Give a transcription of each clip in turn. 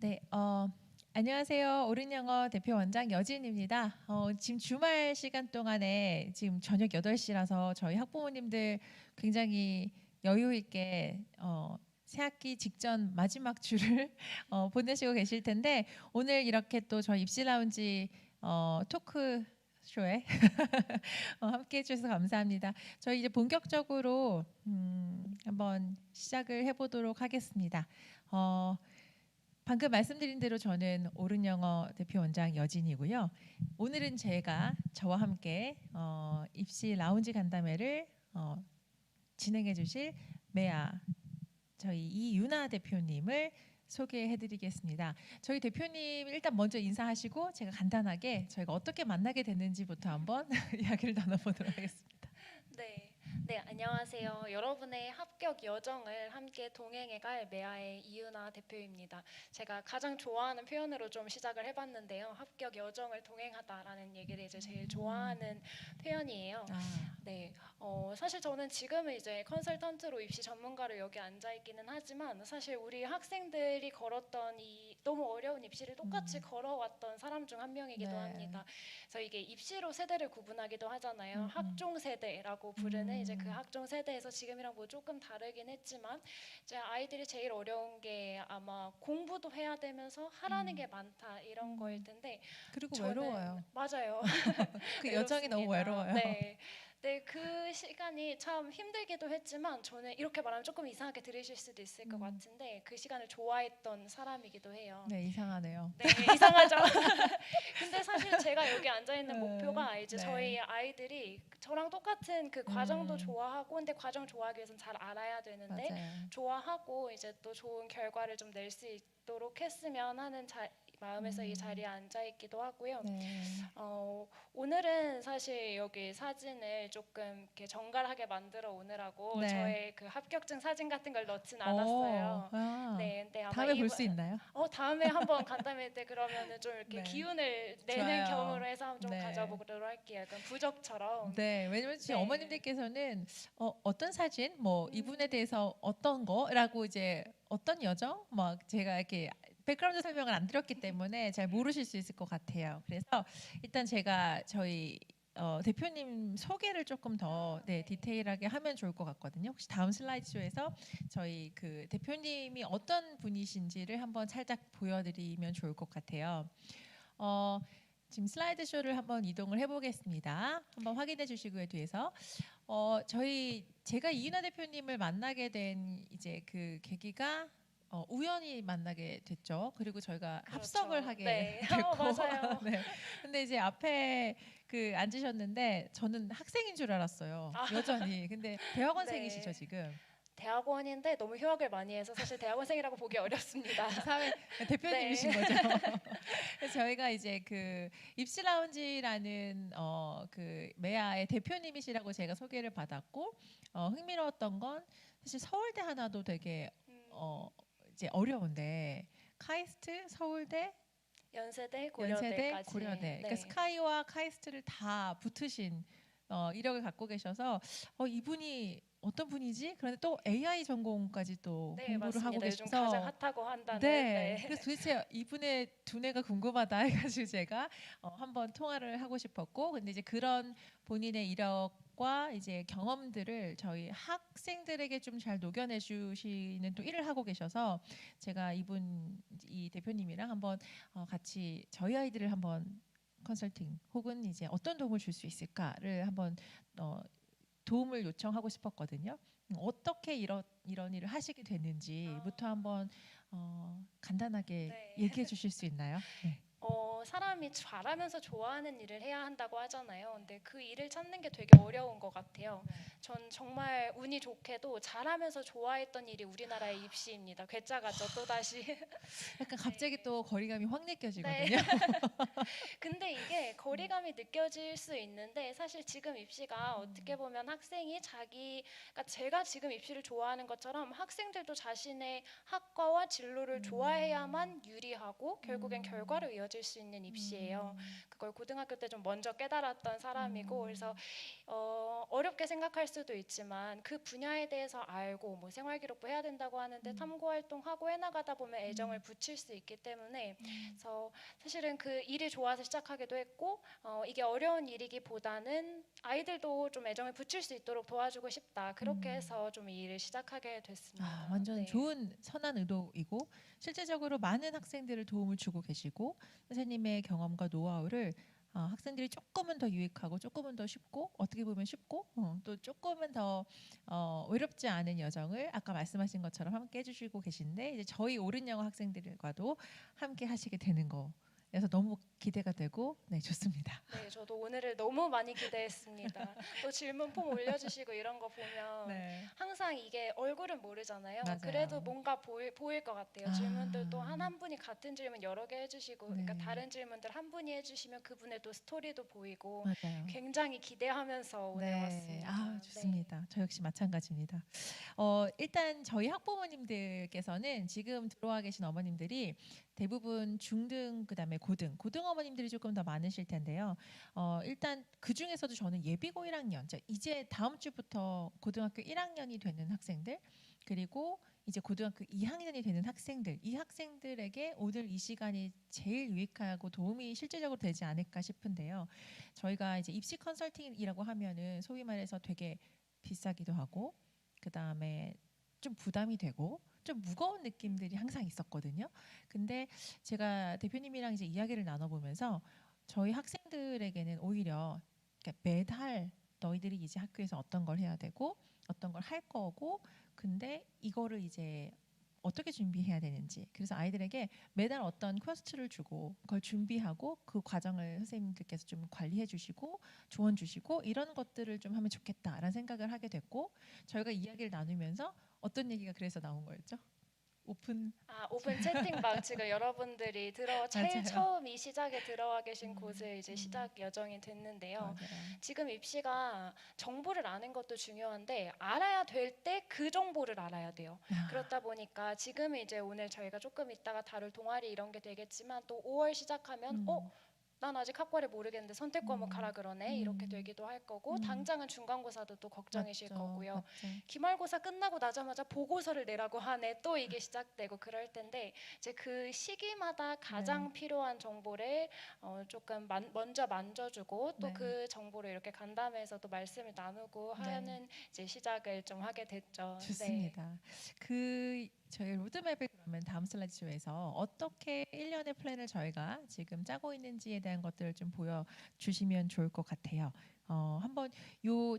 네, 안녕하세요. 옳은영어 대표 원장 여진입니다. 지금 주말 시간 동안에 지금 저녁 8시라서 저희 학부모님들 굉장히 여유 있게 새학기 직전 마지막 주를 보내시고 계실 텐데 오늘 이렇게 또 저희 입시 라운지 토크 쇼에 함께 해주셔서 감사합니다. 저희 이제 본격적으로 한번 시작을 해보도록 하겠습니다. 방금 말씀드린 대로 저는 옳은영어 대표 원장 여진이고요. 오늘은 저와 함께 입시 라운지 간담회를 진행해 주실 메아 저희 이유나 대표님을 소개해 드리겠습니다. 저희 대표님 일단 먼저 인사하시고 제가 간단하게 저희가 어떻게 만나게 됐는지부터 한번 이야기를 나눠보도록 하겠습니다. 네, 안녕하세요. 여러분의 합격 여정을 함께 동행해갈 메아의 이유나 대표입니다. 제가 가장 좋아하는 표현으로 좀 시작을 해봤는데요. 합격 여정을 동행하다라는 얘기를 이제 제일 좋아하는 표현이에요. 네, 사실 저는 지금은 이제 컨설턴트로 입시 전문가로 여기 앉아 있기는 하지만 사실 우리 학생들이 걸었던 이 너무 어려운 입시를 똑같이 걸어왔던 사람 중 한 명이기도 합니다. 그래서 이게 입시로 세대를 구분하기도 하잖아요. 학종 세대라고 부르는 이제 그 학종 세대에서 지금이랑 뭐 조금 다르긴 했지만 이제 아이들이 제일 어려운 게 아마 공부도 해야 되면서 하라는 게 많다 이런 거일 텐데 그리고 저는 외로워요. 맞아요. 그 여정이 너무 외로워요. 네, 그 시간이 참 힘들기도 했지만 저는 이렇게 말하면 조금 이상하게 들으실 수도 있을 것 같은데 그 시간을 좋아했던 사람이기도 해요. 네, 이상하네요. 네, 이상하죠. 근데 사실 제가 여기 앉아 있는 목표가 이제 저희 아이들이 저랑 똑같은 그 과정도 좋아하고 근데 과정 좋아하기 위해서는 잘 알아야 되는데 맞아요. 좋아하고 이제 또 좋은 결과를 좀 낼 수 있도록 했으면 하는 마음에서 이 자리에 앉아 있기도 하고요. 오늘은 사실 여기 사진을 조금 이렇게 정갈하게 만들어 오느라고 저의 그 합격증 사진 같은 걸 넣진 않았어요. 네, 근데 아마 다음에 볼 수 있나요? 다음에 한번 간담회 때 그러면은 좀 이렇게 기운을 내는 좋아요. 겸으로 해서 좀 가져보도록 할게요. 약간 부적처럼. 네, 왜냐면 지금 어머님들께서는 어떤 사진, 뭐 이분에 대해서 어떤 거라고 이제 어떤 여정, 막 제가 이렇게 백그라운드 설명을 안 드렸기 때문에 잘 모르실 수 있을 것 같아요. 그래서 일단 제가 저희 대표님 소개를 조금 더 디테일하게 하면 좋을 것 같거든요. 혹시 다음 슬라이드쇼에서 저희 그 대표님이 어떤 분이신지를 한번 살짝 보여드리면 좋을 것 같아요. 지금 슬라이드 쇼를 한번 이동을 해보겠습니다. 한번 확인해 주시고요. 뒤에서 제가 이윤아 대표님을 만나게 된 이제 그 계기가 우연히 만나게 됐죠. 그리고 저희가 합석을 하게 됐고, 맞아요. 네. 근데 이제 앞에 그 앉으셨는데 저는 학생인 줄 알았어요. 여전히. 근데 대학원생이시죠 지금? 대학원인데 너무 휴학을 많이 해서 사실 대학원생이라고 보기 어렵습니다. 사회 대표님이신 거죠. 그래서 저희가 이제 그 입시 라운지라는 그 메아의 대표님이시라고 제가 소개를 받았고 흥미로웠던 건 사실 서울대 하나도 되게 이제 어려운데 카이스트, 서울대, 연세대, 연세대, 고려대까지. 고려대. 그러니까 스카이와 카이스트를 다 붙으신 이력을 갖고 계셔서 이분이 어떤 분이지? 그런데 또 AI 전공까지 또 공부를 맞습니다. 하고 요즘 계셔서 가장 핫하고 한다는. 그래서 도대체 이분의 두뇌가 궁금하다 해가지고 제가 한번 통화를 하고 싶었고 근데 이제 그런 본인의 이력과 이제 경험들을 저희 학생들에게 좀 잘 녹여내 주시는 또 일을 하고 계셔서 제가 이 대표님이랑 한번 같이 저희 아이들을 한번 컨설팅 혹은 이제 어떤 도움을 줄 수 있을까를 한번 도움을 요청하고 싶었거든요. 어떻게 이런 일을 하시게 됐는지부터 한번 간단하게 얘기해 주실 수 있나요? 네. 사람이 잘하면서 좋아하는 일을 해야 한다고 하잖아요. 근데 그 일을 찾는 게 되게 어려운 것 같아요. 전 정말 운이 좋게도 잘하면서 좋아했던 일이 우리나라의 입시입니다. 괴짜같죠, 또다시. 약간 갑자기 또 거리감이 확 느껴지거든요. 근데 이게 거리감이 느껴질 수 있는데 사실 지금 입시가 어떻게 보면 학생이 그러니까 제가 지금 입시를 좋아하는 것처럼 학생들도 자신의 학과와 진로를 좋아해야만 유리하고 결국엔 결과로 이어지는 이어질 수 있는 입시예요. 그걸 고등학교 때 좀 먼저 깨달았던 사람이고 그래서 어렵게 생각할 수도 있지만 그 분야에 대해서 알고 뭐 생활기록부 해야 된다고 하는데 탐구활동하고 해나가다 보면 애정을 붙일 수 있기 때문에 그래서 사실은 그 일이 좋아서 시작하기도 했고 이게 어려운 일이기보다는 아이들도 좀 애정을 붙일 수 있도록 도와주고 싶다. 그렇게 해서 좀 이 일을 시작하게 됐습니다. 완전 네. 좋은 선한 의도이고 실제적으로 많은 학생들을 도움을 주고 계시고 선생님의 경험과 노하우를 학생들이 조금은 더 유익하고 조금은 더 쉽고 어떻게 보면 쉽고 또 조금은 더 외롭지 않은 여정을 아까 말씀하신 것처럼 함께 해주시고 계신데 이제 저희 옳은 영어 학생들과도 함께 하시게 되는 거. 그래서 너무 기대가 되고 네 좋습니다. 네, 저도 오늘을 너무 많이 기대했습니다. 또 질문 폼 올려주시고 이런 거 보면 네. 항상 이게 얼굴은 모르잖아요. 맞아요. 그래도 뭔가 보일 것 같아요. 아. 질문들도 한 분이 같은 질문 여러 개 해주시고, 그러니까 네. 다른 질문들 한 분이 해주시면 그분의 또 스토리도 보이고 맞아요. 굉장히 기대하면서 오늘 왔습니다. 좋습니다. 저 역시 마찬가지입니다. 일단 저희 학부모님들께서는 지금 들어와 계신 어머님들이 대부분 중등 그다음에 고등 어머님들이 조금 더 많으실 텐데요. 일단 그 중에서도 저는 예비고 1학년, 이제 다음 주부터 고등학교 1학년이 되는 학생들 그리고 이제 고등학교 2학년이 되는 학생들, 이 학생들에게 오늘 이 시간이 제일 유익하고 도움이 실질적으로 되지 않을까 싶은데요. 저희가 이제 입시 컨설팅이라고 하면은 소위 말해서 되게 비싸기도 하고 그다음에 좀 부담이 되고 좀 무거운 느낌들이 항상 있었거든요. 근데 제가 대표님이랑 이제 이야기를 나눠보면서 저희 학생들에게는 오히려 그러니까 매달 너희들이 이제 학교에서 어떤 걸 해야 되고 어떤 걸 할 거고 근데 이거를 이제 어떻게 준비해야 되는지 그래서 아이들에게 매달 어떤 퀘스트를 주고 그걸 준비하고 그 과정을 선생님들께서 좀 관리해 주시고 조언 주시고 이런 것들을 좀 하면 좋겠다라는 생각을 하게 됐고 저희가 이야기를 나누면서 어떤 얘기가 그래서 나온 거였죠? 오픈 오픈 채팅방 지금 여러분들이 맞아요. 처음 이 시작에 들어와 계신 곳에 이제 시작 여정이 됐는데요. 맞아요. 지금 입시가 정보를 아는 것도 중요한데 알아야 될 때 그 정보를 알아야 돼요. 그렇다 보니까 지금 이제 오늘 저희가 조금 있다가 다룰 동아리 이런 게 되겠지만 또 5월 시작하면 난 아직 학과를 모르겠는데 선택 과목 가라 그러네 이렇게 되기도 할 거고 당장은 중간고사도 또 걱정이실 거고요. 맞죠. 기말고사 끝나고 나자마자 보고서를 내라고 하네 또 이게 시작되고 그럴 텐데 이제 그 시기마다 가장 필요한 정보를 조금 먼저 만져주고 또 네. 그 정보를 이렇게 간담회에서 또 말씀을 나누고 하는 이제 시작을 좀 하게 됐죠. 네. 좋습니다. 그 저희 로드맵을 그러면 다음 슬라이드쇼에서 어떻게 1년의 플랜을 저희가 지금 짜고 있는지에 대한 것들을 좀 보여주시면 좋을 것 같아요. 한번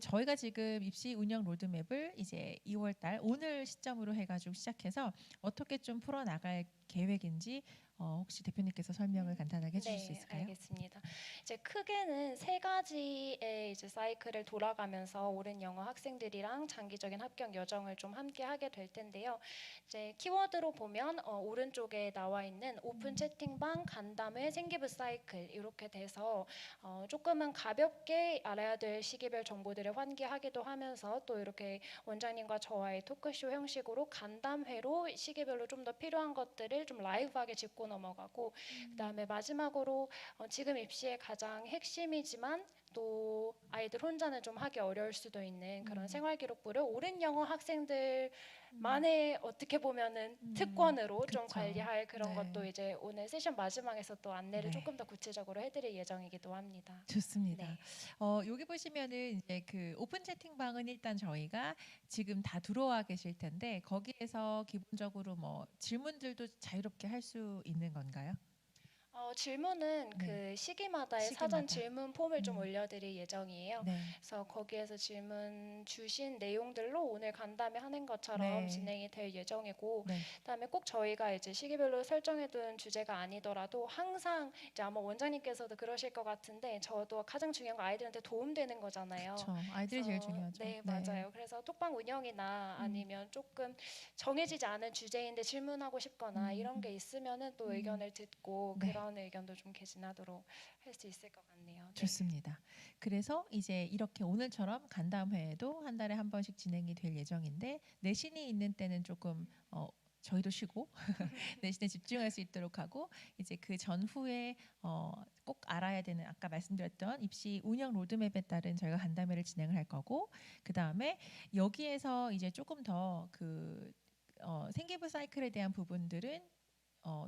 저희가 지금 입시 운영 로드맵을 이제 2월달 오늘 시점으로 해가지고 시작해서 어떻게 좀 풀어나갈 계획인지 혹시 대표님께서 설명을 간단하게 해주실 수 있을까요? 알겠습니다. 이제 크게는 세 가지의 이제 사이클을 돌아가면서 옳은 영어 학생들이랑 장기적인 합격 여정을 좀 함께 하게 될 텐데요. 이제 키워드로 보면 오른쪽에 나와 있는 오픈 채팅방, 간담회, 생기부 사이클 이렇게 돼서 조금은 가볍게 알아야 될 시기별 정보들을 환기하기도 하면서 또 이렇게 원장님과 저와의 토크쇼 형식으로 간담회로 시기별로 좀 더 필요한 것들을 좀 라이브하게 짚고 넘어가고 그다음에 마지막으로 지금 입시의 가장 핵심이지만 또 아이들 혼자는 좀 하기 어려울 수도 있는 그런 생활기록부를 옳은 영어 학생들만의 어떻게 보면은 특권으로 좀 그쵸. 관리할 그런 네. 것도 이제 오늘 세션 마지막에서 또 안내를 네. 조금 더 구체적으로 해드릴 예정이기도 합니다. 좋습니다. 네. 여기 보시면은 이제 그 오픈 채팅방은 일단 저희가 지금 다 들어와 계실 텐데 거기에서 기본적으로 뭐 질문들도 자유롭게 할 수 있는 건가요? 질문은 네. 그 시기마다의 사전 질문 폼을 좀 올려드릴 예정이에요. 네. 그래서 거기에서 질문 주신 내용들로 오늘 간담회 하는 것처럼 진행이 될 예정이고, 그다음에 꼭 저희가 이제 시기별로 설정해둔 주제가 아니더라도 항상 이제 아마 원장님께서도 그러실 것 같은데 저도 가장 중요한 건 아이들한테 도움되는 거잖아요. 그렇죠. 아이들이 제일 중요하죠. 네, 맞아요. 그래서 톡방 운영이나 아니면 조금 정해지지 않은 주제인데 질문하고 싶거나 이런 게 있으면은 또 의견을 듣고 그런 의견도 좀 개진하도록 할 수 있을 것 같네요. 네. 좋습니다. 그래서 이제 이렇게 오늘처럼 간담회도 한 달에 한 번씩 진행이 될 예정인데 내신이 있는 때는 조금 저희도 쉬고 내신에 집중할 수 있도록 하고 이제 그 전후에 꼭 알아야 되는 아까 말씀드렸던 입시 운영 로드맵에 따른 저희가 간담회를 진행을 할 거고 그 다음에 여기에서 이제 조금 더 그 생기부 사이클에 대한 부분들은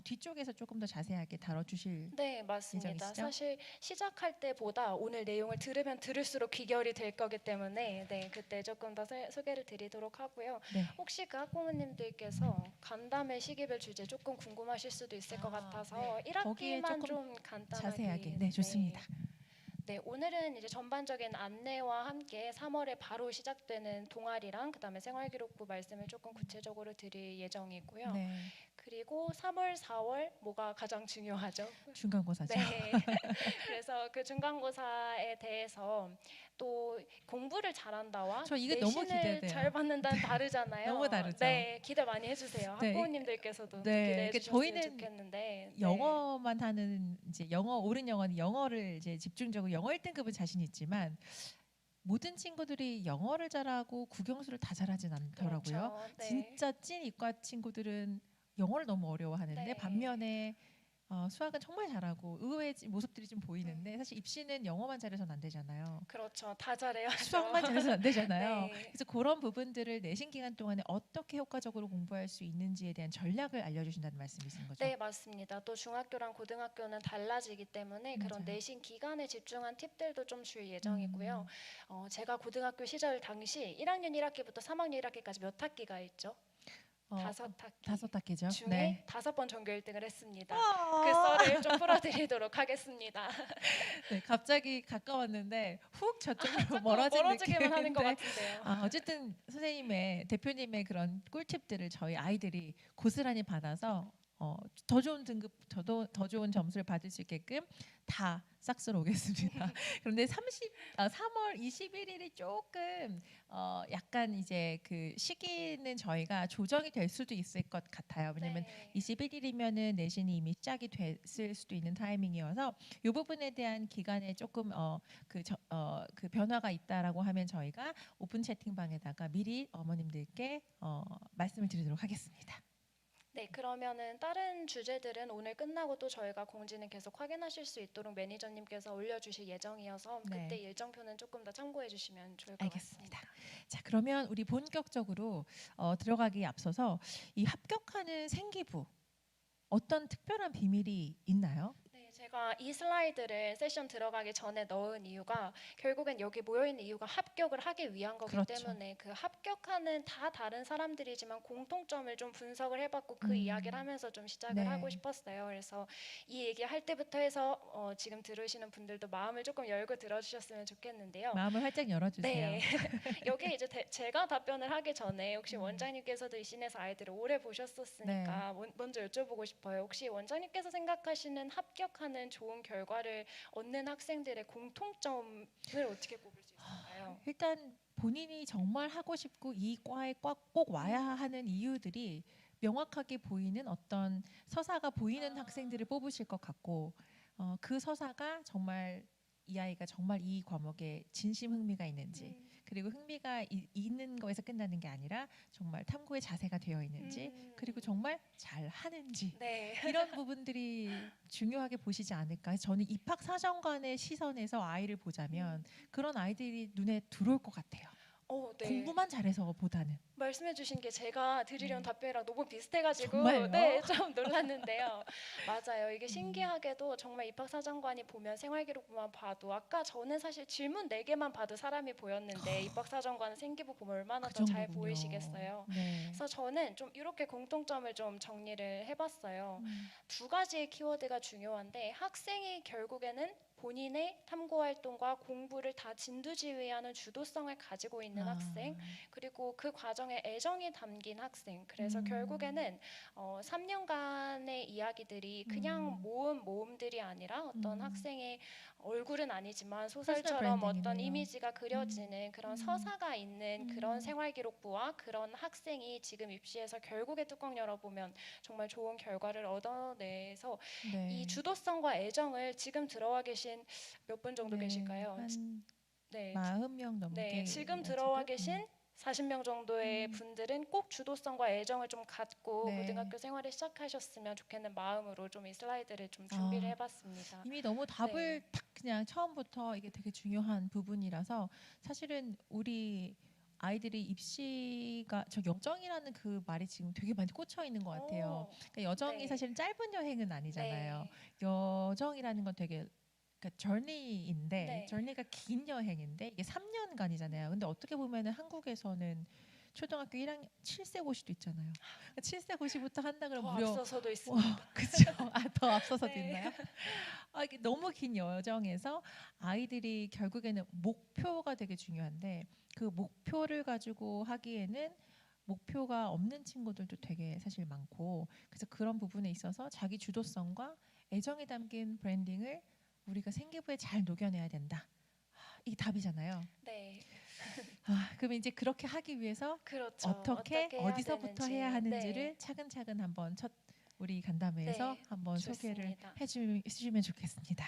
뒤쪽에서 조금 더 자세하게 다뤄주실 네, 맞습니다. 예정이시죠? 사실 시작할 때보다 오늘 내용을 들으면 들을수록 귀결이 될 거기 때문에 네, 그때 조금 더 소개를 드리도록 하고요. 네. 혹시 그 학부모님들께서 간담회 시기별 주제 조금 궁금하실 수도 있을 것 같아서 네. 거기에 1학기만 조금 좀 간단하게 자세하게 네 좋습니다. 네, 오늘은 이제 전반적인 안내와 함께 3월에 바로 시작되는 동아리랑 그다음에 생활기록부 말씀을 조금 구체적으로 드릴 예정이고요. 네. 그리고 3월, 4월 뭐가 가장 중요하죠? 중간고사죠. 네. 그래서 그 중간고사에 대해서 또 공부를 잘한다와 저 이게 너무 내신을 기대돼요. 잘 받는다는 다르잖아요. 너무 다르죠. 네, 기대 많이 해주세요. 네. 학부모님들께서도 네, 기대해 그러니까 주셨으면 저희는 좋겠는데 네. 영어만 하는 이제 영어 옳은 영어는 영어를 이제 집중적으로 영어 1등급은 자신 있지만 모든 친구들이 영어를 잘하고 국영수를 다 잘하진 않더라고요. 그렇죠. 네. 진짜 찐 이과 친구들은 영어를 너무 어려워하는데 네. 반면에 수학은 정말 잘하고 의외의 모습들이 좀 보이는데 사실 입시는 영어만 잘해서는 안 되잖아요. 그렇죠. 다 잘해야죠. 수학만 잘해서는 안 되잖아요. 네. 그래서 그런 부분들을 내신 기간 동안에 어떻게 효과적으로 공부할 수 있는지에 대한 전략을 알려주신다는 말씀이신 거죠? 네, 맞습니다. 또 중학교랑 고등학교는 달라지기 때문에 그런 맞아요. 내신 기간에 집중한 팁들도 좀 줄 예정이고요. 제가 고등학교 시절 당시 1학년 1학기부터 3학년 1학기까지 몇 학기가 있죠? 5학기. 5학기죠. 중에 네. 5번 전교 1등을 했습니다. 그 썰을 좀 풀어드리도록 하겠습니다. 네, 갑자기 가까웠는데 훅 저쪽으로 멀어진 멀어지기만 하는 것 느낌인데 같은데요. 어쨌든 선생님의 대표님의 그런 꿀팁들을 저희 아이들이 고스란히 받아서 더 좋은 등급, 더 좋은 점수를 받을 수 있게끔 다 싹쓸어 오겠습니다. 그런데 3월 21일이 조금 약간 이제 그 시기는 저희가 조정이 될 수도 있을 것 같아요. 왜냐면 네. 21일이면은 내신이 이미 시작이 됐을 수도 있는 타이밍이어서 이 부분에 대한 기간에 조금 그 변화가 있다라고 하면 저희가 오픈 채팅방에다가 미리 어머님들께 말씀을 드리도록 하겠습니다. 네, 그러면은 다른 주제들은 오늘 끝나고 또 저희가 공지는 계속 확인하실 수 있도록 매니저님께서 올려주실 예정이어서 네. 그때 일정표는 조금 더 참고해 주시면 좋을 것 알겠습니다. 같습니다. 자, 그러면 우리 본격적으로 들어가기에 앞서서 이 합격하는 생기부 어떤 특별한 비밀이 있나요? 네, 제가 이 슬라이드를 세션 들어가기 전에 넣은 이유가 결국엔 여기 모여 있는 이유가 합격을 하기 위한 거기 그렇죠. 때문에 그 합격하는 다 다른 사람들이지만 공통점을 좀 분석을 해봤고 그 이야기를 하면서 좀 시작을 네. 하고 싶었어요. 그래서 이 얘기 할 때부터 해서 지금 들으시는 분들도 마음을 조금 열고 들어주셨으면 좋겠는데요. 마음을 활짝 열어주세요. 네. 여기 이제 제가 답변을 하기 전에 혹시 원장님께서도 이 씬에서 아이들을 오래 보셨었으니까 먼저 여쭤보고 싶어요. 혹시 원장님께서 생각하시는 합격하는 좋은 결과를 얻는 학생들의 공통점을 어떻게 꼽을 수 있을까요? 일단 본인이 정말 하고 싶고 이 과에 꼭 와야 하는 이유들이 명확하게 보이는 어떤 서사가 보이는 학생들을 뽑으실 것 같고 그 서사가 정말 이 아이가 정말 이 과목에 진심 흥미가 있는지 그리고 흥미가 있는 거에서 끝나는 게 아니라 정말 탐구의 자세가 되어 있는지 그리고 정말 잘 하는지 네. 이런 부분들이 중요하게 보시지 않을까. 저는 입학 사정관의 시선에서 아이를 보자면 그런 아이들이 눈에 들어올 것 같아요. 네. 공부만 잘해서 보다는. 말씀해주신 게 제가 드리려는 답변이랑 너무 비슷해가지고 정말요? 네, 좀 놀랐는데요. 맞아요. 이게 신기하게도 정말 입학사정관이 보면 생활기록부만 봐도 아까 저는 사실 질문 4개만 봐도 사람이 보였는데 입학사정관은 생기부 보면 얼마나 그 더 잘 정도군요. 보이시겠어요. 네. 그래서 저는 좀 이렇게 공통점을 좀 정리를 해봤어요. 2가지의 키워드가 중요한데 학생이 결국에는 본인의 탐구 활동과 공부를 다 진두지휘하는 주도성을 가지고 있는 학생 그리고 그 과정에 애정이 담긴 학생 그래서 결국에는 3년간의 이야기들이 그냥 모음들이 아니라 어떤 학생의 얼굴은 아니지만 소설처럼 어떤 브랜딩이네요. 이미지가 그려지는 그런 서사가 있는 그런 생활기록부와 그런 학생이 지금 입시에서 결국에 뚜껑 열어보면 정말 좋은 결과를 얻어내서 네. 이 주도성과 애정을 지금 들어와 계신 몇 분 정도 네, 계실까요? 한 네, 40명 넘게 네, 지금 지금? 들어와 계신 40명 정도의 분들은 꼭 주도성과 애정을 좀 갖고 네. 고등학교 생활을 시작하셨으면 좋겠는 마음으로 좀 이 슬라이드를 좀 준비를 해봤습니다. 이미 너무 답을 딱 그냥 처음부터 이게 되게 중요한 부분이라서 사실은 우리 아이들이 입시가 저 여정이라는 그 말이 지금 되게 많이 꽂혀 있는 것 같아요. 그러니까 여정이 네. 사실은 짧은 여행은 아니잖아요. 네. 여정이라는 건 되게 그러니까 저니인데 네. 저니가 긴 여행인데 이게 3년간이잖아요. 근데 어떻게 보면은 한국에서는 초등학교 1학년 7세 고시도 있잖아요. 그러니까 7세 고시부터 한다 그러면 더 무려 앞서서도 있습니다. 그렇죠. 더 앞서서도 네. 있나요? 이게 너무 긴 여정에서 아이들이 결국에는 목표가 되게 중요한데 그 목표를 가지고 하기에는 목표가 없는 친구들도 되게 사실 많고 그래서 그런 부분에 있어서 자기 주도성과 애정이 담긴 브랜딩을 우리가 생기부에 잘 녹여내야 된다. 이게 답이잖아요. 네. 그럼 이제 그렇게 하기 위해서 그렇죠. 어떻게 해야 어디서부터 되는지. 해야 네. 하는지를 차근차근 한번 첫 우리 간담회에서 네, 한번 소개를 좋습니다. 해주시면 좋겠습니다.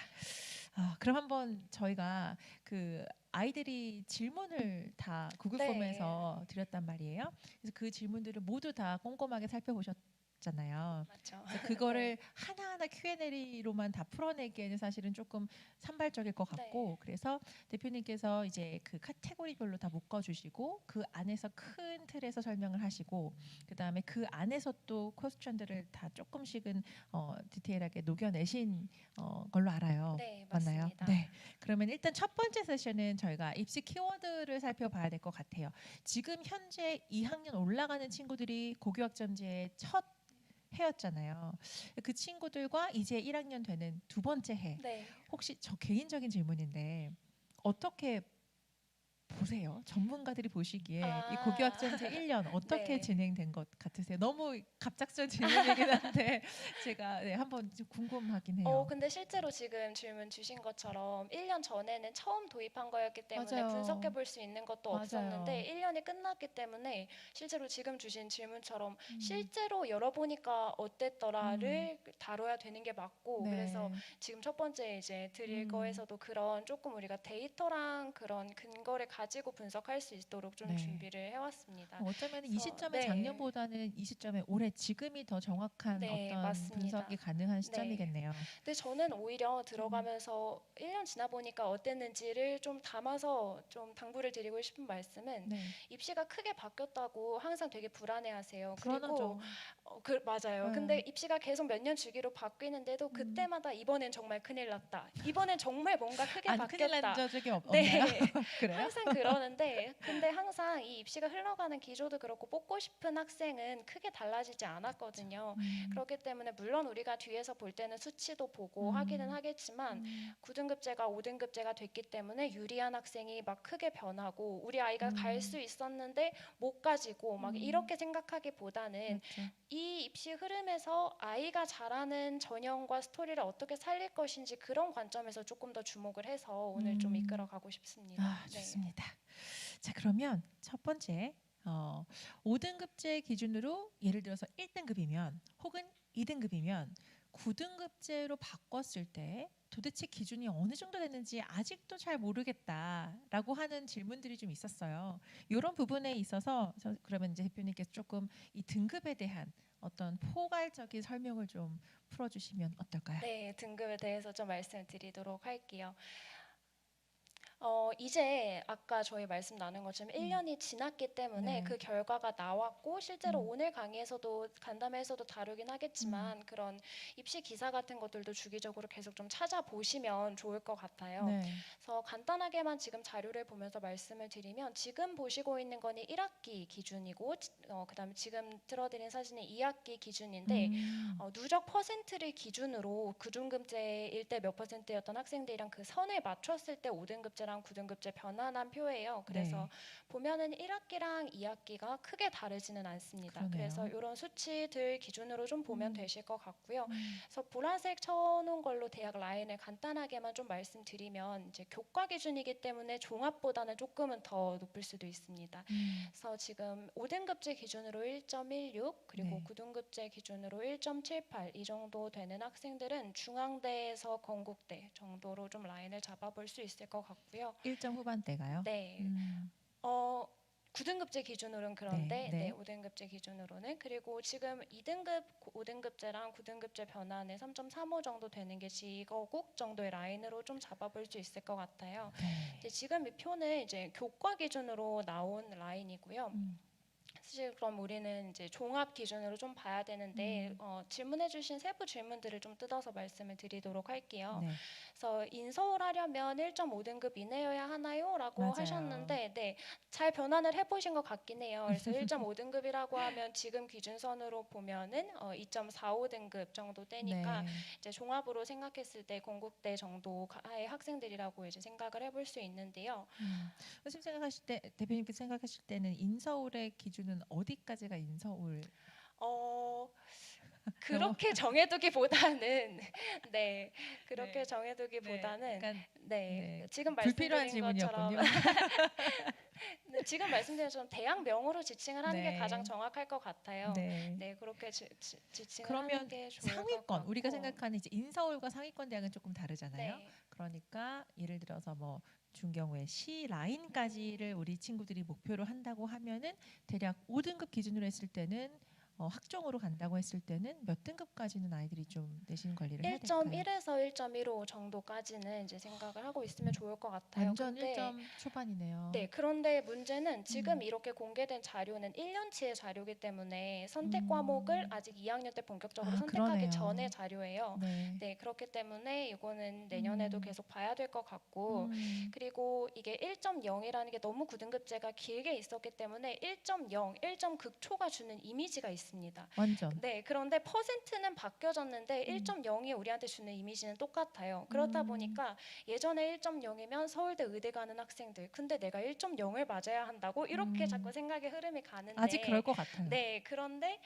그럼 한번 저희가 그 아이들이 질문을 다 구글 네. 폼에서 드렸단 말이에요. 그래서 그 질문들을 모두 다 꼼꼼하게 살펴보셨잖아요. 맞죠. 그래서 그거를 하나하나 Q&A로만 다 풀어내기에는 사실은 조금 산발적일 것 같고 네. 그래서 대표님께서 이제 그 카테고리별로 다 묶어주시고 그 안에서 큰 틀에서 설명을 하시고 그 다음에 그 안에서 또 퀘스천들을 다 조금씩은 디테일하게 녹여내신 걸로 알아요. 네, 맞나요? 맞습니다. 네. 그러면 일단 첫 번째 세션은 저희가 입시 키워드를 살펴봐야 될 것 같아요. 지금 현재 2학년 올라가는 친구들이 고교학점제의 첫 해였잖아요. 그 친구들과 이제 1학년 되는 두 번째 해. 네. 혹시 저 개인적인 질문인데 어떻게 보세요? 전문가들이 보시기에 이 고교학점제 1년 어떻게 네. 진행된 것 같으세요? 너무 갑작스러운 질문이긴 한데 제가 한번 좀 궁금하긴 해요. 근데 실제로 지금 질문 주신 것처럼 1년 전에는 처음 도입한 거였기 때문에 맞아요. 분석해 볼 수 있는 것도 맞아요. 없었는데 1년이 끝났기 때문에 실제로 지금 주신 질문처럼 음. 실제로 열어보니까 어땠더라를 다뤄야 되는 게 맞고 네. 그래서 지금 첫 번째 이제 드릴 거에서도 그런 조금 우리가 데이터랑 그런 근거를 가지고 분석할 수 있도록 좀 네. 준비를 해왔습니다. 어쩌면 이 그래서, 시점에 네. 작년보다는 이 시점에 올해 지금이 더 정확한 네, 어떤 맞습니다. 분석이 가능한 시점이겠네요. 근데 저는 오히려 들어가면서 1년 지나 보니까 어땠는지를 좀 담아서 좀 당부를 드리고 싶은 말씀은 네. 입시가 크게 바뀌었다고 항상 되게 불안해하세요. 불안하죠. 맞아요. 네. 근데 입시가 계속 몇 년 주기로 바뀌는데도 그때마다 이번엔 정말 큰일 났다. 이번엔 정말 뭔가 크게 아니 큰일 바뀌었다. 난 적이 없나요? 네. 그래요? 항상 그러는데 근데 항상 이 입시가 흘러가는 기조도 그렇고 뽑고 싶은 학생은 크게 달라지지 않았거든요. 그렇기 때문에 물론 우리가 뒤에서 볼 때는 수치도 보고 하기는 하겠지만 9등급제가 5등급제가 됐기 때문에 유리한 학생이 막 크게 변하고 우리 아이가 갈 수 있었는데 못 가지고 막 이렇게 생각하기보다는 그렇죠. 이 입시 흐름에서 아이가 잘하는 전형과 스토리를 어떻게 살릴 것인지 그런 관점에서 조금 더 주목을 해서 오늘 좀 이끌어가고 싶습니다. 좋습니다. 자 그러면 첫 번째 5등급제 기준으로 예를 들어서 1등급이면 혹은 2등급이면 9등급제로 바꿨을 때 도대체 기준이 어느 정도 됐는지 아직도 잘 모르겠다라고 하는 질문들이 좀 있었어요. 이런 부분에 있어서 그러면 이제 대표님께서 조금 이 등급에 대한 어떤 포괄적인 설명을 좀 풀어주시면 어떨까요? 네, 등급에 대해서 좀 말씀드리도록 할게요. 이제 아까 저희 말씀 나눈 것처럼 1년이 지났기 때문에 네. 그 결과가 나왔고 실제로 오늘 강의에서도 간담회에서도 다루긴 하겠지만 그런 입시 기사 같은 것들도 주기적으로 계속 좀 찾아보시면 좋을 것 같아요. 네. 그래서 간단하게만 지금 자료를 보면서 말씀을 드리면 지금 보시고 있는 거는 1학기 기준이고 그다음에 지금 틀어드린 사진은 2학기 기준인데 누적 퍼센트를 기준으로 9등급제일 때 몇 퍼센트였던 학생들이랑 그 선을 맞췄을 때 5등급제랑 9등급제 변환한 표예요. 그래서 네. 보면은 1학기랑 2학기가 크게 다르지는 않습니다. 그러네요. 그래서 이런 수치들 기준으로 좀 보면 되실 것 같고요. 그래서 보라색 쳐놓은 걸로 대학 라인을 간단하게만 좀 말씀드리면 이제 교과 기준이기 때문에 종합보다는 조금은 더 높을 수도 있습니다. 그래서 지금 5등급제 기준으로 1.16 그리고 네. 9등급제 기준으로 1.78 이 정도 되는 학생들은 중앙대에서 건국대 정도로 좀 라인을 잡아볼 수 있을 것 같고요. 1점 후반대가요? 네. 9등급제 기준으로는 그런데 네. 5등급제 기준으로는 그리고 지금 2등급, 5등급제랑 9등급제 변화는 3.35 정도 되는 게 직어국 정도의 라인으로 좀 잡아볼 수 있을 것 같아요. 네. 이제 지금 이 표는 이제 교과 기준으로 나온 라인이고요. 음. 사실 그럼 우리는 이제 종합 기준으로 좀 봐야 되는데 질문해주신 세부 질문들을 좀 뜯어서 말씀을 드리도록 할게요. 네. 그래서 인서울 하려면 1.5등급 이내여야 하나요?라고 맞아요. 하셨는데, 잘 변환을 해보신 것 같긴 해요. 그래서 1.5등급이라고 하면 지금 기준선으로 보면은 2.45등급 정도 되니까 네. 이제 종합으로 생각했을 때 건국대 정도의 학생들이라고 이제 생각을 해볼 수 있는데요. 선생님 생각하실 때 대표님께서 생각하실 때는 인서울의 기준은 어디까지가 인서울? 어, 너무 그렇게 정해두기보다는 네, 그렇게 네. 정해두기보다는 약간 네, 지금 불필요한 말씀드린 것처럼 질문이었군요. 네, 지금 말씀드린 것처럼 대학명으로 지칭을 하는 게 가장 네. 정확할 것 같아요. 네. 네, 그렇게 지칭을 하는 그러면 게 좋을 것 상위권 같고. 우리가 생각하는 이제 인서울과 상위권 대학은 조금 다르잖아요. 네. 그러니까 예를 들어서 뭐 중경우의 C 라인까지를 우리 친구들이 목표로 한다고 하면은 대략 5등급 기준으로 했을 때는 학종으로 간다고 했을 때는 몇 등급까지는 아이들이 좀 내신 관리를 해야 될까요? 1.1에서 1.15 정도까지는 이제 생각을 하고 있으면 좋을 것 같아요. 완전 근데 1점 초반이네요. 네, 그런데 문제는 지금 음. 이렇게 공개된 자료는 1년치의 자료이기 때문에 선택 과목을 아직 2학년 때 본격적으로 선택하기 그러네요. 전의 자료예요. 네. 네, 그렇기 때문에 이거는 내년에도 계속 봐야 될 것 같고, 그리고 이게 1.0이라는 게 너무 9등급제가 길게 있었기 때문에 1.0, 1.극초가 주는 이미지가 있습니다. 완전. 네, 그런데 퍼센트는 바뀌어졌는데 1.0이 우리한테 주는 이미지는 똑같아요. 그렇다 보니까 예전에 1.0이면 서울대 의대 가는 학생들, 근데 내가 1.0을 맞아야 한다고 이렇게 자꾸 생각의 흐름이 가는데 아직 그럴 것 같아요. 네, 그런데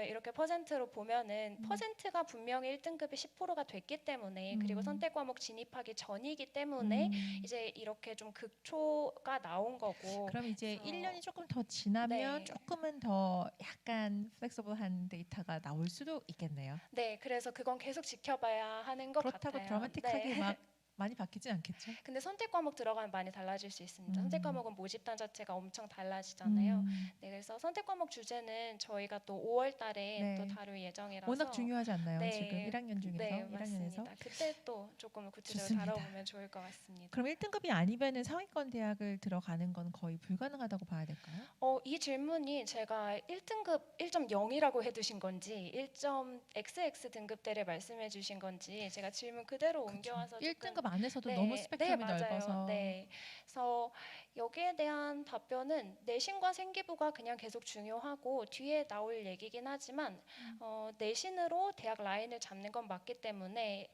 이렇게 퍼센트로 보면은 퍼센트가 분명히 1등급이 10%가 됐기 때문에 그리고 선택 과목 진입하기 전이기 때문에 이제 이렇게 좀 극초가 나온 거고. 그럼 이제 그래서 1년이 조금 더 지나면 네. 조금은 더 약간 플렉서블한 데이터가 나올 수도 있겠네요. 네, 그래서 그건 계속 지켜봐야 하는 것 그렇다고 같아요. 드라마틱하게 네. 막 많이 바뀌진 않겠죠? 근데 선택 과목 들어가면 많이 달라질 수 있습니다. 선택 과목은 모집단 자체가 엄청 달라지잖아요. 음, 네, 그래서 선택 과목 주제는 저희가 또 5월 달에 또 네. 다룰 예정이라서 워낙 중요하지 않나요? 지금 네, 1학년 중에서 네, 1학년에서 맞습니다. 그때 또 조금 구체적으로 좋습니다. 다뤄보면 좋을 것 같습니다. 그럼 1등급이 아니면은 상위권 대학을 들어가는 건 거의 불가능하다고 봐야 될까요? 이 질문이 제가 1등급 1.0이라고 해두신 건지 1.XX 등급대를 말씀해 주신 건지 제가 질문 그대로 옮겨와서 조금 1등급 안에서도 네, 너무 네, 스펙트럼이 맞아요. 넓어서 네. 그래서 여기에 대한 답변은 내신과 생기부가 그냥 계속 중요하고 뒤에 나올 얘기긴 하지만 내신으로 대학 라인을 잡는 건 맞기 때문에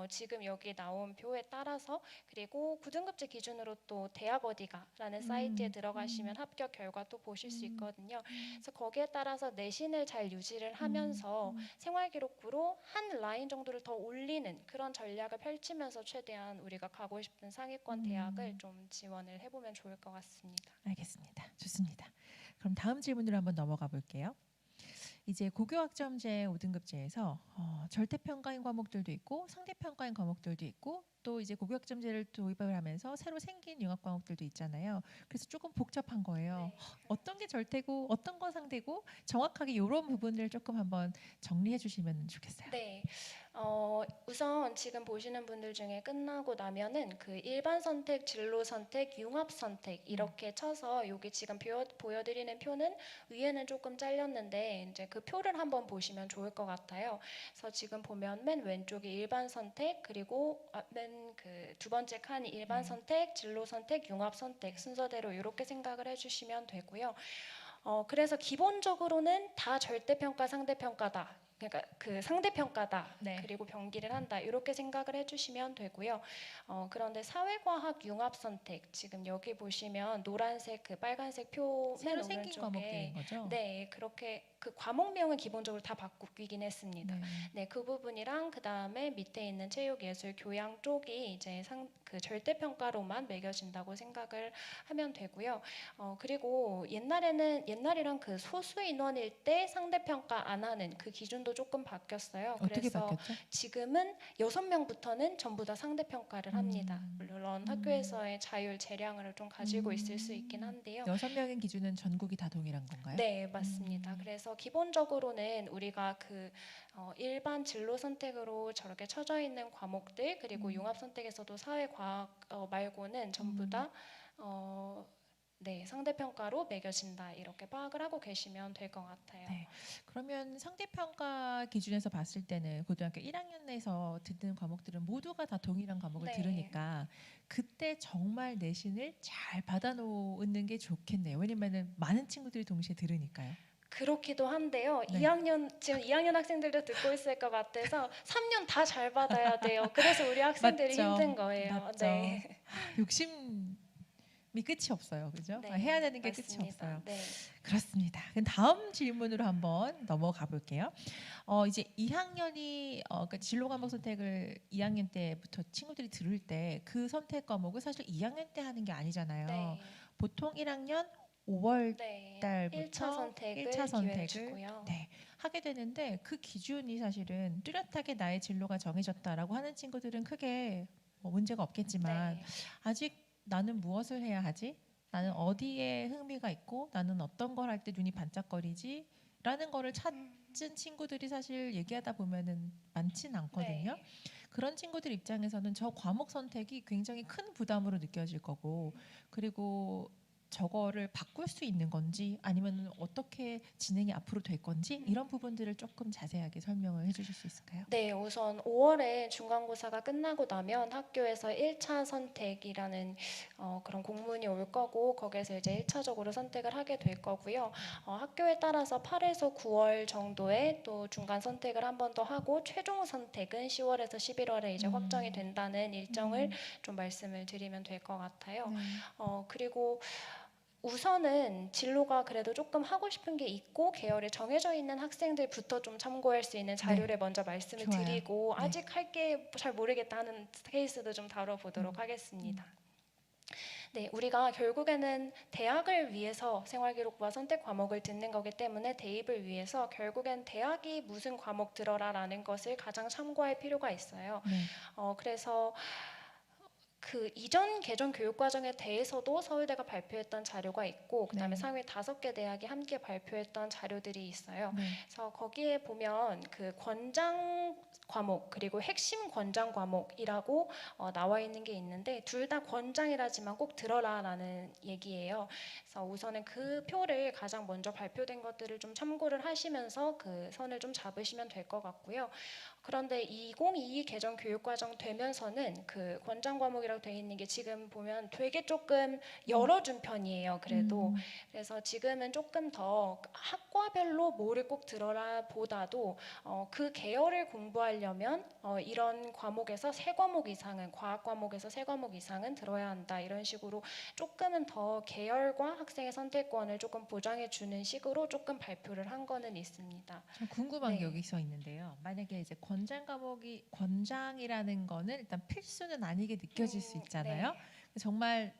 지금 여기 나온 표에 따라서 그리고 9등급제 기준으로 또 대학 어디가라는 사이트에 들어가시면 합격 결과도 보실 수 있거든요. 그래서 거기에 따라서 내신을 잘 유지를 하면서 생활기록부로 한 라인 정도를 더 올리는 그런 전략을 펼치면서 최대한 우리가 가고 싶은 상위권 대학을 좀 지원을 해보면 좋을 것 같습니다. 알겠습니다. 좋습니다. 그럼 다음 질문으로 한번 넘어가 볼게요. 이제 고교학점제 5등급제에서 절대평가인 과목들도 있고 상대평가인 과목들도 있고 또 이제 고교학점제를 도입을 하면서 새로 생긴 융합 과목들도 있잖아요. 그래서 조금 복잡한 거예요. 어떤 게 절대고 어떤 건 상대고 정확하게 이런 부분을 조금 한번 정리해 주시면 좋겠어요. 네, 우선 지금 보시는 분들 중에 끝나고 나면은 그 일반 선택, 진로 선택, 융합 선택 이렇게 쳐서 여기 지금 보여드리는 표는 위에는 조금 잘렸는데 이제 그 표를 한번 보시면 좋을 것 같아요. 그래서 지금 보면 맨 왼쪽이 일반 선택 그리고 맨 그 두 번째 칸이 일반 선택, 진로 선택, 융합 선택 순서대로 이렇게 생각을 해주시면 되고요. 그래서 기본적으로는 다 절대평가, 상대평가다. 그러니까 그 상대평가다. 네. 그리고 병기를 한다. 이렇게 생각을 해주시면 되고요. 그런데 사회과학 융합 선택 지금 여기 보시면 노란색 그 빨간색 표 맨 새로 생긴 과목들인 오른쪽에 거죠? 네 그렇게 그 과목명은 기본적으로 다 바꾸긴 했습니다. 네. 네, 그 부분이랑 그 다음에 밑에 있는 체육예술 교양 쪽이 이제 그 절대평가로만 매겨진다고 생각을 하면 되고요. 그리고 옛날이랑 그 소수 인원일 때 상대평가 안 하는 그 기준도 기준도 조금 바뀌었어요. 어떻게 그래서 바뀌었죠? 지금은 6명부터는 전부 다 상대평가를 합니다. 물론 학교에서의 자율 재량을 좀 가지고 있을 수 있긴 한데요. 6명의 기준은 전국이 다 동일한 건가요? 네, 맞습니다. 그래서 기본적으로는 우리가 일반 진로 선택으로 저렇게 쳐져 있는 과목들, 그리고 융합 선택에서도 사회과학 말고는 전부 다 네, 상대평가로 매겨진다, 이렇게 파악을 하고 계시면 될 것 같아요. 네. 그러면 상대평가 기준에서 봤을 때는 고등학교 1학년에서 듣는 과목들은 모두가 다 동일한 과목을 네. 들으니까 그때 정말 내신을 잘 받아놓는 게 좋겠네요. 왜냐면은 많은 친구들이 동시에 들으니까요. 그렇기도 한데요. 네. 지금 2학년 학생들도 듣고 있을 것 같아서 3년 다 잘 받아야 돼요. 그래서 우리 학생들이 맞죠. 힘든 거예요. 맞죠. 네. 욕심이 끝이 없어요. 그죠? 네, 해야 되는 게 끝이 맞습니다. 없어요. 네. 그렇습니다. 그럼 다음 질문으로 한번 넘어가 볼게요. 이제 2학년이 그러니까 진로 과목 선택을 2학년 때부터 친구들이 들을 때 그 선택 과목을 사실 2학년 때 하는 게 아니잖아요. 네. 보통 1학년 5월 네. 달부터 1차 선택을 1차 기회를 선택을 주고요. 네, 하게 되는데 그 기준이 사실은 뚜렷하게 나의 진로가 정해졌다라고 하는 친구들은 크게 문제가 없겠지만 네. 아직 나는 무엇을 해야 하지? 나는 어디에 흥미가 있고 나는 어떤 걸 할 때 눈이 반짝거리지? 라는 거를 찾은 친구들이 사실 얘기하다 보면은 많진 않거든요. 네. 그런 친구들 입장에서는 저 과목 선택이 굉장히 큰 부담으로 느껴질 거고, 그리고 저거를 바꿀 수 있는 건지 아니면 어떻게 진행이 앞으로 될 건지 이런 부분들을 조금 자세하게 설명을 해주실 수 있을까요? 네, 우선 5월에 중간고사가 끝나고 나면 학교에서 1차 선택이라는 그런 공문이 올 거고, 거기에서 이제 1차적으로 선택을 하게 될 거고요. 학교에 따라서 8에서 9월 정도에 또 중간 선택을 한 번 더 하고, 최종 선택은 10월에서 11월에 이제 확정이 된다는 일정을 좀 말씀을 드리면 될 것 같아요. 네. 그리고 우선은 진로가 그래도 조금 하고 싶은 게 있고 계열이 정해져 있는 학생들부터 좀 참고할 수 있는 자료를 먼저 말씀을 좋아요. 드리고, 네. 아직 할 게 잘 모르겠다 하는 케이스도 좀 다뤄보도록 하겠습니다. 네, 우리가 결국에는 대학을 위해서 생활기록부와 선택 과목을 듣는 거기 때문에 대입을 위해서 결국엔 대학이 무슨 과목 들어라라는 것을 가장 참고할 필요가 있어요. 네. 그래서 그 이전 개정 교육과정에 대해서도 서울대가 발표했던 자료가 있고, 그다음에 네. 상위 5개 대학이 함께 발표했던 자료들이 있어요. 네. 그래서 거기에 보면 그 권장 과목 그리고 핵심 권장 과목이라고 나와 있는 게 있는데, 둘 다 권장이라지만 꼭 들어라라는 얘기예요. 그래서 우선은 그 표를 가장 먼저 발표된 것들을 좀 참고를 하시면서 그 선을 좀 잡으시면 될 것 같고요. 그런데 2022 개정 교육과정 되면서는 그 권장 과목이라고 되어 있는 게 지금 보면 되게 조금 열어준 편이에요. 그래도 그래서 지금은 조금 더 학과별로 뭐를 꼭 들어라 보다도 그 계열을 공부하려면 이런 과목에서 3과목 이상은, 과학 과목에서 3과목 이상은 들어야 한다, 이런 식으로 조금은 더 계열과 학생의 선택권을 조금 보장해 주는 식으로 조금 발표를 한 거는 있습니다. 좀 궁금한 게 네. 여기서 있는데요. 만약에 이제 권장 과목이 권장이라는 거는 일단 필수는 아니게 느껴질 수 있잖아요. 네. 정말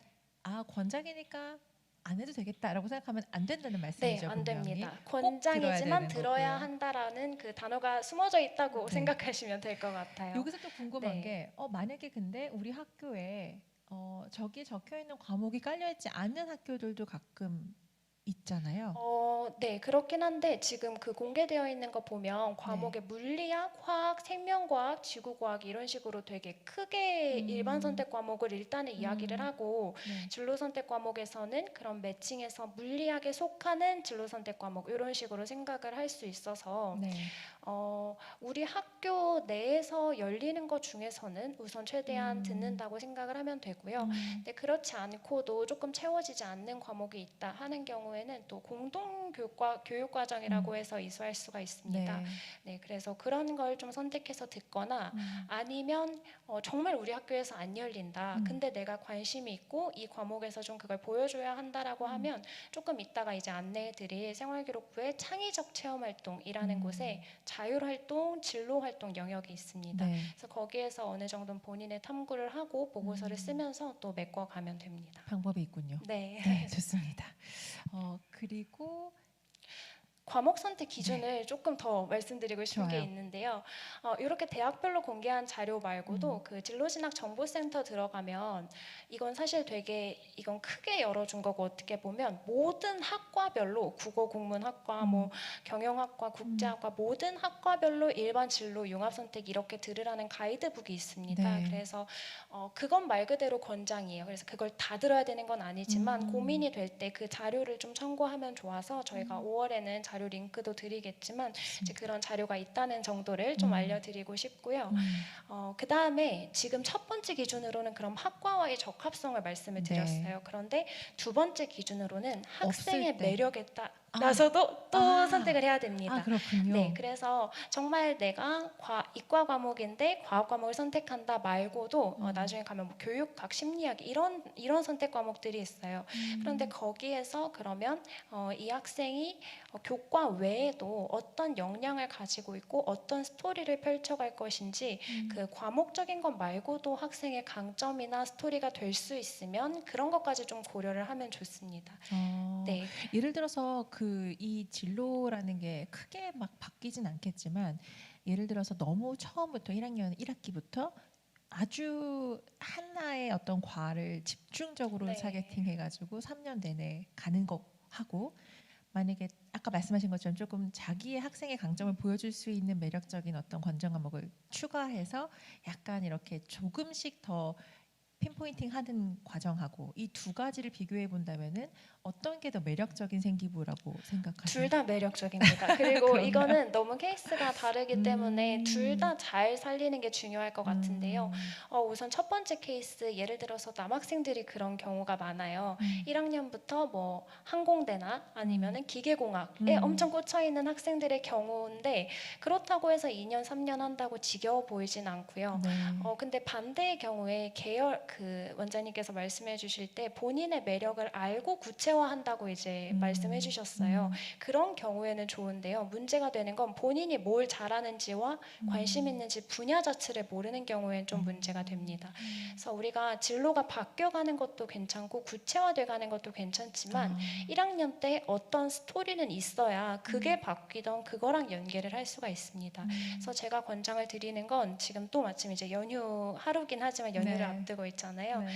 권장이니까 안 해도 되겠다라고 생각하면 안 된다는 네, 말씀이죠. 안 분명히. 됩니다. 꼭 권장이지만 들어야 거고요. 한다라는 그 단어가 숨어져 있다고 네. 생각하시면 될 것 같아요. 여기서 또 궁금한 네. 게 만약에 근데 우리 학교에 저기에 적혀 있는 과목이 깔려 있지 않는 학교들도 가끔 있잖아요. 네, 그렇긴 한데 지금 그 공개되어 있는 거 보면 과목에 물리학, 화학, 생명과학, 지구과학 이런 식으로 되게 크게 일반 선택 과목을 일단은 이야기를 하고, 네. 진로 선택 과목에서는 그런 매칭해서 물리학에 속하는 진로 선택 과목 이런 식으로 생각을 할 수 있어서 네. 우리 학교 내에서 열리는 것 중에서는 우선 최대한 듣는다고 생각을 하면 되고요. 근데 그렇지 않고도 조금 채워지지 않는 과목이 있다 하는 경우에는 또 공동 교육과정이라고 해서 이수할 수가 있습니다. 네. 네, 그래서 그런 걸 좀 선택해서 듣거나 아니면 정말 우리 학교에서 안 열린다. 근데 내가 관심이 있고 이 과목에서 좀 그걸 보여줘야 한다라고 하면 조금 이따가 이제 안내해드릴 생활기록부의 창의적 체험활동이라는 곳에 자율활동, 진로활동 영역이 있습니다. 네. 그래서 거기에서 어느 정도 본인의 탐구를 하고 보고서를 쓰면서 또 메꿔가면 됩니다. 방법이 있군요. 네. 네, 좋습니다. 그리고 과목 선택 기준을 조금 더 말씀드리고 싶은 게 좋아요. 있는데요. 이렇게 대학별로 공개한 자료 말고도 그 진로진학 정보센터 들어가면 이건 사실 되게 이건 크게 열어준 거고 어떻게 보면 모든 학과별로 국어 국문학과 뭐 경영학과 국제학과 모든 학과별로 일반 진로 융합 선택 이렇게 들으라는 가이드북이 있습니다. 네. 그래서 그건 말 그대로 권장이에요. 그래서 그걸 다 들어야 되는 건 아니지만 고민이 될 때 그 자료를 좀 참고하면 좋아서 저희가 5월에는 자료 링크도 드리겠지만 이제 그런 자료가 있다는 정도를 좀 알려드리고 싶고요. 그 다음에 지금 첫 번째 기준으로는 그럼 학과와의 적합성을 말씀을 네. 드렸어요. 그런데 두 번째 기준으로는 학생의 없을 때. 매력에 따라서도 또 아. 선택을 해야 됩니다. 아, 그렇군요. 네, 그래서 정말 내가 이과 과목인데 과학 과목을 선택한다 말고도 나중에 가면 뭐 교육학, 심리학 이런 선택 과목들이 있어요. 그런데 거기에서 그러면 이 학생이 교과 외에도 어떤 역량을 가지고 있고 어떤 스토리를 펼쳐갈 것인지 그 과목적인 것 말고도 학생의 강점이나 스토리가 될 수 있으면 그런 것까지 좀 고려를 하면 좋습니다. 네. 예를 들어서 이 진로라는 게 크게 막 바뀌진 않겠지만 예를 들어서 너무 처음부터 1학년 1학기부터 아주 하나의 어떤 과를 집중적으로 네. 타겟팅해가지고 3년 내내 가는 거 하고 만약에 아까 말씀하신 것처럼 조금 자기의 학생의 강점을 보여줄 수 있는 매력적인 어떤 권장 과목을 추가해서 약간 이렇게 조금씩 더 핀포인팅하는 과정하고 이 두 가지를 비교해 본다면은 어떤 게 더 매력적인 생기부라고 생각하세요? 둘 다 매력적입니다. 그리고 그런가요? 이거는 너무 케이스가 다르기 때문에 둘 다 잘 살리는 게 중요할 것 같은데요. 우선 첫 번째 케이스 예를 들어서 남학생들이 그런 경우가 많아요. 1학년부터 뭐 항공대나 아니면은 기계공학에 엄청 꽂혀 있는 학생들의 경우인데 그렇다고 해서 2년 3년 한다고 지겨워 보이진 않고요. 네. 근데 반대의 경우에 계열 그 원장님께서 말씀해 주실 때 본인의 매력을 알고 구체화한다고 이제 말씀해 주셨어요. 그런 경우에는 좋은데요. 문제가 되는 건 본인이 뭘 잘하는지와 관심 있는지 분야 자체를 모르는 경우에는 좀 문제가 됩니다. 그래서 우리가 진로가 바뀌어가는 것도 괜찮고 구체화돼가는 것도 괜찮지만 1학년 때 어떤 스토리는 있어야 그게 바뀌던 그거랑 연계를 할 수가 있습니다. 그래서 제가 권장을 드리는 건 지금 또 마침 이제 연휴 하루긴 하지만 연휴를 네. 앞두고 있잖아요. 네.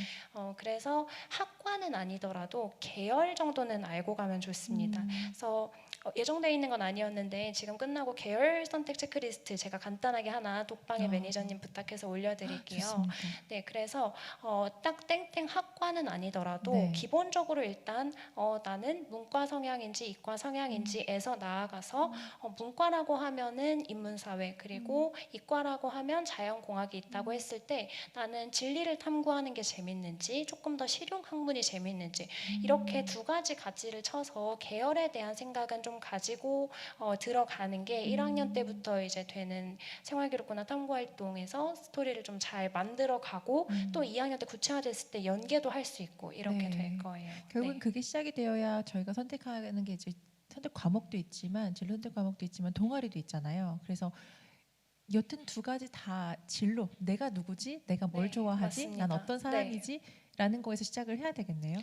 그래서 학과는 아니더라도 계열 정도는 알고 가면 좋습니다. 그래서 예정되어 있는 건 아니었는데 지금 끝나고 계열 선택 체크리스트 제가 간단하게 하나 독방의 매니저님 부탁해서 올려드릴게요. 좋습니다. 네, 그래서 딱 땡땡 학과는 아니더라도 네. 기본적으로 일단 나는 문과 성향인지 이과 성향인지에서 나아가서 문과라고 하면은 인문사회 그리고 이과라고 하면 자연공학이 있다고 했을 때 나는 진리를 탐구하는 게 재밌는지 조금 더 실용 학문이 재밌는지 이렇게 두 가지 가지를 쳐서 계열에 대한 생각은 좀 가지고 들어가는 게 1학년 때부터 이제 되는 생활기록부나 탐구활동에서 스토리를 좀 잘 만들어가고 또 2학년 때 구체화됐을 때 연계도 할 수 있고 이렇게 네. 될 거예요. 결국은 네. 그게 시작이 되어야 저희가 선택하는 게 이제 선택 과목도 있지만 진로 선택 과목도 있지만 동아리도 있잖아요. 그래서 여튼 두 가지 다 진로 내가 누구지? 내가 뭘 네, 좋아하지? 난 맞습니다. 어떤 네. 사람이지? 라는 거에서 시작을 해야 되겠네요.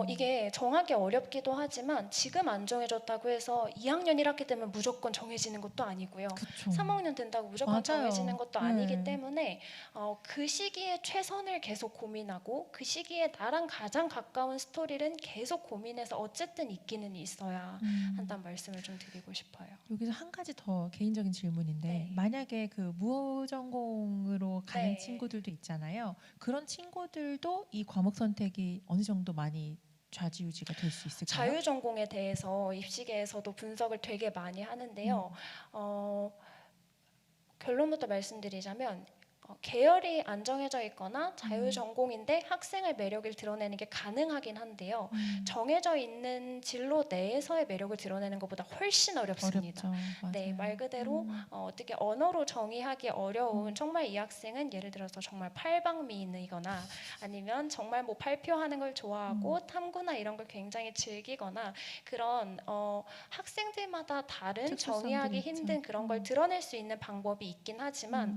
이게 정하기 어렵기도 하지만 지금 안 정해졌다고 해서 2학년 1학기 되면 무조건 정해지는 것도 아니고요. 그쵸. 3학년 된다고 무조건 맞아요. 정해지는 것도 네. 아니기 때문에 그 시기에 최선을 계속 고민하고 그 시기에 나랑 가장 가까운 스토리를 계속 고민해서 어쨌든 있기는 있어야 한다는 말씀을 좀 드리고 싶어요. 여기서 한 가지 더 개인적인 질문인데 네. 만약에 그 무전공으로 가는 네. 친구들도 있잖아요. 그런 친구들도 이 과목 선택이 어느 정도 많이 좌지우지가 될 수 있을까요? 자유전공에 대해서 입시계에서도 분석을 되게 많이 하는데요. 결론부터 말씀드리자면 계열이 안 정해져 있거나 자유전공인데 학생의 매력을 드러내는 게 가능하긴 한데요. 정해져 있는 진로 내에서의 매력을 드러내는 것보다 훨씬 어렵습니다. 어렵죠. 네, 맞아요. 말 그대로 어떻게 언어로 정의하기 어려운 정말 이 학생은 예를 들어서 정말 팔방미인이거나 아니면 정말 뭐 발표하는 걸 좋아하고 탐구나 이런 걸 굉장히 즐기거나 그런 학생들마다 다른 특수성들이 정의하기 있죠. 힘든 그런 걸 드러낼 수 있는 방법이 있긴 하지만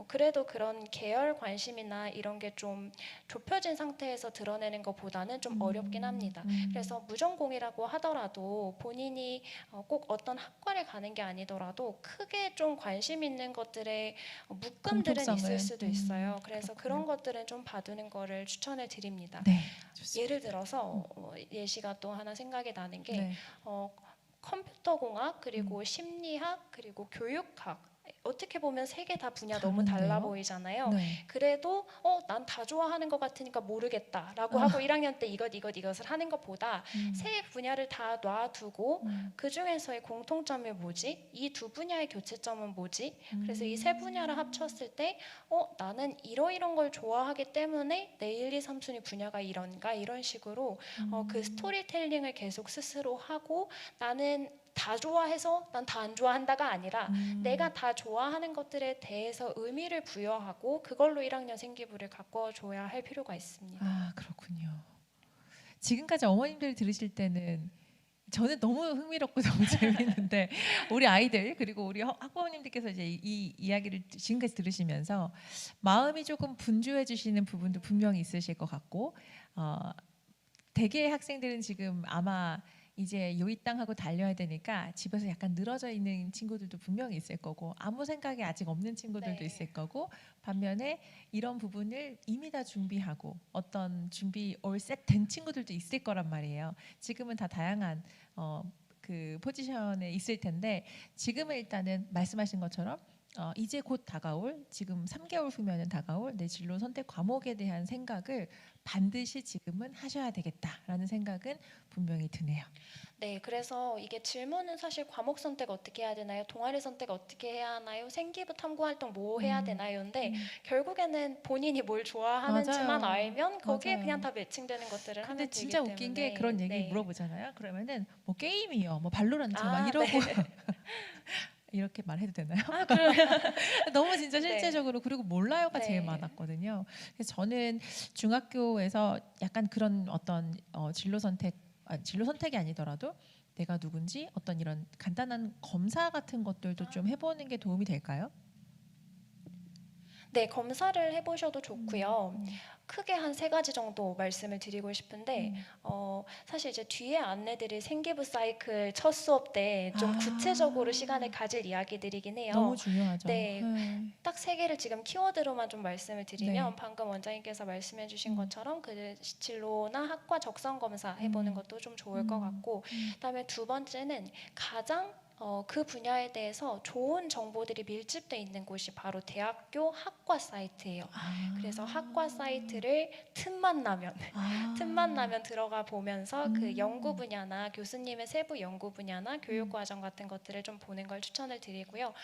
그래도 그런 계열 관심이나 이런 게 좀 좁혀진 상태에서 드러내는 것보다는 좀 어렵긴 합니다. 그래서 무전공이라고 하더라도 본인이 꼭 어떤 학과를 가는 게 아니더라도 크게 좀 관심 있는 것들의 묶음들은 있을 공통성은 수도 있어요. 그래서 그렇군요. 그런 것들은 좀 봐두는 거를 추천을 드립니다. 네, 좋습니다. 예를 들어서 예시가 또 하나 생각이 나는 게 네. 컴퓨터공학 그리고 심리학 그리고 교육학 어떻게 보면 세 개 다 분야 너무 다른데요? 달라 보이잖아요. 네. 그래도 난 다 좋아하는 것 같으니까 모르겠다라고 하고 1학년 때 이것을 하는 것보다 세 분야를 다 놔두고 그 중에서의 공통점이 뭐지? 이 두 분야의 교체점은 뭐지? 그래서 이 세 분야를 합쳤을 때 나는 이러이런 걸 좋아하기 때문에 내 1, 2, 3순위 분야가 이런가 이런 식으로 그 스토리텔링을 계속 스스로 하고 나는 다 좋아해서 난 다 안 좋아한다가 아니라 내가 다 좋아하는 것들에 대해서 의미를 부여하고 그걸로 1학년 생기부를 가꿔줘야 할 필요가 있습니다. 아, 그렇군요. 지금까지 어머님들 들으실 때는 저는 너무 흥미롭고 너무 재밌는데 우리 아이들 그리고 우리 학부모님들께서 이제 이 이야기를 지금까지 들으시면서 마음이 조금 분주해지시는 부분도 분명히 있으실 것 같고 대개의 학생들은 지금 아마 이제 요이 땅하고 달려야 되니까 집에서 약간 늘어져 있는 친구들도 분명히 있을 거고 아무 생각이 아직 없는 친구들도 네. 있을 거고 반면에 이런 부분을 이미 다 준비하고 어떤 준비 올셋 된 친구들도 있을 거란 말이에요. 지금은 다 다양한 그 포지션에 있을 텐데 지금은 일단은 말씀하신 것처럼 이제 곧 다가올 지금 3개월 후면은 다가올 내 진로 선택 과목에 대한 생각을 반드시 지금은 하셔야 되겠다라는 생각은 분명히 드네요. 네, 그래서 이게 질문은 사실 과목 선택 어떻게 해야 되나요? 동아리 선택 어떻게 해야 하나요? 생기부 탐구 활동 뭐 해야 되나요?인데 결국에는 본인이 뭘 좋아하는지만 맞아요. 알면 거기에 맞아요. 그냥 다 매칭되는 것들을 근데 하면 되기 진짜 때문에 웃긴 게 그런 얘기를 네. 물어보잖아요. 그러면은 뭐 게임이요, 뭐 발로란트 막 아, 이러고 네. 이렇게 말해도 되나요? 아, 그러면 너무 진짜 네. 실제적으로 그리고 몰라요가 제일 네. 많았거든요. 그래서 저는 중학교에서 약간 그런 어떤 진로 선택이 아니더라도 내가 누군지 어떤 이런 간단한 검사 같은 것들도 좀 해보는 게 도움이 될까요? 네, 검사를 해보셔도 좋고요. 크게 한 3가지 정도 말씀을 드리고 싶은데 사실 이제 뒤에 안내드릴 생기부 사이클 첫 수업 때 좀 구체적으로 시간을 가질 이야기들이긴 해요. 너무 중요하죠. 네, 딱 3개를 지금 키워드로만 좀 말씀을 드리면 네. 방금 원장님께서 말씀해주신 것처럼 그 진로나 학과 적성 검사 해보는 것도 좀 좋을 것 같고 그다음에 2번째는 가장 그 분야에 대해서 좋은 정보들이 밀집돼 있는 곳이 바로 대학교 학과 사이트예요. 그래서 학과 사이트를 틈만 나면 들어가 보면서 그 연구 분야나 교수님의 세부 연구 분야나 교육 과정 같은 것들을 좀 보는 걸 추천을 드리고요.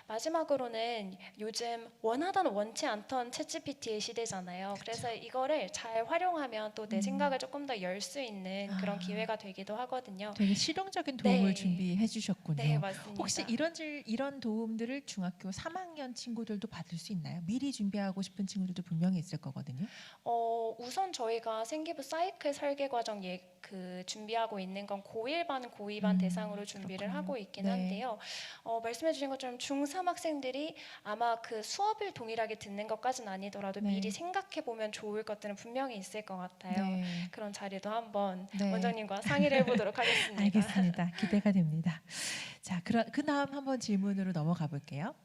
마지막으로는 요즘 원하던 원치 않던 챗GPT의 시대잖아요. 그래서 이거를 잘 활용하면 또 내 생각을 조금 더 열 수 있는 그런 기회가 되기도 하거든요. 되게 실용적인 도움을 네. 준비해 주셨군요. 네, 맞습니다. 혹시 이런 도움들을 중학교 3학년 친구들도 받을 수 있나요? 미리 준비하고 싶은 친구들도 분명히 있을 거거든요. 우선 저희가 생기부 사이클 설계 과정 그 준비하고 있는 건 고1반, 고2반 대상으로 준비를 그렇군요. 하고 있긴 네. 한데요. 말씀해주신 것처럼 중3 학생들이 아마 그 수업을 동일하게 듣는 것까지는 아니더라도 네. 미리 생각해보면 좋을 것들은 분명히 있을 것 같아요. 네. 그런 자리도 한번 네. 원장님과 상의를 해보도록 하겠습니다. 알겠습니다. 기대가 됩니다. 자, 그 다음 한번 질문으로 넘어가 볼게요.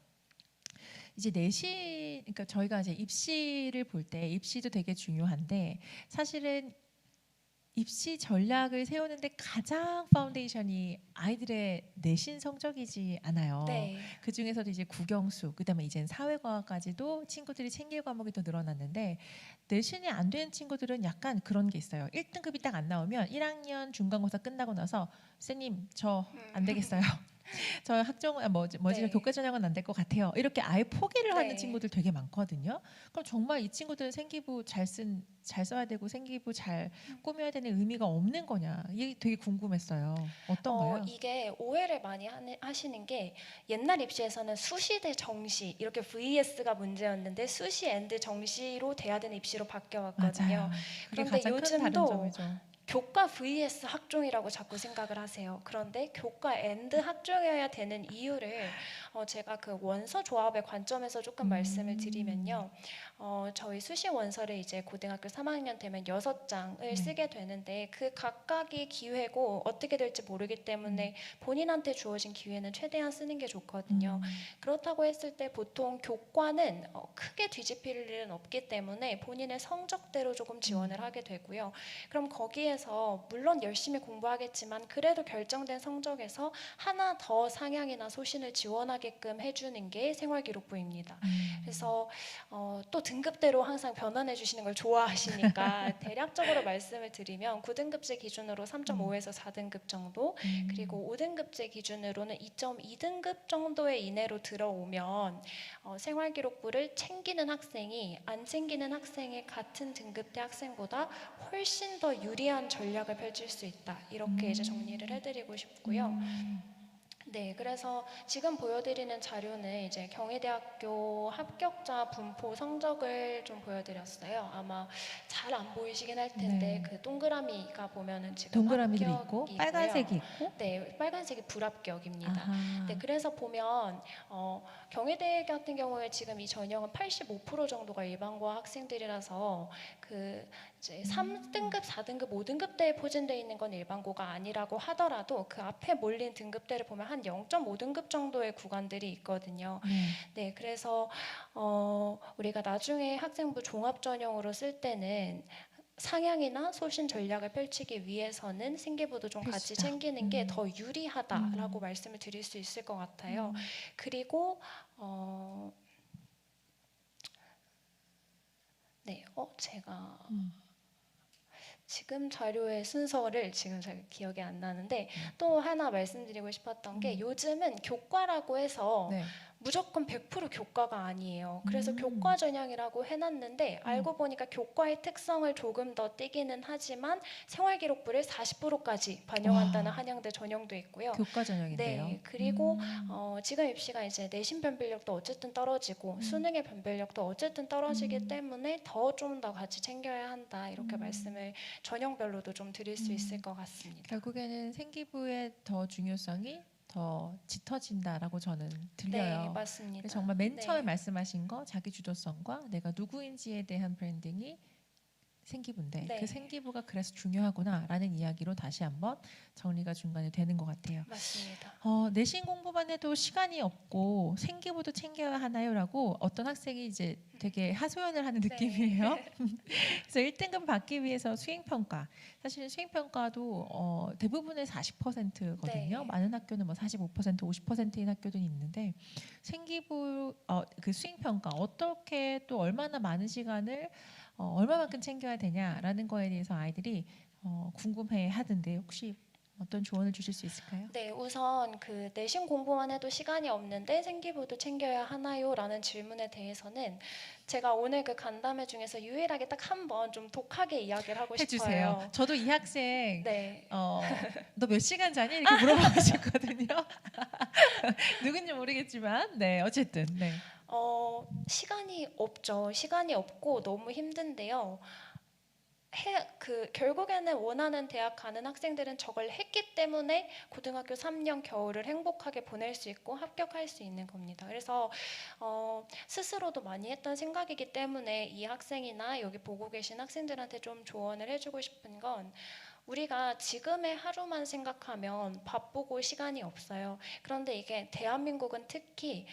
이제 내신, 그러니까 저희가 이제 입시를 볼 때 입시도 되게 중요한데 사실은 입시 전략을 세우는데 가장 파운데이션이 아이들의 내신 성적이지 않아요. 네. 그 중에서도 이제 국영수, 그다음에 이젠 사회과까지도 친구들이 챙길 과목이 더 늘어났는데 내신이 안 되는 친구들은 약간 그런 게 있어요. 1등급이 딱 안 나오면 1학년 중간고사 끝나고 나서 선생님 저 안 되겠어요. 저 학종 뭐지 네. 교과 전형은 안 될 것 같아요. 이렇게 아예 포기를 하는 네. 친구들 되게 많거든요. 그럼 정말 이 친구들은 생기부 잘 써야 되고 생기부 잘 꾸며야 되는 의미가 없는 거냐? 이게 되게 궁금했어요. 어떤가요? 이게 오해를 많이 하시는 게 옛날 입시에서는 수시 대 정시 이렇게 VS가 문제였는데 수시 앤드 정시로 돼야 되는 입시로 바뀌어왔거든요. 맞아요. 그게 그런데 가장 큰 다른 요즘도 점이죠. 교과 vs 학종이라고 자꾸 생각을 하세요. 그런데 교과 앤드 학종이어야 되는 이유를 제가 그 원서 조합의 관점에서 조금 말씀을 드리면요. 저희 수시 원서를 이제 고등학교 3학년 되면 6장을 네. 쓰게 되는데 그 각각이 기회고 어떻게 될지 모르기 때문에 본인한테 주어진 기회는 최대한 쓰는 게 좋거든요. 그렇다고 했을 때 보통 교과는 크게 뒤집힐 일은 없기 때문에 본인의 성적대로 조금 지원을 하게 되고요. 그럼 거기에서 물론 열심히 공부하겠지만 그래도 결정된 성적에서 하나 더 상향이나 소신을 지원하게끔 해주는 게 생활기록부입니다. 그래서 또 등급대로 항상 변환해 주시는 걸 좋아하시니까 대략적으로 말씀을 드리면 9등급제 기준으로 3.5에서 4등급 정도, 그리고 5등급제 기준으로는 2.2등급 정도의 이내로 들어오면 생활기록부를 챙기는 학생이 안 챙기는 학생의 같은 등급대 학생보다 훨씬 더 유리한 전략을 펼칠 수 있다. 이렇게 이제 정리를 해드리고 싶고요. 네, 그래서 지금 보여드리는 자료는 이제 경희대학교 합격자 분포 성적을 좀 보여드렸어요. 아마 잘 안 보이시긴 할 텐데 네. 그 동그라미가 보면은 지금 동그라미들이 있고 합격이고요. 빨간색이 있고. 네, 빨간색이 불합격입니다. 아하. 네, 그래서 보면 경희대 같은 경우에 지금 이 전형은 85% 정도가 일반고 학생들이라서 그 이제 3등급, 4등급, 5등급대에 포진되어 있는 건 일반고가 아니라고 하더라도 그 앞에 몰린 등급대를 보면 한 0.5등급 정도의 구간들이 있거든요. 네, 그래서 우리가 나중에 학생부 종합 전형으로 쓸 때는 상향이나 소신 전략을 펼치기 위해서는 생기부도 좀 같이 필수다. 챙기는 게 더 유리하다라고 말씀을 드릴 수 있을 것 같아요. 그리고 네, 제가 지금 자료의 순서를 지금 잘 기억이 안 나는데 또 하나 말씀드리고 싶었던 게 요즘은 교과라고 해서 네. 무조건 100% 교과가 아니에요. 그래서 교과 전형이라고 해놨는데 알고 보니까 교과의 특성을 조금 더 띄기는 하지만 생활기록부를 40%까지 반영한다는 와. 한양대 전형도 있고요. 교과 전형인데요. 네, 그리고 지금 입시가 이제 내신 변별력도 어쨌든 떨어지고 수능의 변별력도 어쨌든 떨어지기 때문에 더 좀 더 같이 챙겨야 한다 이렇게 말씀을 전형별로도 좀 드릴 수 있을 것 같습니다. 결국에는 생기부의 더 중요성이 더 짙어진다라고 저는 들려요. 네, 맞습니다. 그래서 정말 맨 처음에 네. 말씀하신 거 자기 주도성과 내가 누구인지에 대한 브랜딩이 생기부인데 네. 그 생기부가 그래서 중요하구나라는 이야기로 다시 한번 정리가 중간에 되는 것 같아요. 맞습니다. 내신 공부만 해도 시간이 없고 생기부도 챙겨야 하나요라고 어떤 학생이 이제 되게 하소연을 하는 느낌이에요. 그래서 1등급 받기 위해서 수행평가, 사실 수행평가도 대부분의 40%거든요. 네. 많은 학교는 뭐 45%, 50%인 학교도 있는데 생기부 그 수행평가 어떻게 또 얼마나 많은 시간을 얼마만큼 챙겨야 되냐라는 거에 대해서 아이들이 궁금해 하던데 혹시 어떤 조언을 주실 수 있을까요? 네, 우선 그 내신 공부만 해도 시간이 없는데 생기부도 챙겨야 하나요? 라는 질문에 대해서는 제가 오늘 그 간담회 중에서 유일하게 딱 한 번 좀 독하게 이야기를 하고 해주세요. 싶어요. 저도 이 학생 네. 너 몇 시간 자니? 이렇게 물어보고 싶거든요. 누군지 모르겠지만 네 어쨌든 네. 시간이 없죠. 시간이 없고 너무 힘든데요. 결국에는 원하는 대학 가는 학생들은 저걸 했기 때문에 고등학교 3년 겨울을 행복하게 보낼 수 있고 합격할 수 있는 겁니다. 그래서 스스로도 많이 했던 생각이기 때문에 이 학생이나 여기 보고 계신 학생들한테 좀 조언을 해주고 싶은 건 우리가 지금의 하루만 생각하면 바쁘고 시간이 없어요. 그런데 이게 대한민국은 특히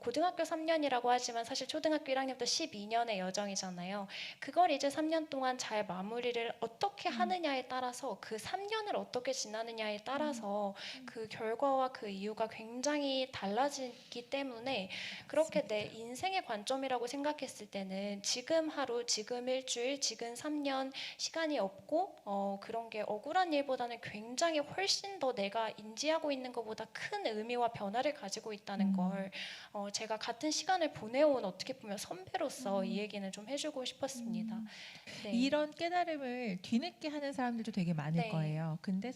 고등학교 3년이라고 하지만 사실 초등학교 1학년부터 12년의 여정이잖아요. 그걸 이제 3년 동안 잘 마무리를 어떻게 하느냐에 따라서 그 3년을 어떻게 지나느냐에 따라서 그 결과와 그 이유가 굉장히 달라지기 때문에 그렇게 내 인생의 관점이라고 생각했을 때는 지금 하루, 지금 일주일, 지금 3년 시간이 없고 그런 게 억울한 일보다는 굉장히 훨씬 더 내가 인지하고 있는 것보다 큰 의미와 변화를 가지고 있다는 걸 제가 같은 시간을 보내온 어떻게 보면 선배로서 이 얘기는 좀 해주고 싶었습니다. 네. 이런 깨달음을 뒤늦게 하는 사람들도 되게 많을 네. 거예요. 근데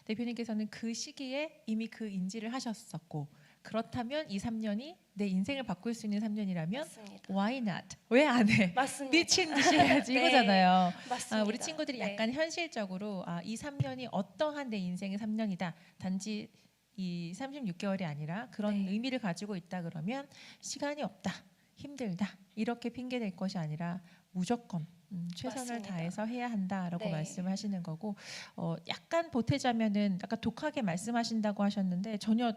대표님께서는 그 시기에 이미 그 인지를 하셨었고 그렇다면 이 3년이 내 인생을 바꿀 수 있는 3년이라면 맞습니다. why not? 왜 안 해? 맞습니다. 미친 듯이 해야지 네. 이거잖아요. 맞습니다. 우리 친구들이 네. 약간 현실적으로 이 3년이 어떠한 내 인생의 3년이다. 단지 이 36개월이 아니라 그런 네. 의미를 가지고 있다 그러면 시간이 없다, 힘들다 이렇게 핑계 댈 것이 아니라 무조건 최선을 맞습니다. 다해서 해야 한다라고 네. 말씀을 하시는 거고 약간 보태자면은 아까 독하게 말씀하신다고 하셨는데 전혀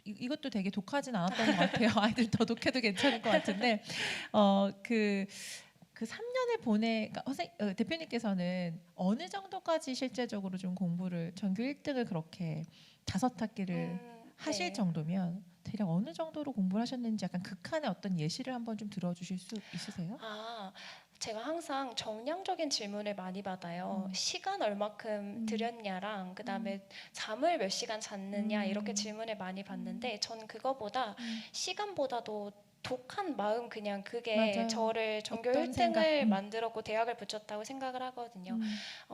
이것도 되게 독하진 않았던 것 같아요. 아이들 더 독해도 괜찮을 것 같은데 그 3년을 그러니까 대표님께서는 어느 정도까지 실제적으로 좀 공부를 전교 1등을 그렇게 5학기를 하실 네. 정도면 대략 어느 정도로 공부를 하셨는지 약간 극한의 어떤 예시를 한번 좀 들어주실 수 있으세요? 아, 제가 항상 정량적인 질문을 많이 받아요. 음. 시간 얼마큼 들였냐랑 그다음에 잠을 몇 시간 잤느냐 이렇게 질문을 많이 받는데 전 그거보다 시간보다도 독한 마음 그냥 그게 맞아요. 저를 전교 어떤 생각? 1등을 만들었고 대학을 붙였다고 생각을 하거든요.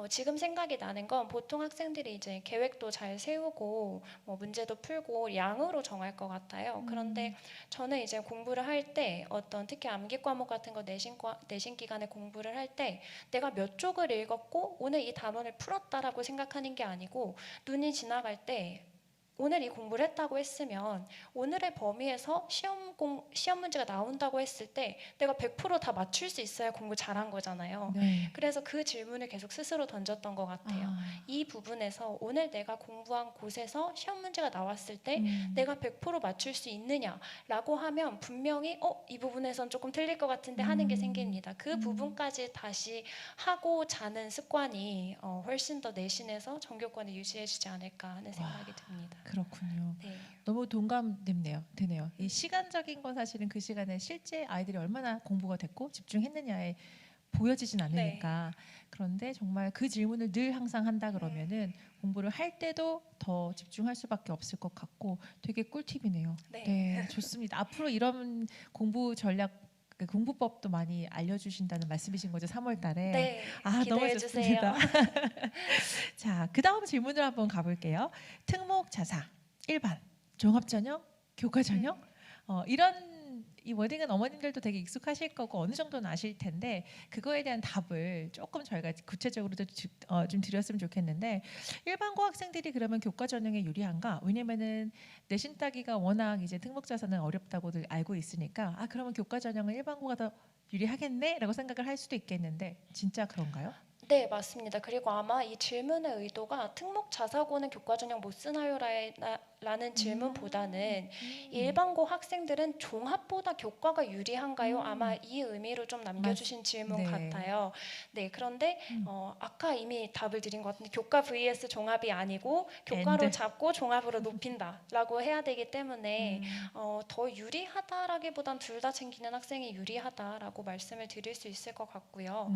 지금 생각이 나는 건 보통 학생들이 이제 계획도 잘 세우고 뭐 문제도 풀고 양으로 정할 것 같아요. 그런데 저는 이제 공부를 할 때 어떤 특히 암기 과목 같은 거 내신 기간에 공부를 할 때 내가 몇 쪽을 읽었고 오늘 이 단원을 풀었다라고 생각하는 게 아니고 눈이 지나갈 때 오늘 이 공부를 했다고 했으면 오늘의 범위에서 시험 문제가 나온다고 했을 때 내가 100%다 맞출 수 있어야 공부 잘한 거잖아요. 네. 그래서 그 질문을 계속 스스로 던졌던 것 같아요. 이 부분에서 오늘 내가 공부한 곳에서 시험 문제가 나왔을 때 내가 100% 맞출 수 있느냐라고 하면 분명히 이 부분에선 조금 틀릴 것 같은데 하는 게 생깁니다. 그 부분까지 다시 하고 자는 습관이 훨씬 더 내신에서 전교권을 유지해주지 않을까 하는 생각이 듭니다. 그렇군요. 네. 너무 되네요. 이 시간적인 건 사실은 그 시간에 실제 아이들이 얼마나 공부가 됐고 집중했느냐에 보여지진 않으니까. 그런데 정말 그 질문을 늘 항상 한다 그러면은 공부를 할 때도 더 집중할 수밖에 없을 것 같고 되게 꿀팁이네요. 네. 네, 좋습니다. 앞으로 이런 공부 전략 공부법도 많이 알려주신다는 말씀이신 거죠, 3월 달에. 네. 너무 기대해 주세요. 좋습니다. 자, 그 다음 질문을 한번 가볼게요. 특목 자사, 일반, 종합 전형, 교과 전형 이런 이 워딩은 어머님들도 되게 익숙하실 거고 어느 정도는 아실 텐데 그거에 대한 답을 조금 저희가 구체적으로 좀 드렸으면 좋겠는데 일반고 학생들이 그러면 교과 전형에 유리한가? 왜냐면은 내신 따기가 워낙 이제 특목 자사는 어렵다고들 알고 있으니까 그러면 교과 전형은 일반고가 더 유리하겠네라고 생각을 할 수도 있겠는데 진짜 그런가요? 네, 맞습니다. 그리고 아마 이 질문의 의도가 특목 자사고는 교과 전형 못 쓰나요? 라는 질문보다는 일반고 학생들은 종합보다 교과가 유리한가요? 아마 이 의미로 좀 남겨주신 질문 네. 같아요. 네, 그런데 아까 이미 답을 드린 것 같은데 교과 vs 종합이 아니고 교과로 and. 잡고 종합으로 높인다라고 해야 되기 때문에 더 유리하다라기보단 둘 다 챙기는 학생이 유리하다라고 말씀을 드릴 수 있을 것 같고요.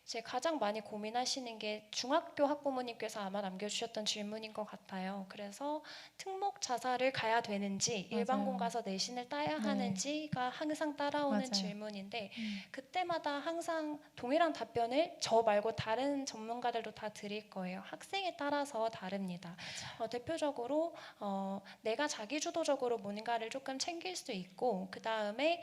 이제 가장 많이 고민하시는 게 중학교 학부모님께서 아마 남겨주셨던 질문인 것 같아요. 그래서 특목 자사를 가야 되는지 일반고 가서 내신을 따야 하는지가 항상 따라오는 맞아요. 질문인데 그때마다 항상 동일한 답변을 저 말고 다른 전문가들도 다 드릴 거예요. 학생에 따라서 다릅니다. 대표적으로 내가 자기주도적으로 뭔가를 조금 챙길 수 있고 그 다음에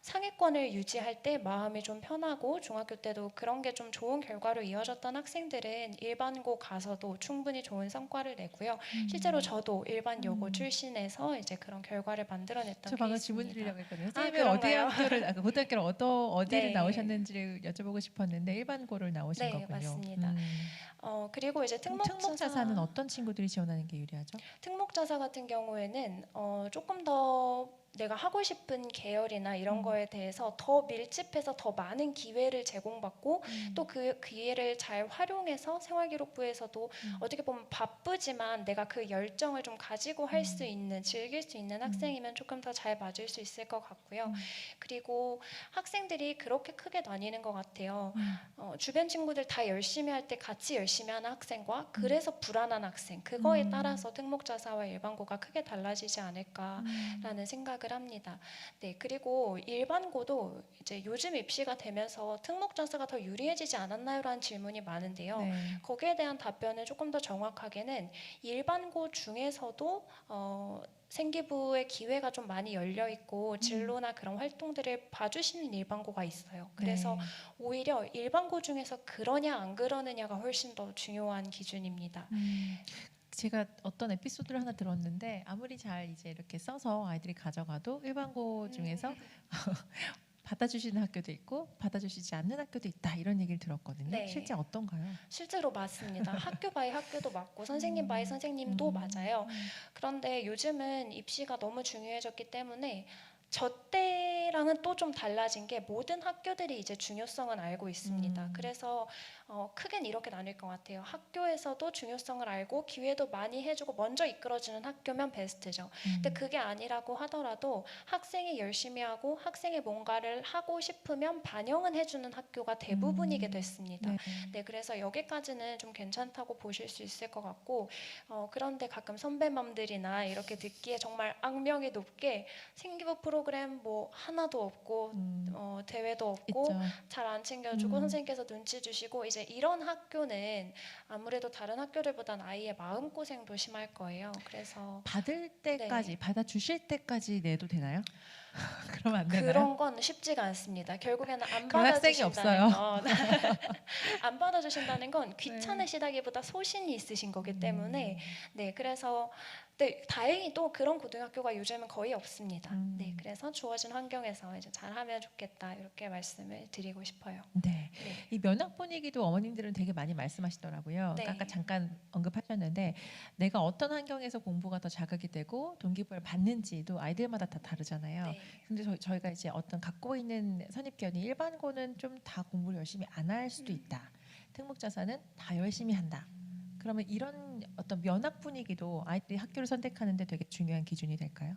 상위권을 유지할 때 마음이 좀 편하고 중학교 때도 그런 게 좀 좋은 결과로 이어졌던 학생들은 일반고 가서도 충분히 좋은 성과를 내고요. 실제로 저도 일반 여고 출신에서 이제 그런 결과를 만들어냈던 저 방금 케이스입니다. 질문 드리려고 했거든요. 선생님은 그런가요? 고등학교를 어디를 네. 나오셨는지를 여쭤보고 싶었는데 일반고를 나오신 네, 거군요. 맞습니다. 그리고 이제 그럼 특목 자사는 어떤 친구들이 지원하는 게 유리하죠? 특목 자사 같은 경우에는 조금 더 내가 하고 싶은 계열이나 이런 거에 대해서 더 밀집해서 더 많은 기회를 제공받고 또 그 기회를 잘 활용해서 생활기록부에서도 어떻게 보면 바쁘지만 내가 그 열정을 좀 가지고 할 수 있는 즐길 수 있는 학생이면 조금 더 잘 맞을 수 있을 것 같고요. 그리고 학생들이 그렇게 크게 나뉘는 것 같아요. 주변 친구들 다 열심히 할 때 같이 열심히 하는 학생과 그래서 불안한 학생 그거에 따라서 특목 자사와 일반고가 크게 달라지지 않을까라는 생각을 합니다. 네, 그리고 일반고도 이제 요즘 입시가 되면서 특목 자사가 더 유리해지지 않았나요라는 질문이 많은데요. 거기에 대한 답변은 조금 더 정확하게는 일반고 중에서도 생기부의 기회가 좀 많이 열려 있고 진로나 그런 활동들을 봐주시는 일반고가 있어요. 그래서 오히려 일반고 중에서 그러냐 안 그러느냐가 훨씬 더 중요한 기준입니다. 제가 어떤 에피소드를 하나 들었는데 아무리 잘 이제 이렇게 써서 아이들이 가져가도 일반고 중에서 받아주시는 학교도 있고 받아주시지 않는 학교도 있다 이런 얘기를 들었거든요. 네. 실제 어떤가요? 실제로 맞습니다. 학교 바이 학교도 맞고 선생님 바이 선생님도 맞아요. 그런데 요즘은 입시가 너무 중요해졌기 때문에 저 때랑은 또 좀 달라진 게 모든 학교들이 이제 중요성은 알고 있습니다. 그래서 크게는 이렇게 나뉠 것 같아요. 학교에서도 중요성을 알고 기회도 많이 해주고 먼저 이끌어주는 학교면 베스트죠. 근데 그게 아니라고 하더라도 학생이 열심히 하고 학생이 뭔가를 하고 싶으면 반영은 해주는 학교가 대부분이게 됐습니다. 네. 네, 그래서 여기까지는 좀 괜찮다고 보실 수 있을 것 같고 그런데 가끔 선배맘들이나 이렇게 듣기에 정말 악명이 높게 생기부 프로그램 뭐 하나도 없고 대회도 없고 있죠. 잘 안 챙겨주고 선생님께서 눈치 주시고 이제 이런 학교는 아무래도 다른 학교들보단 아이의 마음고생도 심할 거예요. 그래서 받을 때까지 네. 받아주실 때까지 내도 되나요? 그러면 안 되나요? 그런 건 쉽지가 않습니다. 결국에는 안 그런 학생이 받아주신다는 없어요. 건 안 받아주신다는 건 귀찮으시다기보다 소신이 있으신 거기 때문에 네, 그래서 네, 다행히 또 그런 고등학교가 요즘은 거의 없습니다. 네, 그래서 주어진 환경에서 이제 잘하면 좋겠다 이렇게 말씀을 드리고 싶어요. 네. 네. 이 면학 분위기도 어머님들은 되게 많이 말씀하시더라고요. 네. 아까 잠깐 언급하셨는데 내가 어떤 환경에서 공부가 더 자극이 되고 동기부여를 받는지도 아이들마다 다 다르잖아요. 네. 근데 저희가 이제 어떤 갖고 있는 선입견이 일반고는 좀 다 공부를 열심히 안 할 수도 있다. 특목자사는 다 열심히 한다. 그러면 이런 어떤 면학 분위기도 아이들이 학교를 선택하는데 되게 중요한 기준이 될까요?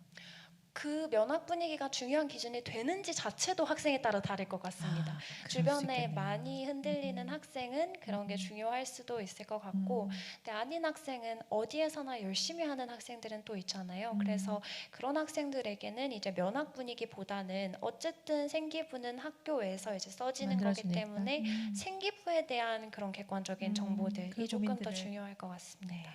그 면학 분위기가 중요한 기준이 되는지 자체도 학생에 따라 다를 것 같습니다. 그럴 수 주변에 있겠네요. 많이 흔들리는 학생은 그런 게 중요할 수도 있을 것 같고 근데 아닌 학생은 어디에서나 열심히 하는 학생들은 또 있잖아요. 그래서 그런 학생들에게는 이제 면학 분위기보다는 어쨌든 생기부는 학교에서 이제 써지는 거기 만들어지니까. 때문에 생기부에 대한 그런 객관적인 그 정보들이 조금 더 고민들을. 중요할 것 같습니다. 네.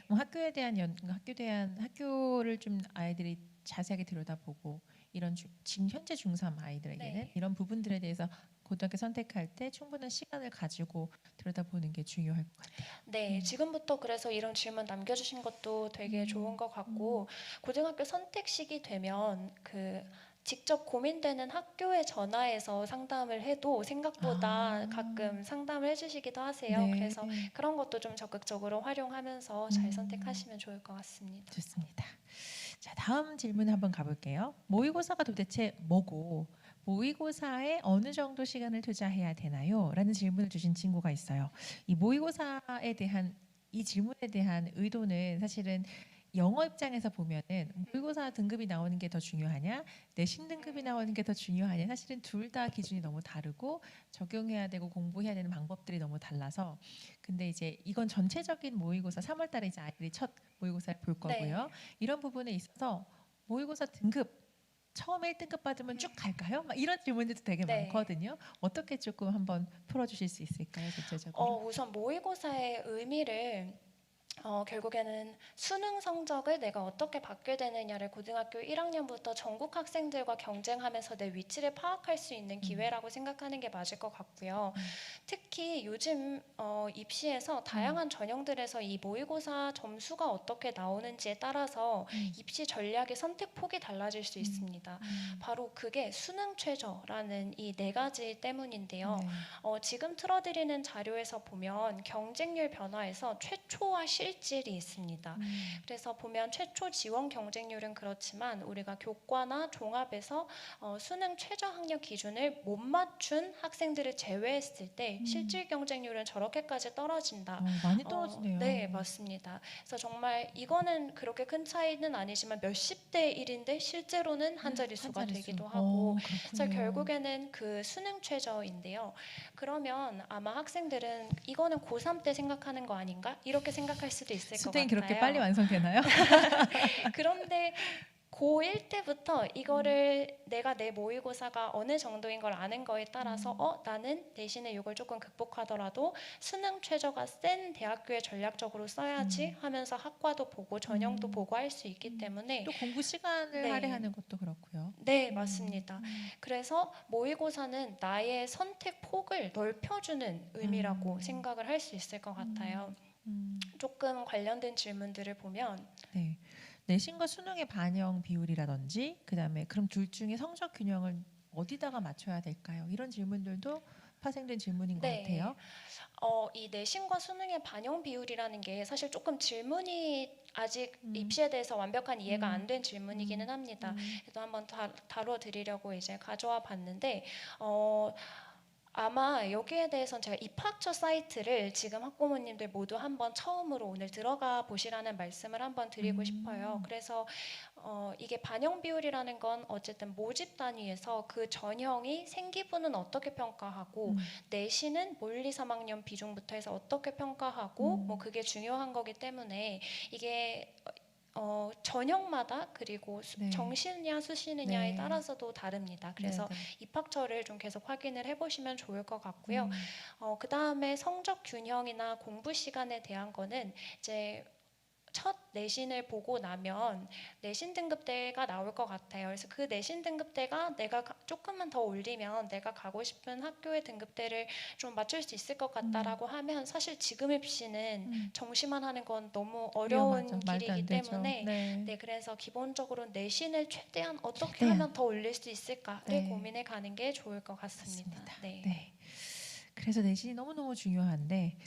학교에 대한 학교를 좀 아이들이 자세하게 들여다보고 이런 지금 현재 중3 아이들에게는 네. 이런 부분들에 대해서 고등학교 선택할 때 충분한 시간을 가지고 들여다보는 게 중요할 것 같아요. 네, 지금부터 그래서 이런 질문 남겨주신 것도 되게 좋은 것 같고 고등학교 선택식이 되면 그 직접 고민되는 학교에 전화해서 상담을 해도 생각보다 가끔 상담을 해주시기도 하세요. 네. 그래서 그런 것도 좀 적극적으로 활용하면서 잘 선택하시면 좋을 것 같습니다. 좋습니다. 자, 다음 질문 한번 가볼게요. 모의고사가 도대체 뭐고 모의고사에 어느 정도 시간을 투자해야 되나요? 라는 질문을 주신 친구가 있어요. 이 모의고사에 대한 이 질문에 대한 의도는 사실은 영어 입장에서 보면은 모의고사 등급이 나오는 게 더 중요하냐, 내신 등급이 나오는 게 더 중요하냐, 사실은 둘 다 기준이 너무 다르고 적용해야 되고 공부해야 되는 방법들이 너무 달라서 근데 이제 이건 전체적인 모의고사 3월달에 이제 아이들이 첫 모의고사를 볼 거고요. 네. 이런 부분에 있어서 모의고사 등급 처음에 1등급 받으면 쭉 갈까요? 막 이런 질문들도 되게 네. 많거든요. 어떻게 조금 한번 풀어주실 수 있을까요, 구체적으로? 우선 모의고사의 의미를 결국에는 수능 성적을 내가 어떻게 받게 되느냐를 고등학교 1학년부터 전국 학생들과 경쟁하면서 내 위치를 파악할 수 있는 기회라고 생각하는 게 맞을 것 같고요. 특히 요즘 입시에서 다양한 전형들에서 이 모의고사 점수가 어떻게 나오는지에 따라서 입시 전략의 선택 폭이 달라질 수 있습니다. 바로 그게 수능 최저라는 이 네 가지 때문인데요. 네. 지금 틀어드리는 자료에서 보면 경쟁률 변화에서 최초와 실질이 있습니다. 그래서 보면 최초 지원 경쟁률은 그렇지만 우리가 교과나 종합에서 수능 최저 학력 기준을 못 맞춘 학생들을 제외했을 때 실질 경쟁률은 저렇게까지 떨어진다. 많이 떨어지네요. 네, 맞습니다. 그래서 정말 이거는 그렇게 큰 차이는 아니지만 몇십 대 1인데 실제로는 한 자릿수가 되기도 하고 그래서 결국에는 그 수능 최저인데요. 그러면 아마 학생들은 이거는 고3 때 생각하는 거 아닌가? 이렇게 생각할 수도 있을 것 수능이 같아요. 그렇게 빨리 완성되나요? 그런데 고1 때부터 이거를 내가 내 모의고사가 어느 정도인 걸 아는 거에 따라서 나는 내신에 이걸 조금 극복하더라도 수능 최저가 센 대학교에 전략적으로 써야지 하면서 학과도 보고 전형도 보고 할 수 있기 때문에 또 공부 시간을 네. 할애하는 것도 그렇고요. 네, 맞습니다. 그래서 모의고사는 나의 선택 폭을 넓혀주는 의미라고 생각을 할 수 있을 것 같아요. 조금 관련된 질문들을 보면 네. 내신과 수능의 반영 비율이라든지 그다음에 그럼 둘 중에 성적 균형을 어디다가 맞춰야 될까요? 이런 질문들도 파생된 질문인 것 네, 같아요. 이 내신과 수능의 반영 비율이라는 게 사실 조금 질문이 아직 음, 입시에 대해서 완벽한 이해가 안 음, 된 질문이기는 음, 합니다. 음, 그래도 한번 다뤄드리려고 이제 가져와 봤는데 어, 아마 여기에 대해서는 제가 입학처 사이트를 지금 학부모님들 모두 한번 처음으로 오늘 들어가 보시라는 말씀을 한번 드리고 싶어요. 음, 그래서 이게 반영 비율이라는 건 어쨌든 모집 단위에서 그 전형이 생기부는 어떻게 평가하고 음, 내신은 물리 3학년 비중부터 해서 어떻게 평가하고 뭐 음, 그게 중요한 거기 때문에 이게 전형마다 그리고 네, 정시냐 수시느냐에 네, 따라서도 다릅니다. 네, 그래서 네. 입학처를 좀 계속 확인을 해보시면 좋을 것 같고요. 음, 그 다음에 성적 균형이나 공부 시간에 대한 거는 이제 첫 내신을 보고 나면 내신 등급대가 나올 것 같아요. 그래서 그 내신 등급대가 내가 조금만 더 올리면 내가 가고 싶은 학교의 등급대를 좀 맞출 수 있을 것 음, 같다라고 하면 사실 지금 입시는 음. 정시만 하는 건 너무 어려운 위험하죠. 말도 길이기 안 되죠. 때문에 네, 네, 그래서 기본적으로 내신을 최대한 어떻게 최대한. 하면 더 올릴 수 있을까를 네, 고민해 가는 게 좋을 것 같습니다. 맞습니다. 네. 네. 그래서 내신이 너무너무 중요한데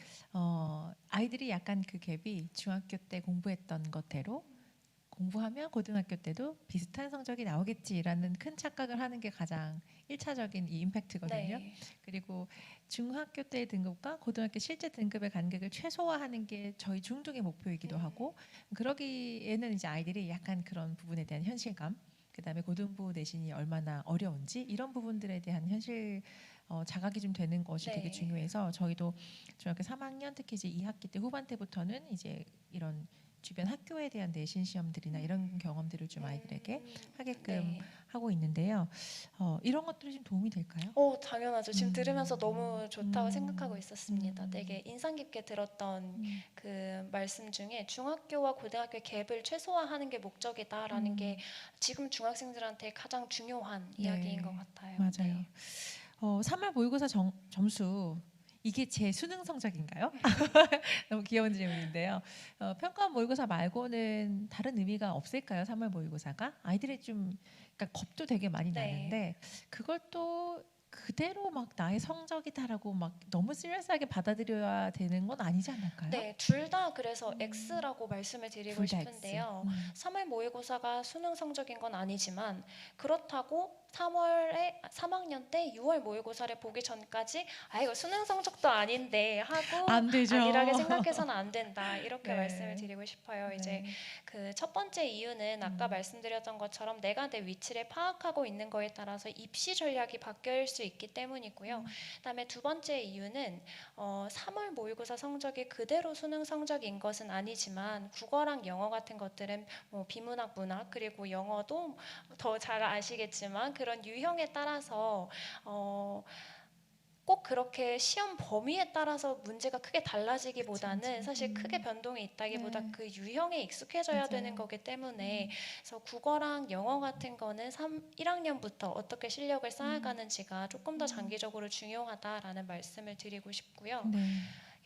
아이들이 약간 그 갭이 중학교 때 공부했던 것대로 공부하면 고등학교 때도 비슷한 성적이 나오겠지라는 큰 착각을 하는 게 가장 1차적인 이 임팩트거든요. 네. 그리고 중학교 때의 등급과 고등학교 실제 등급의 간극을 최소화하는 게 저희 중등의 목표이기도 하고 그러기에는 이제 아이들이 약간 그런 부분에 대한 현실감 그다음에 고등부 내신이 얼마나 어려운지 이런 부분들에 대한 현실 자각이 좀 되는 것이 되게 네. 중요해서 저희도 중학교 3학년 특히 이제 2학기 때 후반 때부터는 이제 이런 주변 학교에 대한 내신 시험들이나 이런 경험들을 좀 아이들에게 하게끔 네. 하고 있는데요. 이런 것들이 좀 도움이 될까요? 당연하죠. 지금 들으면서 음, 너무 좋다고 생각하고 음, 있었습니다. 음, 되게 인상 깊게 들었던 음, 그 말씀 중에 중학교와 고등학교의 갭을 최소화하는 게 목적이다라는 게 음. 지금 중학생들한테 가장 중요한 이야기인 것 네, 같아요. 맞아요. 네. 3월 모의고사 점수 이게 제 수능 성적인가요? 너무 귀여운 질문인데요. 평가 모의고사 말고는 다른 의미가 없을까요? 3월 모의고사가 아이들이 좀 그러니까 겁도 되게 많이 네. 나는데 그걸 또 그대로 막 나의 성적이다라고 막 너무 시리어스하게 받아들여야 되는 건 아니지 않을까요? 네, 둘 다 그래서 음, X라고 말씀을 드리고 둘 다 X. 싶은데요. 3월 모의고사가 수능 성적인 건 아니지만 그렇다고 3월에 3학년 때 6월 모의고사를 보기 전까지 이거 수능 성적도 아닌데 하고 안 되죠. 안일하게 생각해서는 안 된다. 이렇게 말씀을 네, 드리고 싶어요. 이제 네, 그 첫 번째 이유는 아까 음, 말씀드렸던 것처럼 내가 내 위치를 파악하고 있는 거에 따라서 입시 전략이 바뀔 수 있기 때문이고요. 음, 그다음에 두 번째 이유는 3월 모의고사 성적이 그대로 수능 성적인 것은 아니지만 국어랑 영어 같은 것들은 뭐 비문학, 문학 그리고 영어도 더 잘 아시겠지만 그런 유형에 따라서 어, 꼭 그렇게 시험 범위에 따라서 문제가 크게 그치, 달라지기보다는 그치. 사실 크게 변동이 있다기보다 네, 그 유형에 익숙해져야 되는 맞아요. 거기 때문에 음, 그래서 국어랑 영어 같은 거는 1학년부터 어떻게 실력을 음, 쌓아가는지가 조금 더 음, 장기적으로 중요하다라는 말씀을 드리고 싶고요. 네.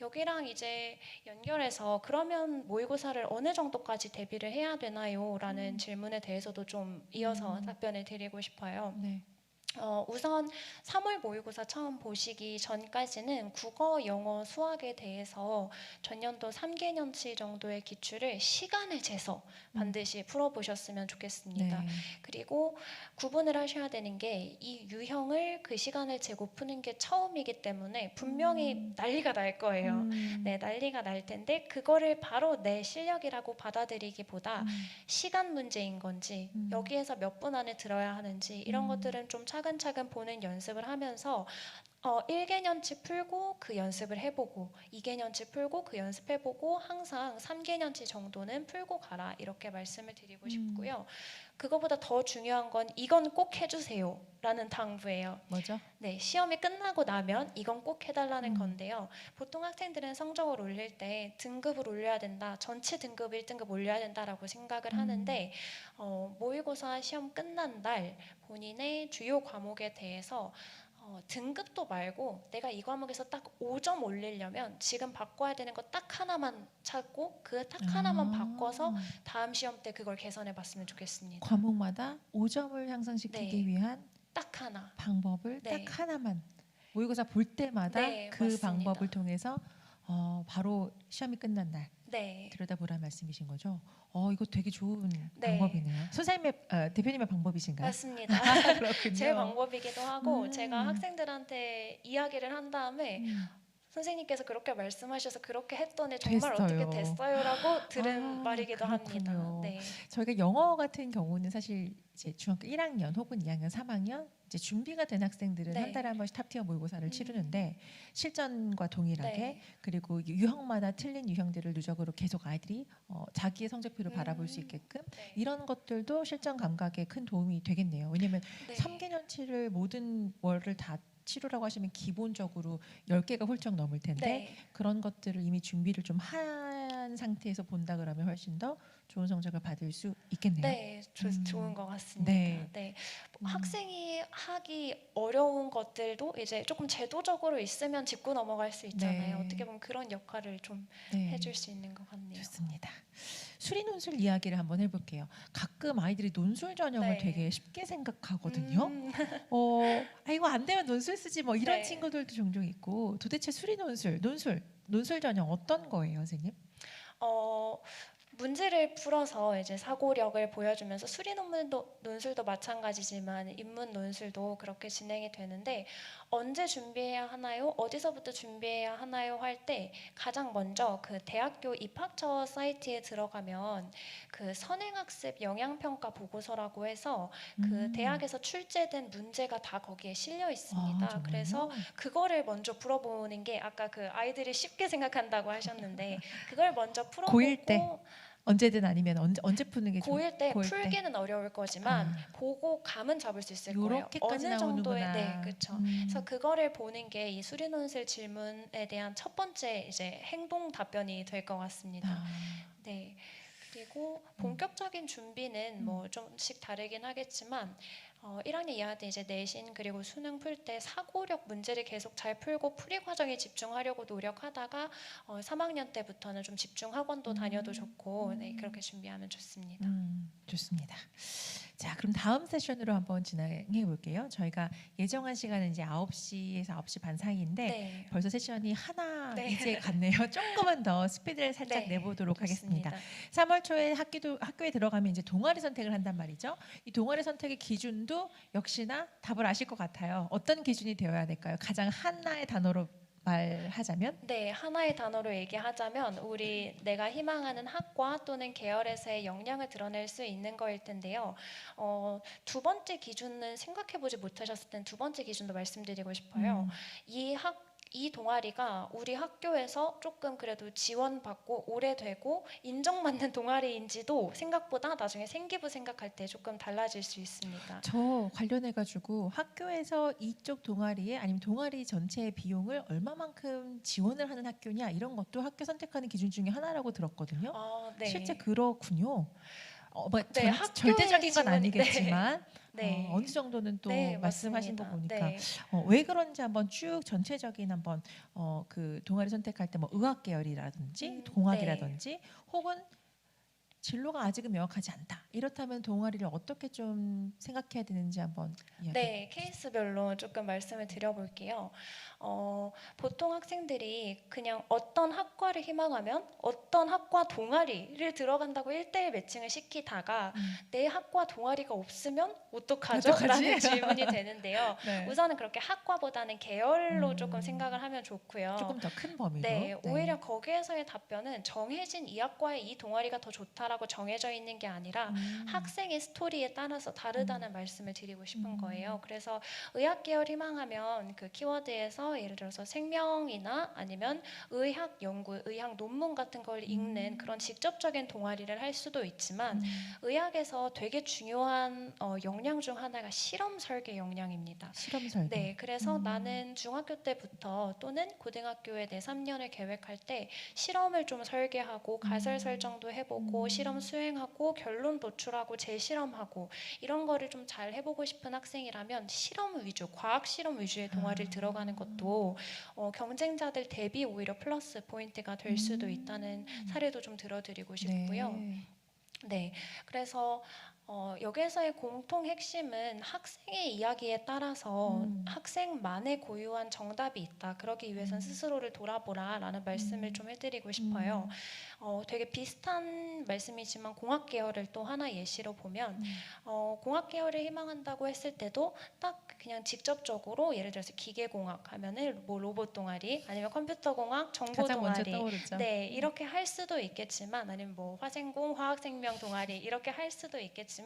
여기랑 이제 연결해서 그러면 모의고사를 어느 정도까지 대비를 해야 되나요? 라는 음, 질문에 대해서도 좀 이어서 음, 답변을 드리고 싶어요. 네. 우선 3월 모의고사 처음 보시기 전까지는 국어, 영어, 수학에 대해서 전년도 3개년치 정도의 기출을 시간을 재서 음, 반드시 풀어보셨으면 좋겠습니다. 네. 그리고 구분을 하셔야 되는 게 이 유형을 그 시간을 재고 푸는 게 처음이기 때문에 분명히 음, 난리가 날 거예요. 네, 음, 난리가 날 텐데 그거를 바로 내 실력이라고 받아들이기보다 음, 시간 문제인 건지 음, 여기에서 몇 분 안에 들어야 하는지 이런 음, 것들은 좀 차근차근 보는 연습을 하면서 1개년치 풀고 그 연습을 해보고 2개년치 풀고 그 연습해보고 항상 3개년치 정도는 풀고 가라 이렇게 말씀을 드리고 음. 싶고요. 그거보다 더 중요한 건 이건 꼭 해주세요 라는 당부예요. 뭐죠? 네, 시험이 끝나고 나면 이건 꼭 해달라는 음, 건데요. 보통 학생들은 성적을 올릴 때 등급을 올려야 된다, 전체 등급 1등급 올려야 된다라고 생각을 음, 하는데 모의고사 시험 끝난 날 본인의 주요 과목에 대해서 등급도 말고 내가 이 과목에서 딱 5점 올리려면 지금 바꿔야 되는 거 딱 하나만 찾고 그 딱 하나만 바꿔서 다음 시험 때 그걸 개선해 봤으면 좋겠습니다. 과목마다 5점을 향상시키기 네. 위한 딱 하나. 방법을 네. 딱 하나만 모의고사 볼 때마다 네, 그 맞습니다. 방법을 통해서 바로 시험이 끝난 날 네. 들여다보라는 말씀이신 거죠? 이거 되게 좋은 네. 방법이네요. 선생님의 대표님의 방법이신가요? 맞습니다. 그렇군요. 제 방법이기도 하고 음. 제가 학생들한테 이야기를 한 다음에 음. 선생님께서 그렇게 말씀하셔서 그렇게 했더니 정말 됐어요. 어떻게 됐어요라고 들은 말이기도 그렇군요. 합니다. 네. 저희가 영어 같은 경우는 사실 이제 중학교 1학년 혹은 2학년, 3학년 이제 준비가 된 학생들은 네. 한 달에 한 번씩 탑티어 모의고사를 치르는데 실전과 동일하게 네. 그리고 유형마다 틀린 유형들을 누적으로 계속 아이들이 자기의 성적표를 바라볼 수 있게끔 네. 이런 것들도 실전 감각에 큰 도움이 되겠네요. 왜냐하면 네. 3개년치를 모든 월을 다 치료라고 하시면 기본적으로 10개가 훌쩍 넘을 텐데 네. 그런 것들을 이미 준비를 좀 한 상태에서 본다 그러면 훨씬 더 좋은 성적을 받을 수 있겠네요. 네, 좋은 것 같습니다. 네. 네. 학생이 하기 어려운 것들도 이제 조금 제도적으로 있으면 짚고 넘어갈 수 있잖아요. 네. 어떻게 보면 그런 역할을 좀 네. 해줄 수 있는 것 같네요. 좋습니다. 수리 논술 이야기를 한번 해볼게요. 가끔 아이들이 논술 전형을 네. 되게 쉽게 생각하거든요. 음, 이거 안 되면 논술 쓰지 뭐 이런 네. 친구들도 종종 있고 도대체 수리 논술 전형 어떤 거예요, 선생님? 문제를 풀어서 이제 사고력을 보여주면서 수리 논술도 마찬가지지만 인문 논술도 그렇게 진행이 되는데 언제 준비해야 하나요? 어디서부터 준비해야 하나요? 할 때 가장 먼저 그 대학교 입학처 사이트에 들어가면 그 선행학습 영향평가 보고서라고 해서 그 대학에서 출제된 문제가 다 거기에 실려 있습니다. 정말요? 그래서 그거를 먼저 풀어보는 게 아까 그 아이들이 쉽게 생각한다고 하셨는데 그걸 먼저 풀어보고 고1 때? 언제든 아니면 언제 푸는 게 고1 때 고1 때? 풀기는 어려울 거지만 보고 감은 잡을 수 있을 거예요. 요렇게까지 어느 정도의 나오는구나. 네, 그렇죠. 그래서 그거를 보는 게 이 수리논술 질문에 대한 첫 번째 이제 행동 답변이 될 것 같습니다. 네. 그리고 본격적인 준비는 뭐 좀씩 다르긴 하겠지만 1학년 2학년 때 이제 내신 그리고 수능 풀 때 사고력 문제를 계속 잘 풀고 풀이 과정에 집중하려고 노력하다가 3학년 때부터는 좀 집중 학원도 다녀도 좋고 네, 그렇게 준비하면 좋습니다. 좋습니다. 자, 그럼 다음 세션으로 한번 진행해 볼게요. 저희가 예정한 시간은 이제 9시에서 9시 반 사이인데 네. 벌써 세션이 하나 네. 이제 갔네요. 조금만 더 스피드를 살짝 네, 내보도록 하겠습니다. 좋습니다. 3월 초에 학교에 들어가면 이제 동아리 선택을 한단 말이죠. 이 동아리 선택의 기준도 역시나 답을 아실 것 같아요. 어떤 기준이 되어야 될까요? 가장 하나의 단어로 말하자면? 네, 하나의 단어로 얘기하자면 내가 희망하는 학과 또는 계열에서의 역량을 드러낼 수 있는 거일 텐데요. 두 번째 기준은 생각해보지 못하셨을 땐 두 번째 기준도 말씀드리고 싶어요. 이 동아리가 우리 학교에서 조금 그래도 지원받고 오래되고 인정받는 동아리인지도 생각보다 나중에 생기부 생각할 때 조금 달라질 수 있습니다. 저 관련해가지고 학교에서 이쪽 동아리에 아니면 동아리 전체의 비용을 얼마만큼 지원을 하는 학교냐 이런 것도 학교 선택하는 기준 중에 하나라고 들었거든요. 네. 실제 그렇군요. 네, 절대적인 건 지원이- 아니겠지만 네. 어느 정도는 또 네, 말씀하신 거 맞습니다. 보니까 네. 왜 그런지 한번 쭉 전체적인 한번 그 동아리 선택할 때 뭐 의학 계열이라든지 공학이라든지 혹은 진로가 아직은 명확하지 않다. 이렇다면 동아리를 어떻게 좀 생각해야 되는지 한번 이야기. 네, 케이스별로 조금 말씀을 드려볼게요. 보통 학생들이 그냥 어떤 학과를 희망하면 어떤 학과 동아리를 들어간다고 1대1 매칭을 시키다가 내 학과 동아리가 없으면 어떡하죠? 어떡하지? 라는 질문이 되는데요. 네. 우선은 그렇게 학과보다는 계열로 조금 생각을 하면 좋고요. 조금 더 큰 범위로. 네, 오히려 거기에서의 답변은 정해진 이 학과의 이 동아리가 더 좋다라고 정해져 있는 게 아니라 학생의 스토리에 따라서 다르다는 말씀을 드리고 싶은 거예요. 그래서 의학 계열 희망하면 그 키워드에서 예를 들어서 생명이나 아니면 의학 연구, 의학 논문 같은 걸 읽는 그런 직접적인 동아리를 할 수도 있지만 의학에서 되게 중요한 역량 중 하나가 실험 설계 역량입니다. 실험 설계. 네, 그래서 나는 중학교 때부터 또는 고등학교에 내 3년을 계획할 때 실험을 좀 설계하고 가설 설정도 해보고 실험 수행하고 결론 도출하고 재실험하고 이런 거를 좀 잘 해보고 싶은 학생이라면 실험 위주, 과학 실험 위주의 동아리를 들어가는 것도 경쟁자들 대비 오히려 플러스 포인트가 될 수도 있다는 사례도 좀 들어드리고 싶고요. 네. 네, 그래서 여기에서의 공통 핵심은 학생의 이야기에 따라서 학생만의 고유한 정답이 있다. 그러기 위해선 스스로를 돌아보라라는 말씀을 좀 해드리고 싶어요. 되게 비슷한 말씀이지만 공학 계열을 또 하나 예시로 보면 공학 계열을 희망한다고 했을 때도 딱 그냥 직접적으로 예를 들어서 기계공학 하면은 뭐 로봇 동아리 아니면 컴퓨터공학 정보 가장 먼저 동아리 떠오르죠. 네 이렇게 할 수도 있겠지만 아니면 뭐 화생공 화학생명 동아리 이렇게 할 수도 있겠지만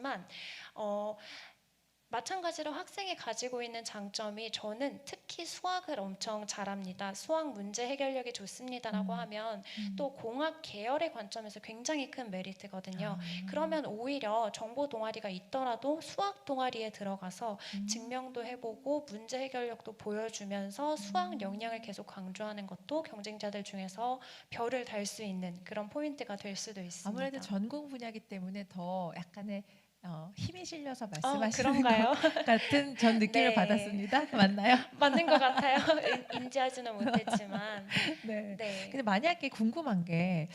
마찬가지로 학생이 가지고 있는 장점이 저는 특히 수학을 엄청 잘합니다. 수학 문제 해결력이 좋습니다라고 하면 또 공학 계열의 관점에서 굉장히 큰 메리트거든요. 그러면 오히려 정보 동아리가 있더라도 수학 동아리에 들어가서 증명도 해보고 문제 해결력도 보여주면서 수학 역량을 계속 강조하는 것도 경쟁자들 중에서 별을 달 수 있는 그런 포인트가 될 수도 있습니다. 아무래도 전공 분야이기 때문에 더 약간의 힘이 실려서 말씀하시는 그런가요? 것 같은 전 느낌을 네. 받았습니다. 맞나요? 맞는 것 같아요. 인지하지는 못했지만. 네. 네. 근데 만약에 궁금한 게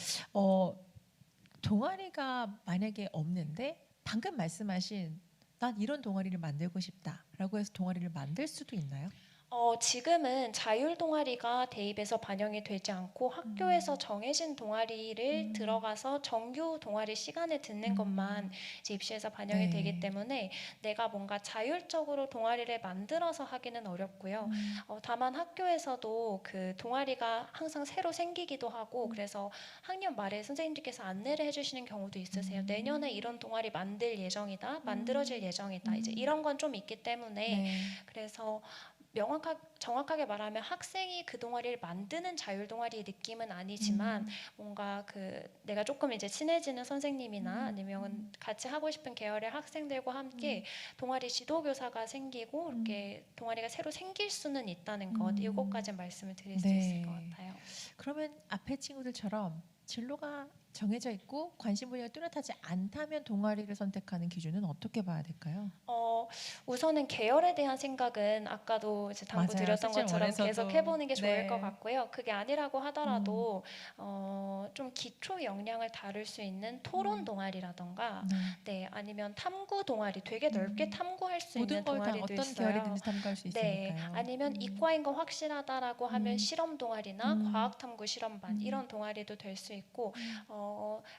동아리가 만약에 없는데 방금 말씀하신 난 이런 동아리를 만들고 싶다라고 해서 동아리를 만들 수도 있나요? 지금은 자율 동아리가 대입에서 반영이 되지 않고 학교에서 정해진 동아리를 들어가서 정규 동아리 시간에 듣는 것만 이제 입시에서 반영이 네. 되기 때문에 내가 뭔가 자율적으로 동아리를 만들어서 하기는 어렵고요. 다만 학교에서도 그 동아리가 항상 새로 생기기도 하고 그래서 학년 말에 선생님들께서 안내를 해주시는 경우도 있으세요. 내년에 이런 동아리 만들 예정이다, 만들어질 예정이다. 이제 이런 건 좀 있기 때문에 네. 그래서 정확하게 말하면 학생이 그 동아리를 만드는 자율 동아리의 느낌은 아니지만 뭔가 그 내가 조금 이제 친해지는 선생님이나 아니면 같이 하고 싶은 계열의 학생들과 함께 동아리 지도교사가 생기고 이렇게 동아리가 새로 생길 수는 있다는 것 이것까지 말씀을 드릴 수 있을 것 같아요. 그러면 앞에 친구들처럼 진로가 정해져 있고 관심 분야가 뚜렷하지 않다면 동아리를 선택하는 기준은 어떻게 봐야 될까요? 우선은 계열에 대한 생각은 아까도 이제 당부 맞아요. 드렸던 것처럼 실질원에서도. 계속 해보는 게 좋을 것 네. 같고요. 그게 아니라고 하더라도 좀 기초 역량을 다룰 수 있는 토론 동아리라던가 네, 아니면 탐구 동아리 되게 넓게 탐구할 수 모든 있는 걸 다 동아리도 어떤 있어요. 계열이든지 탐구할 수 네, 있으니까요. 아니면 이과인 거 확실하다라고 하면 실험 동아리나 과학 탐구 실험반 이런 동아리도 될 수 있고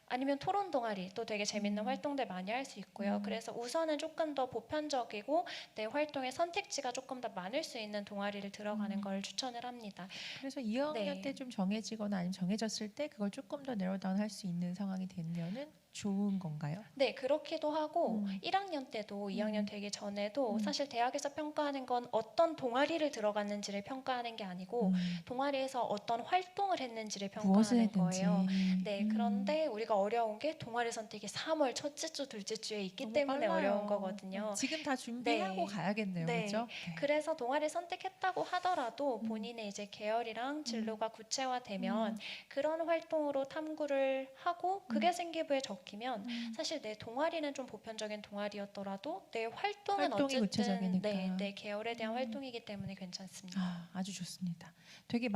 아니면 토론 동아리 또 되게 재밌는 활동들 많이 할 수 있고요. 그래서 우선은 조금 더 보편적이고 내 활동의 선택지가 조금 더 많을 수 있는 동아리를 들어가는 걸 추천을 합니다. 그래서 2학년 네. 때 좀 정해지거나 아니면 정해졌을 때 그걸 조금 더 내로다운 할 수 있는 상황이 되면은 좋은 건가요? 네, 그렇기도 하고 1학년 때도 2학년 되기 전에도 사실 대학에서 평가하는 건 어떤 동아리를 들어갔는지를 평가하는 게 아니고 동아리에서 어떤 활동을 했는지를 무엇을 평가하는 거예요. 했든지. 네, 그런데 우리가 어려운 게 동아리 선택이 3월 첫째 주, 둘째 주에 있기 너무 때문에 빨라요. 어려운 거거든요. 지금 다 준비하고 네. 가야겠네요. 네. 그렇죠? 그래서 동아리 선택했다고 하더라도 본인의 이제 계열이랑 진로가 구체화되면 그런 활동으로 탐구를 하고 그게 생기부에 적히면 사실 내 동아리는 좀 보편적인 동아리였더라도 내 활동은 활동이 어쨌든 구체적이니까. 내 계열에 대한 활동이기 때문에 괜찮습니다. 아주 좋습니다. 되게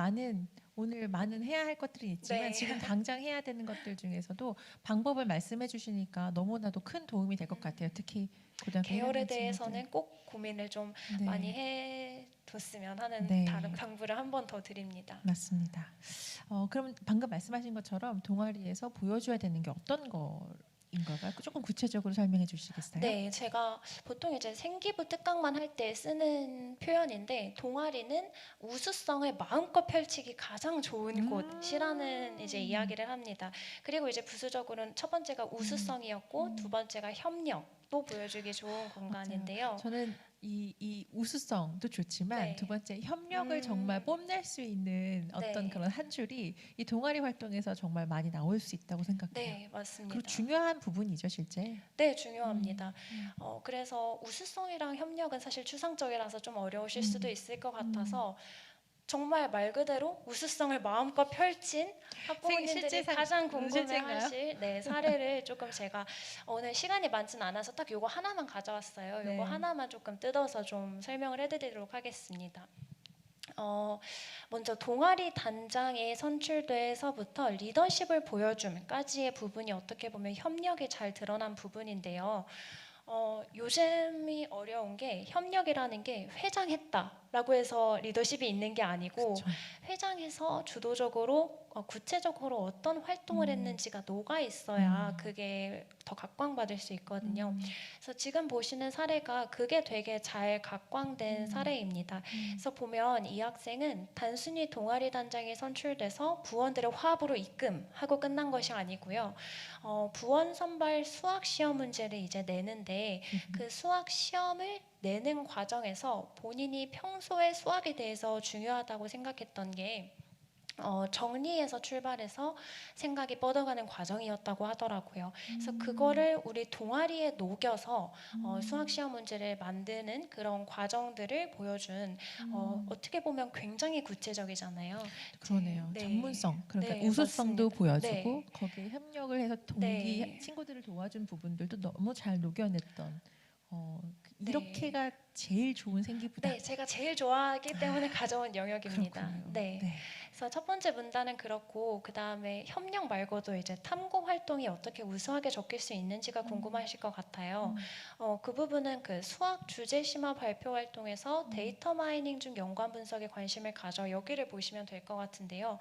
오늘 많은 해야 할 것들이 있지만 네. 지금 당장 해야 되는 것들 중에서도 방법을 말씀해 주시니까 너무나도 큰 도움이 될 것 같아요. 특히 고등학교 계열에 1학년 친구들. 대해서는 꼭 고민을 좀 네. 많이 해뒀으면 하는 네. 다른 당부를 한 번 더 드립니다. 맞습니다. 그럼 방금 말씀하신 것처럼 동아리에서 보여줘야 되는 게 어떤 거인 걸까요? 조금 구체적으로 설명해 주시겠어요? 네, 제가 보통 이제 생기부 특강만 할 때 쓰는 표현인데 동아리는 우수성을 마음껏 펼치기 가장 좋은 곳이라는 이제 이야기를 합니다. 그리고 이제 부수적으로는 첫 번째가 우수성이었고 두 번째가 협력도 보여주기 좋은 공간인데요. 저는 이 우수성도 좋지만 네. 두 번째 협력을 정말 뽐낼 수 있는 어떤 네. 그런 한 줄이 이 동아리 활동에서 정말 많이 나올 수 있다고 생각해요. 네, 맞습니다. 그리고 중요한 부분이죠, 실제. 네, 중요합니다. 그래서 우수성이랑 협력은 사실 추상적이라서 좀 어려우실 수도 있을 것 같아서 정말 말 그대로 우수성을 마음껏 펼친 학부모님들이 실제 가장 실제인가요? 궁금해하실 사례를 조금 제가 오늘 시간이 많진 않아서 딱 요거 하나만 가져왔어요. 네. 요거 하나만 조금 뜯어서 좀 설명을 해드리도록 하겠습니다. 먼저 동아리 단장에 선출돼서부터 리더십을 보여줌까지의 부분이 어떻게 보면 협력이 잘 드러난 부분인데요. 요즘이 어려운 게 협력이라는 게 회장했다라고 해서 리더십이 있는 게 아니고 그쵸. 회장해서 주도적으로 구체적으로 어떤 활동을 했는지가 녹아 있어야 그게 더 각광받을 수 있거든요. 그래서 지금 보시는 사례가 그게 되게 잘 각광된 사례입니다. 그래서 보면 이 학생은 단순히 동아리 단장에 선출돼서 부원들의 화합으로 입금하고 끝난 것이 아니고요. 부원 선발 수학 시험 문제를 이제 내는데 그 수학 시험을 내는 과정에서 본인이 평소에 수학에 대해서 중요하다고 생각했던 게 정리해서 출발해서 생각이 뻗어가는 과정이었다고 하더라고요. 그래서 그거를 우리 동아리에 녹여서 수학 시험 문제를 만드는 그런 과정들을 보여준 어떻게 보면 굉장히 구체적이잖아요. 그러네요. 네. 전문성, 그러니까 네, 우수성도 맞습니다. 보여주고 네. 거기에 협력을 해서 동기 네. 친구들을 도와준 부분들도 너무 잘 녹여냈던 네. 이렇게가 제일 좋은 생기부다. 네, 제가 제일 좋아하기 때문에 가져온 영역입니다. 그렇군요. 네. 네. 그래서 첫 번째 문단은 그렇고 그 다음에 협력 말고도 이제 탐구 활동이 어떻게 우수하게 적힐 수 있는지가 궁금하실 것 같아요. 그 부분은 그 수학 주제 심화 발표 활동에서 데이터 마이닝 중 연관 분석에 관심을 가져 여기를 보시면 될 것 같은데요.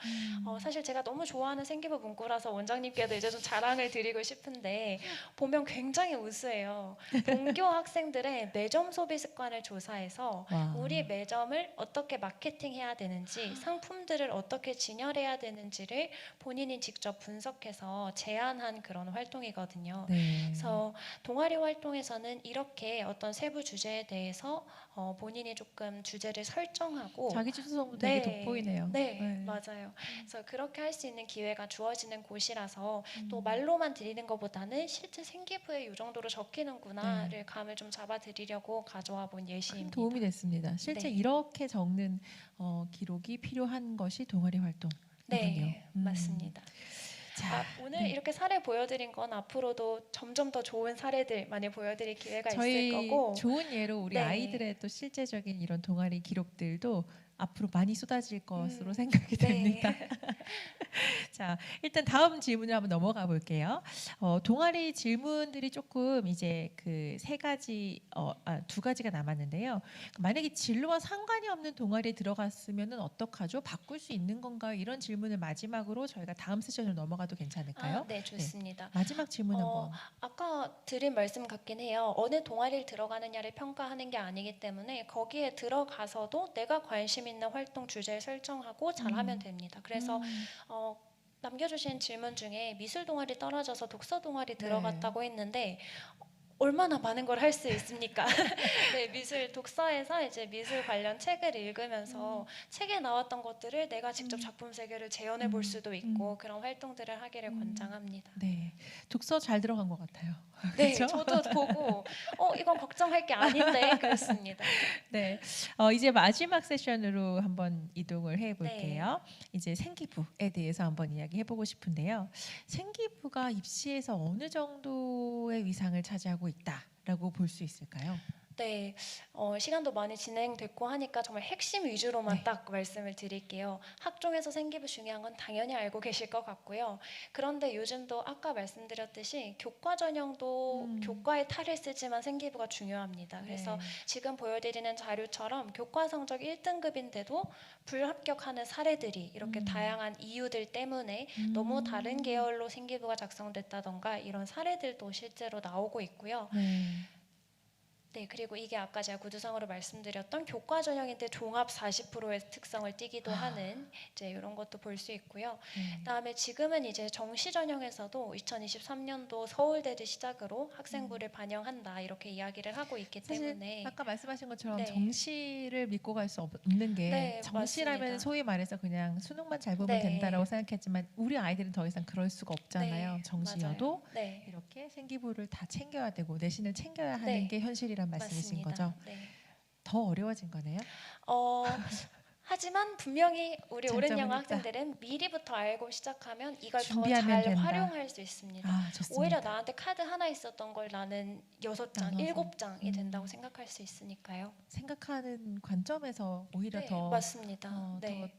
사실 제가 너무 좋아하는 생기부 문구라서 원장님께도 이제 좀 자랑을 드리고 싶은데 보면 굉장히 우수해요. 본교 학생들의 매점 소비 습관을 조사해서 와. 우리 매점을 어떻게 마케팅해야 되는지, 상품들을 어떻게 진열해야 되는지를 본인이 직접 분석해서 제안한 그런 활동이거든요. 네. 그래서 동아리 활동에서는 이렇게 어떤 세부 주제에 대해서 본인이 조금 주제를 설정하고 자기 주도성도 되게 돋보이네요. 네, 맞아요. 그래서 그렇게 할 수 있는 기회가 주어지는 곳이라서 또 말로만 드리는 것보다는 실제 생기부에 이 정도로 적히는구나를 감을 좀 잡아드리려고 가져와 본 큰 예시입니다. 도움이 됐습니다. 실제 네. 이렇게 적는 기록이 필요한 것이 동아리 활동이군요. 네, 맞습니다. 자, 오늘 네. 이렇게 사례 보여드린 건 앞으로도 점점 더 좋은 사례들 많이 보여드릴 기회가 있을 저희 거고 좋은 예로 우리 네. 아이들의 또 실제적인 이런 동아리 기록들도 앞으로 많이 쏟아질 것으로 생각이 네. 됩니다. 자, 일단 다음 질문을 한번 넘어가 볼게요. 동아리 질문들이 조금 이제 그 세 가지, 두 가지가 남았는데요. 만약에 진로와 상관이 없는 동아리에 들어갔으면은 어떡하죠? 바꿀 수 있는 건가요? 이런 질문을 마지막으로 저희가 다음 세션으로 넘어가도 괜찮을까요? 네, 좋습니다. 마지막 질문 한번. 아까 드린 말씀 같긴 해요. 어느 동아리를 들어가느냐를 평가하는 게 아니기 때문에 거기에 들어가서도 내가 관심 있는 활동 주제를 설정하고 잘하면 됩니다. 그래서 남겨주신 질문 중에 미술 동아리 떨어져서 독서 동아리 들어갔다고 했는데 얼마나 많은 걸 할 수 있습니까? 네, 미술 독서에서 이제 미술 관련 책을 읽으면서 책에 나왔던 것들을 내가 직접 작품 세계를 재현해 볼 수도 있고 그런 활동들을 하기를 권장합니다. 네, 독서 잘 들어간 것 같아요. 네, 그렇죠? 저도 보고 이건 걱정할 게 아닌데 그렇습니다. 네, 이제 마지막 세션으로 한번 이동을 해볼게요. 이제 생기부에 대해서 한번 이야기해보고 싶은데요. 생기부가 입시에서 어느 정도의 위상을 차지하고 있다라고 볼 수 있을까요? 네, 시간도 많이 진행됐고 하니까 정말 핵심 위주로만 딱 말씀을 드릴게요. 학종에서 생기부 중요한 건 당연히 알고 계실 것 같고요. 그런데 요즘도 아까 말씀드렸듯이 교과 전형도 교과의 탈을 쓰지만 생기부가 중요합니다. 그래서 지금 보여드리는 자료처럼 교과 성적 1등급인데도 불합격하는 사례들이 이렇게 다양한 이유들 때문에 너무 다른 계열로 생기부가 작성됐다던가 이런 사례들도 실제로 나오고 있고요. 네, 그리고 이게 아까 제가 구두상으로 말씀드렸던 교과 전형인데 종합 40%의 특성을 띠기도 하는 이제 이런 것도 볼 수 있고요. 그다음에 지금은 이제 정시 전형에서도 2023년도 서울대를 시작으로 학생부를 반영한다 이렇게 이야기를 하고 있기 때문에 아까 말씀하신 것처럼 정시를 믿고 갈 수 없는 게 정시라면 맞습니다. 소위 말해서 그냥 수능만 잘 보면 된다라고 생각했지만 우리 아이들은 더 이상 그럴 수가 없잖아요. 정시여도 이렇게 생기부를 다 챙겨야 되고 내신을 챙겨야 하는 게 현실이란 말씀이신 맞습니다. 거죠. 더 어려워진 거네요. 하지만 분명히 우리 오른 장점은 영어 있다. 학생들은 미리부터 알고 시작하면 이걸 더 준비하면 잘 된다. 활용할 수 있습니다. 아, 좋습니다. 오히려 나한테 카드 하나 있었던 걸 나는 6장, 나눠서. 7장이 된다고 생각할 수 있으니까요. 생각하는 관점에서 오히려 네, 더 맞습니다. 더 네,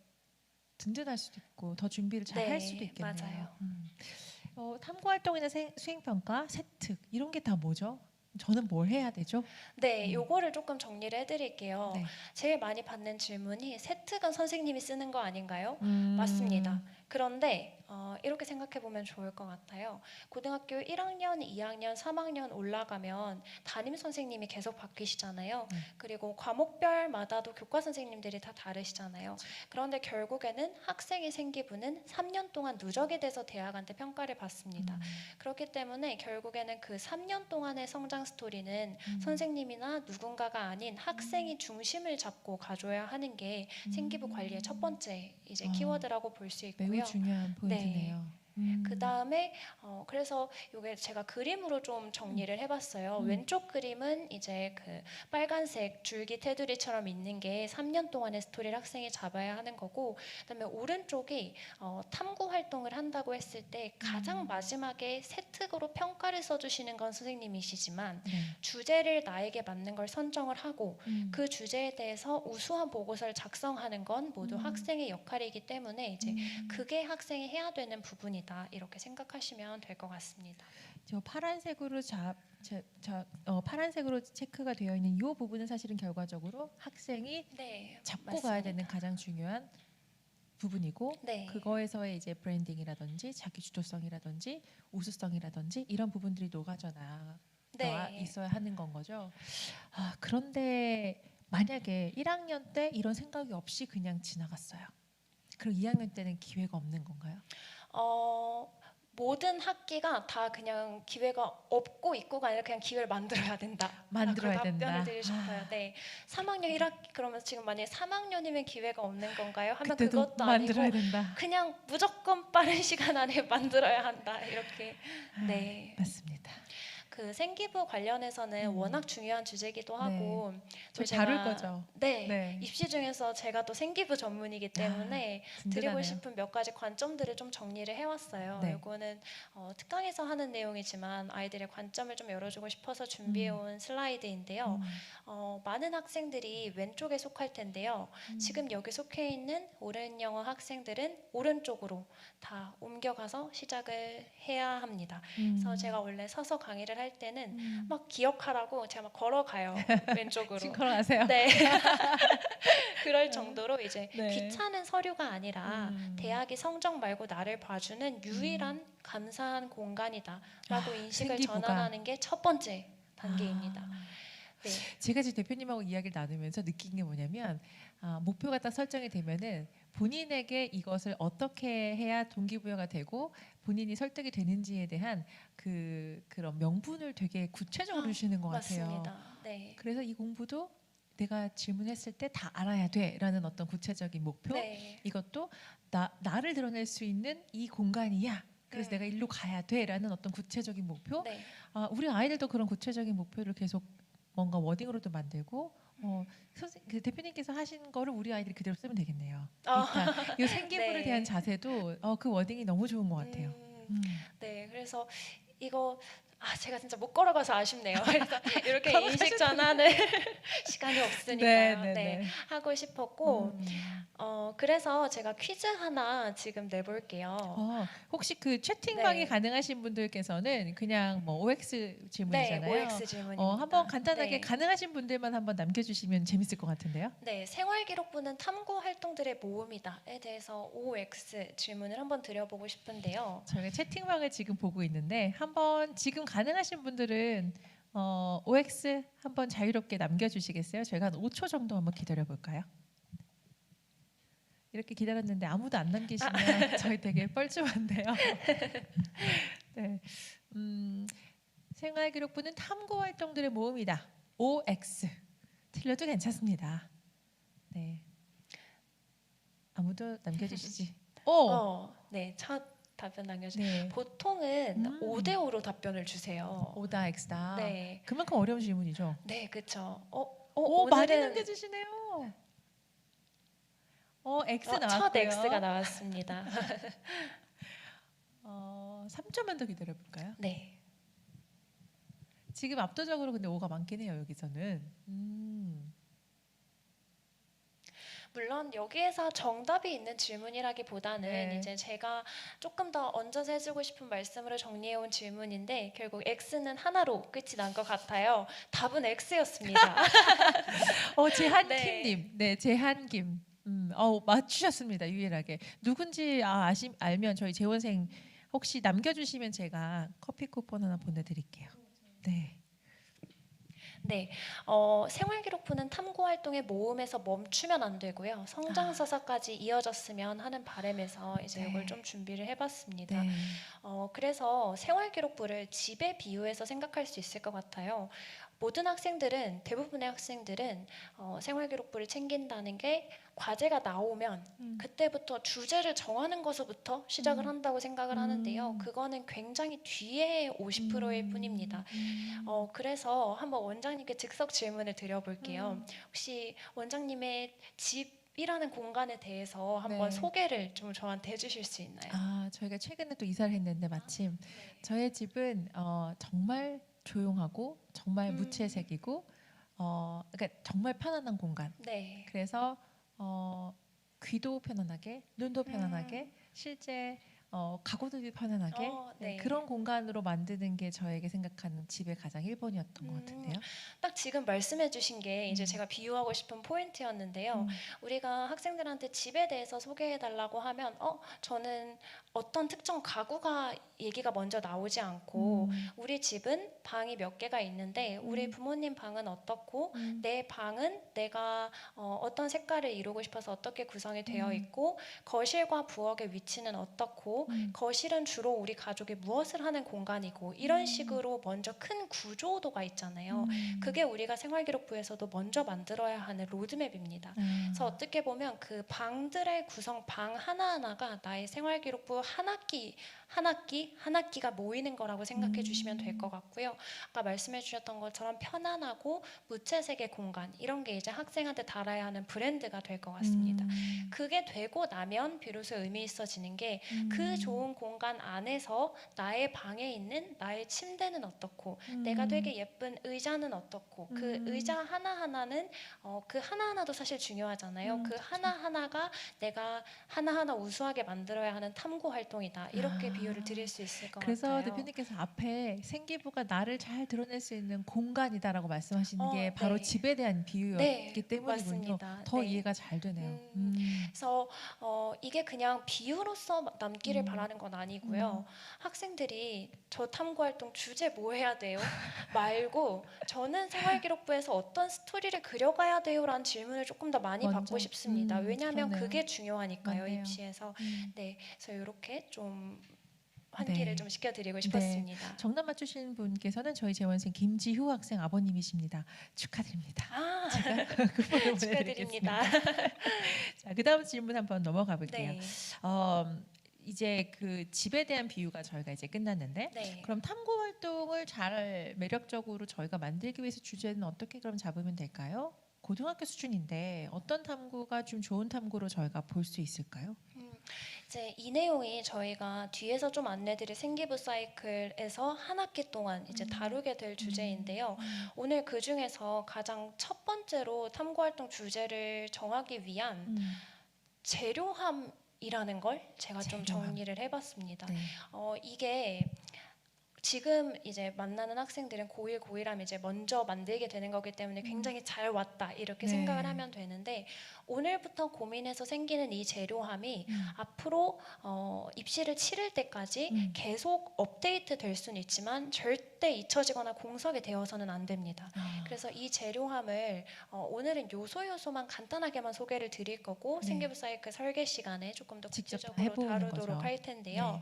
든든할 수도 있고 더 준비를 잘 할 수도 네, 있겠네요. 맞아요. 탐구 활동이나 수행 평가, 세특 이런 게 다 뭐죠? 저는 뭘 해야 되죠? 네, 요거를 조금 정리를 해드릴게요. 네. 제일 많이 받는 질문이 세특은 선생님이 쓰는 거 아닌가요? 음, 맞습니다. 그런데 이렇게 생각해 보면 좋을 것 같아요. 고등학교 1학년, 2학년, 3학년 올라가면 담임 선생님이 계속 바뀌시잖아요. 네. 그리고 과목별마다도 교과 선생님들이 다 다르시잖아요. 그런데 결국에는 학생의 생기부는 3년 동안 누적이 돼서 대학한테 평가를 받습니다. 그렇기 때문에 결국에는 그 3년 동안의 성장 스토리는 선생님이나 누군가가 아닌 학생이 중심을 잡고 가져야 하는 게 생기부 관리의 첫 번째 이제 키워드라고 볼 수 있고요. 매우 중요한 포인트네요. 그 다음에 그래서 이게 제가 그림으로 좀 정리를 해봤어요. 왼쪽 그림은 이제 그 빨간색 줄기 테두리처럼 있는 게 3년 동안의 스토리를 학생이 잡아야 하는 거고, 그다음에 오른쪽이 탐구 활동을 한다고 했을 때 가장 마지막에 세특으로 평가를 써주시는 건 선생님이시지만 네. 주제를 나에게 맞는 걸 선정을 하고 그 주제에 대해서 우수한 보고서를 작성하는 건 모두 학생의 역할이기 때문에 이제 그게 학생이 해야 되는 부분이다. 이렇게 생각하시면 될 것 같습니다. 저 파란색으로 파란색으로 체크가 되어 있는 이 부분은 사실은 결과적으로 학생이 네, 잡고 맞습니다. 가야 되는 가장 중요한 부분이고 네. 그거에서의 이제 브랜딩이라든지 자기 주도성이라든지 우수성이라든지 이런 부분들이 녹아져 나와 있어야 하는 건 거죠. 그런데 만약에 1학년 때 이런 생각이 없이 그냥 지나갔어요. 그럼 2학년 때는 기회가 없는 건가요? 모든 학기가 다 그냥 기회가 없고 있고가 아니라 그냥 기회를 만들어야 된다. 만들어야 된다. 답변을 드리고 싶어요. 네, 3학년 1학기 그러면 지금 만약에 3학년이면 기회가 없는 건가요? 하면 그때도 그것도 만들어야 아니고 된다. 그냥 무조건 빠른 시간 안에 만들어야 한다. 이렇게. 네. 맞습니다. 그 생기부 관련해서는 워낙 중요한 주제이기도 하고 저 또 다룰 거죠. 네, 입시 중에서 제가 또 생기부 전문이기 때문에 드리고 싶은 몇 가지 관점들을 좀 정리를 해왔어요. 네. 이거는 특강에서 하는 내용이지만 아이들의 관점을 좀 열어주고 싶어서 준비해온 슬라이드인데요. 많은 학생들이 왼쪽에 속할 텐데요. 지금 여기 속해 있는 오른 영어 학생들은 오른쪽으로 다 옮겨가서 시작을 해야 합니다. 그래서 제가 원래 서서 강의를 할 때는 막 기억하라고 제가 막 걸어가요. 왼쪽으로. 지금 걸어가세요. 네. 그럴 정도로 이제 네. 귀찮은 서류가 아니라 대학이 성적 말고 나를 봐주는 유일한 감사한 공간이다라고 인식을 생기부가. 전환하는 게 첫 번째 단계입니다. 네. 제가 지금 대표님하고 이야기를 나누면서 느낀 게 뭐냐면 목표가 딱 설정이 되면은 본인에게 이것을 어떻게 해야 동기부여가 되고 본인이 설득이 되는지에 대한 그런 명분을 되게 구체적으로 주시는 것 같아요. 맞습니다. 네. 그래서 이 공부도 내가 질문했을 때 다 알아야 돼라는 어떤 구체적인 목표, 이것도 나를 드러낼 수 있는 이 공간이야. 그래서 내가 일로 가야 돼라는 어떤 구체적인 목표. 우리 아이들도 그런 구체적인 목표를 계속 뭔가 워딩으로도 만들고 그 대표님께서 하신 거를 우리 아이들이 그대로 쓰면 되겠네요. 그러니까 이 생기부에 네. 대한 자세도 그 워딩이 너무 좋은 것 같아요. 네, 그래서 이거 제가 진짜 못 걸어가서 아쉽네요. 그래서 이렇게 인식 전환을 시간이 없으니까요. 네, 하고 싶었고 그래서 제가 퀴즈 하나 지금 내볼게요. 혹시 그 채팅방이 가능하신 분들께서는 그냥 뭐 OX 질문이잖아요. 네, OX 질문입니다. 한번 간단하게 가능하신 분들만 한번 남겨주시면 재밌을 것 같은데요. 네, 생활기록부는 탐구 활동들의 모음이다에 대해서 OX 질문을 한번 드려보고 싶은데요. 저희가 채팅방을 지금 보고 있는데 한번 지금 가능하신 분들은 OX 한번 자유롭게 남겨주시겠어요? 저희가 한 5초 정도 한번 기다려 볼까요? 이렇게 기다렸는데 아무도 안 남기시면 저희 되게 뻘쭘한데요. 네, 생활기록부는 탐구 활동들의 모음이다. OX 틀려도 괜찮습니다. 네, 아무도 남겨주시지. 네, 첫 답변 남겨주세요. 보통은 5대5로 답변을 주세요. 5다 X다. 네. 그만큼 어려운 질문이죠. 네, 그렇죠. 많이 남겨주시네요. X 첫 나왔고요. X가 나왔습니다. 3초만 더 기다려 볼까요? 네. 지금 압도적으로 근데 O가 많긴 해요, 여기서는. 물론 여기에서 정답이 있는 질문이라기보다는 네. 이제 제가 조금 더 얹어서 해주고 싶은 말씀으로 정리해 온 질문인데 결국 X는 하나로 끝이 난 것 같아요. 답은 X였습니다. 제한킴님, 네, 제한김. 맞추셨습니다, 유일하게. 누군지 알면 저희 재원생 혹시 남겨주시면 제가 커피 쿠폰 하나 보내드릴게요. 네. 네, 생활기록부는 탐구활동의 모음에서 멈추면 안 되고요. 성장서사까지 이어졌으면 하는 바람에서 이제 네. 이걸 좀 준비를 해봤습니다. 네. 그래서 생활기록부를 집에 비유해서 생각할 수 있을 것 같아요. 대부분의 학생들은 생활기록부를 챙긴다는 게 과제가 나오면 그때부터 주제를 정하는 것부터 시작을 한다고 생각을 하는데요. 그거는 굉장히 뒤에 50%일 뿐입니다. 그래서 한번 원장님께 즉석 질문을 드려볼게요. 혹시 원장님의 집이라는 공간에 대해서 한번 네. 소개를 좀 저한테 해주실 수 있나요? 저희가 최근에 또 이사를 했는데 마침 저의 집은 정말 조용하고 정말 무채색이고 그러니까 정말 편안한 공간. 네. 그래서 귀도 편안하게, 눈도 편안하게, 실제 가구들이 편안하게 네. 그런 공간으로 만드는 게 저에게 생각하는 집의 가장 1번이었던 것 같은데요. 딱 지금 말씀해주신 게 이제 제가 비유하고 싶은 포인트였는데요. 우리가 학생들한테 집에 대해서 소개해달라고 하면 저는 어떤 특정 가구가 얘기가 먼저 나오지 않고 우리 집은 방이 몇 개가 있는데 우리 부모님 방은 어떻고 내 방은 내가 어떤 색깔을 이루고 싶어서 어떻게 구성이 되어 있고 거실과 부엌의 위치는 어떻고 거실은 주로 우리 가족이 무엇을 하는 공간이고 이런 식으로 먼저 큰 구조도가 있잖아요. 그게 우리가 생활기록부에서도 먼저 만들어야 하는 로드맵입니다. 그래서 어떻게 보면 그 방들의 구성 방 하나하나가 나의 생활기록부 한 학기가 모이는 거라고 생각해 주시면 될 것 같고요. 아까 말씀해 주셨던 것처럼 편안하고 무채색의 공간 이런 게 이제 학생한테 달아야 하는 브랜드가 될 것 같습니다. 그게 되고 나면 비로소 의미 있어지는 게 그 좋은 공간 안에서 나의 방에 있는 나의 침대는 어떻고 내가 되게 예쁜 의자는 어떻고 그 의자 하나하나는 그 하나하나도 사실 중요하잖아요. 그 하나하나가 내가 하나하나 우수하게 만들어야 하는 탐구 활동이다. 이렇게 비유를 드릴 수 있을 것 그래서 같아요. 대표님께서 앞에 생기부가 나를 잘 드러낼 수 있는 공간이다라고 말씀하시는 게 바로 네. 집에 대한 비유였기 때문이군요. 맞습니다. 더 네. 이해가 잘 되네요. 그래서 이게 그냥 비유로서 남기를 바라는 건 아니고요. 학생들이 저 탐구활동 주제 뭐 해야 돼요? 말고 저는 생활기록부에서 어떤 스토리를 그려가야 돼요? 라는 질문을 조금 더 많이 먼저, 받고 싶습니다. 왜냐하면 그러네요. 그게 중요하니까요. 맞네요. 입시에서. 네, 그래서 이렇게 좀 네. 환기를 좀 시켜드리고 싶었습니다. 정답 맞추신 분께서는 저희 재원생 김지효 학생 아버님이십니다. 축하드립니다. 제가 쿠폰을 축하드립니다. 보내드리겠습니다. 자, 그다음 질문 한번 넘어가 볼게요. 네. 이제 그 집에 대한 비유가 저희가 이제 끝났는데 네. 그럼 탐구 활동을 잘 매력적으로 저희가 만들기 위해서 주제는 어떻게 그럼 잡으면 될까요? 고등학교 수준인데 어떤 탐구가 좀 좋은 탐구로 저희가 볼 수 있을까요? 이제 이 내용이 저희가 뒤에서 좀 안내드릴 생기부 사이클에서 한 학기 동안 이제 다루게 될 주제인데요. 오늘 그 중에서 가장 첫 번째로 탐구활동 주제를 정하기 위한 재료함이라는 걸 제가 좀 재료함. 정리를 해봤습니다. 네. 이게 지금 이제 만나는 학생들은 고1, 고1하면 이제 먼저 만들게 되는 거기 때문에 굉장히 잘 왔다 이렇게 네. 생각을 하면 되는데 오늘부터 고민해서 생기는 이 재료함이 앞으로 입시를 치를 때까지 계속 업데이트 될 수는 있지만 절대 잊혀지거나 공석이 되어서는 안 됩니다. 그래서 이 재료함을 오늘은 요소만 간단하게만 소개를 드릴 거고 네. 생기부 사이클 설계 시간에 조금 더 직접 구체적으로 해보는 다루도록 거죠. 할 텐데요.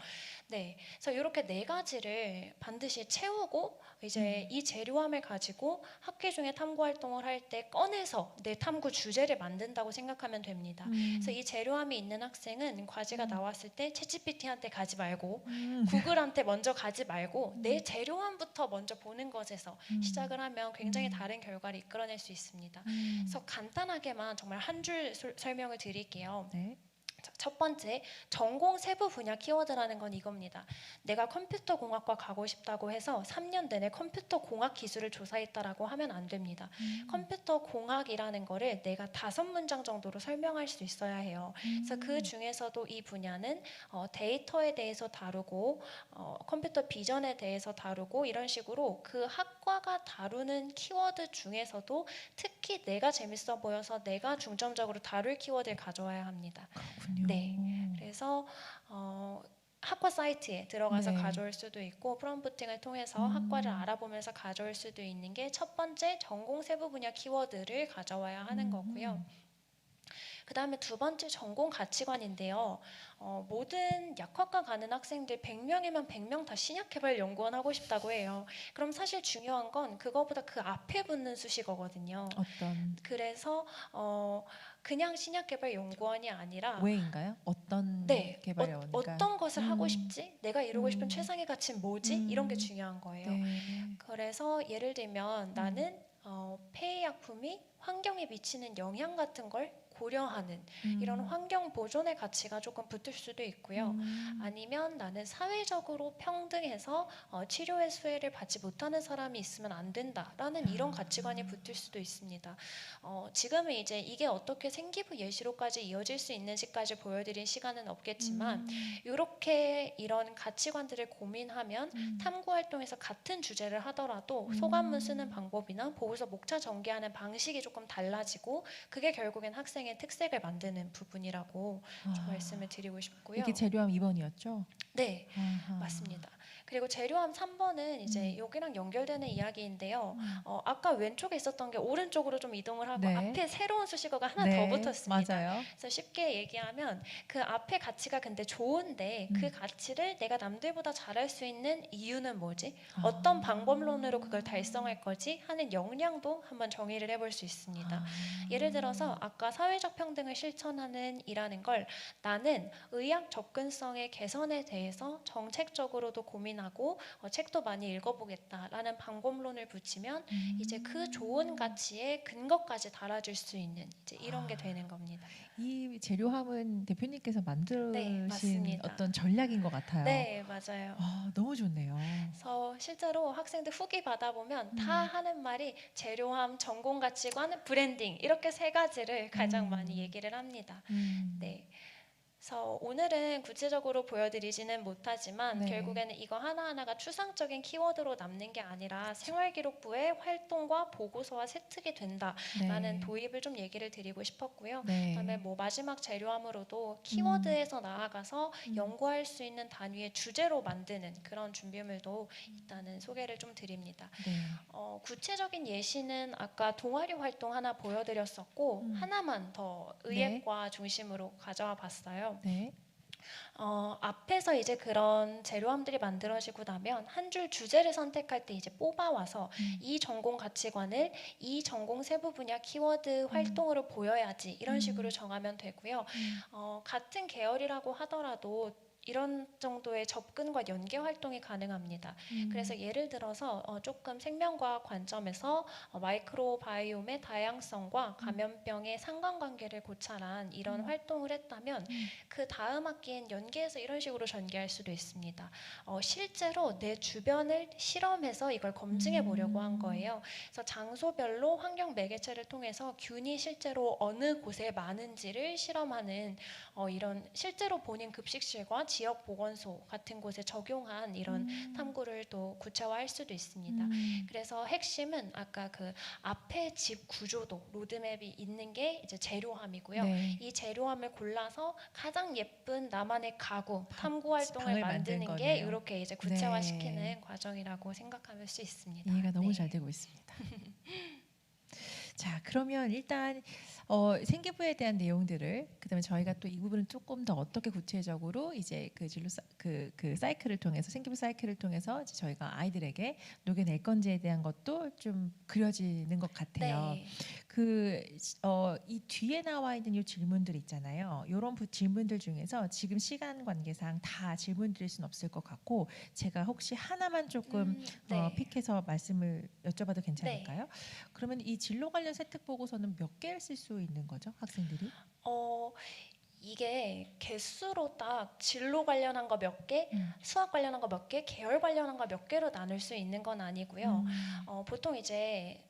네, 그래서 이렇게 네 가지를 이제 반드시 채우고 이제 이 재료함을 가지고 학기 중에 탐구 활동을 할 때 꺼내서 내 탐구 주제를 만든다고 생각하면 됩니다. 그래서 이 재료함이 있는 학생은 과제가 나왔을 때 챗GPT한테 가지 말고 구글한테 먼저 가지 말고 내 재료함부터 먼저 보는 것에서 시작을 하면 굉장히 다른 결과를 이끌어낼 수 있습니다. 그래서 간단하게만 정말 한 줄 설명을 드릴게요. 네. 자, 첫 번째, 전공 세부 분야 키워드라는 건 이겁니다. 내가 컴퓨터 공학과 가고 싶다고 해서 3년 내내 컴퓨터 공학 기술을 조사했다라고 하면 안 됩니다. 컴퓨터 공학이라는 거를 내가 5문장 정도로 설명할 수 있어야 해요. 그래서 그 중에서도 이 분야는 데이터에 대해서 다루고 컴퓨터 비전에 대해서 다루고 이런 식으로 그 학과가 다루는 키워드 중에서도 특히 내가 재밌어 보여서 내가 중점적으로 다룰 키워드를 가져와야 합니다. 그렇군요. 네, 그래서 학과 사이트에 들어가서 네. 가져올 수도 있고 프롬프팅을 통해서 학과를 알아보면서 가져올 수도 있는 게 첫 번째 전공 세부 분야 키워드를 가져와야 하는 거고요. 그 다음에 두 번째 전공 가치관인데요. 모든 약학과 가는 학생들 100명이면 100명 다 신약개발 연구원 하고 싶다고 해요. 그럼 사실 중요한 건 그거보다 그 앞에 붙는 수식어거든요. 어떤 그래서 그냥 신약개발 연구원이 아니라 왜인가요? 어떤 네, 개발자원인가? 어떤 것을 하고 싶지? 내가 이루고 싶은 최상의 가치는 뭐지? 이런 게 음. 중요한 거예요. 네. 그래서 예를 들면 나는 폐의약품이 환경에 미치는 영향 같은 걸 고려하는 이런 환경 보존의 가치가 조금 붙을 수도 있고요. 아니면 나는 사회적으로 평등해서 치료의 수혜를 받지 못하는 사람이 있으면 안 된다라는 이런 가치관이 붙을 수도 있습니다. 지금은 이제 이게 어떻게 생기부 예시로까지 이어질 수 있는지까지 보여드릴 시간은 없겠지만 이렇게 이런 가치관들을 고민하면 탐구 활동에서 같은 주제를 하더라도 소감문 쓰는 방법이나 보고서 목차 전개하는 방식이 조금 달라지고 그게 결국엔 학생의 특색을 만드는 부분이라고 좀 말씀을 드리고 싶고요. 이게 재료함 2번이었죠? 네, 맞습니다. 그리고 재료함 3번은 이제 여기랑 연결되는 이야기인데요. 아까 왼쪽에 있었던 게 오른쪽으로 좀 이동을 하고 네. 앞에 새로운 수식어가 하나 네, 더 붙었습니다. 맞아요. 그래서 쉽게 얘기하면 그 앞에 가치가 근데 좋은데 그 가치를 내가 남들보다 잘할 수 있는 이유는 뭐지? 어떤 방법론으로 그걸 달성할 거지? 하는 역량도 한번 정의를 해볼 수 있습니다. 예를 들어서 아까 사회적 평등을 실천하는 이라는 걸 나는 의학 접근성의 개선에 대해서 정책적으로도 고민하고 책도 많이 읽어보겠다라는 방법론을 붙이면 이제 그 좋은 가치에 근거까지 달아줄 수 있는 이제 이런 게 되는 겁니다. 이 재료함은 대표님께서 만드신 맞습니다. 어떤 전략인 것 같아요. 네, 맞아요. 너무 좋네요. 그래서 실제로 학생들 후기 받아보면 다 하는 말이 재료함, 전공 가치관, 브랜딩 이렇게 세 가지를 가장 많이 얘기를 합니다. 네. 그래서 오늘은 구체적으로 보여드리지는 못하지만 네. 결국에는 이거 하나하나가 추상적인 키워드로 남는 게 아니라 생활기록부의 활동과 보고서와 세특이 된다라는 네. 도입을 좀 얘기를 드리고 싶었고요. 네. 그다음에 뭐 마지막 재료함으로도 키워드에서 나아가서 연구할 수 있는 단위의 주제로 만드는 그런 준비물도 일단은 소개를 좀 드립니다. 네. 구체적인 예시는 아까 동아리 활동 하나 보여드렸었고 하나만 더 의예과 중심으로 가져와 봤어요. 네. 앞에서 이제 그런 재료함들이 만들어지고 나면 한 줄 주제를 선택할 때 이제 뽑아와서 이 전공 가치관을 이 전공 세부 분야 키워드 활동으로 보여야지 이런 식으로 정하면 되고요. 같은 계열이라고 하더라도 이런 정도의 접근과 연계 활동이 가능합니다. 그래서 예를 들어서 조금 생명과학 관점에서 마이크로바이옴의 다양성과 감염병의 상관관계를 고찰한 이런 활동을 했다면 그 다음 학기엔 연계해서 이런 식으로 전개할 수도 있습니다. 실제로 내 주변을 실험해서 이걸 검증해 보려고 한 거예요. 그래서 장소별로 환경 매개체를 통해서 균이 실제로 어느 곳에 많은지를 실험하는 이런 실제로 본인 급식실과 지역 보건소 같은 곳에 적용한 이런 탐구를 또 구체화할 수도 있습니다. 그래서 핵심은 아까 그 앞에 집 구조도 로드맵이 있는 게 이제 재료함이고요. 네. 이 재료함을 골라서 가장 예쁜 나만의 가구 탐구 활동을 방을 만드는 만든 게 거네요. 이렇게 이제 구체화시키는 네. 과정이라고 생각할 수 있습니다. 이해가 너무 네. 잘 되고 있습니다. 자, 그러면 일단 생기부에 대한 내용들을 그다음에 저희가 또 이 부분을 조금 더 어떻게 구체적으로 이제 그 진로 그 사이클을 통해서 생기부 사이클을 통해서 이제 저희가 아이들에게 녹여낼 건지에 대한 것도 좀 그려지는 것 같아요. 네. 이 뒤에 나와 있는 이 질문들 있잖아요. 이런 질문들 중에서 지금 시간 관계상 다 질문 드릴 수는 없을 것 같고 제가 혹시 하나만 조금 네. 픽해서 말씀을 여쭤봐도 네. 괜찮을까요? 그러면 이 진로 관련 세특 보고서는 몇 개를 쓸 수 있는 거죠, 학생들이? 어, 이게 개수로 딱 진로 관련한 거 몇 개, 음. 수학 관련한 거 몇 개, 계열 관련한 거 몇 개로 나눌 수 있는 건 아니고요. 보통 이제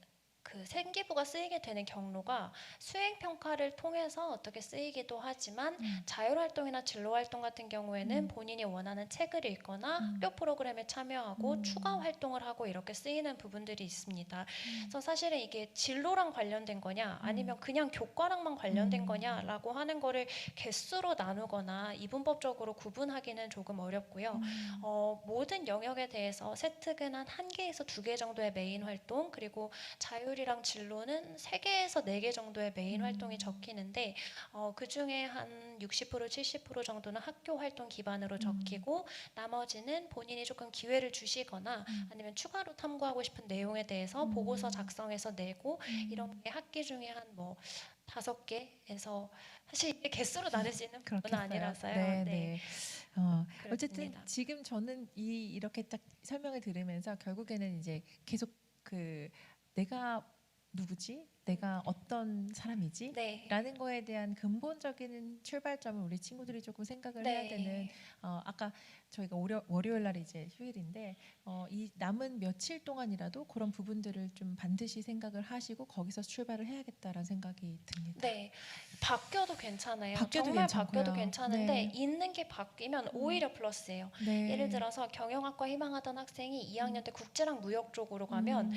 그 생기부가 쓰이게 되는 경로가 수행 평가를 통해서 어떻게 쓰이기도 하지만 자율 활동이나 진로 활동 같은 경우에는 본인이 원하는 책을 읽거나 학교 프로그램에 참여하고 추가 활동을 하고 이렇게 쓰이는 부분들이 있습니다. 그래서 사실은 이게 진로랑 관련된 거냐 아니면 그냥 교과랑만 관련된 거냐라고 하는 거를 개수로 나누거나 이분법적으로 구분하기는 조금 어렵고요. 모든 영역에 대해서 세특은 한 개에서 두 개 정도의 메인 활동 그리고 자율이랑 진로는 3개에서 4개 정도의 메인 활동이 적히는데 그 중에 한 60% 70% 정도는 학교 활동 기반으로 적히고 나머지는 본인이 조금 기회를 주시거나 아니면 추가로 탐구하고 싶은 내용에 대해서 보고서 작성해서 내고 이런 게 학기 중에 한 뭐 5개에서 사실 이게 개수로 나눌 수 있는 부분은 그렇겠어요. 아니라서요. 네, 네. 네. 어쨌든 그렇습니다. 지금 저는 이렇게 딱 설명을 들으면서 결국에는 이제 계속 그 내가 누구지? 내가 어떤 사람이지? 네. 라는 거에 대한 근본적인 출발점을 우리 친구들이 조금 생각을 해야 되는 네. 아까 저희가 월요일 날이 이제 휴일인데 이 남은 며칠 동안이라도 그런 부분들을 좀 반드시 생각을 하시고 거기서 출발을 해야겠다라는 생각이 듭니다. 네, 바뀌어도 괜찮아요. 바뀌어도 정말 바뀌어도 괜찮고요. 괜찮은데 네. 있는 게 바뀌면 오히려 플러스예요. 예를 네. 들어서 경영학과 희망하던 학생이 2학년 때 국제랑 무역 쪽으로 가면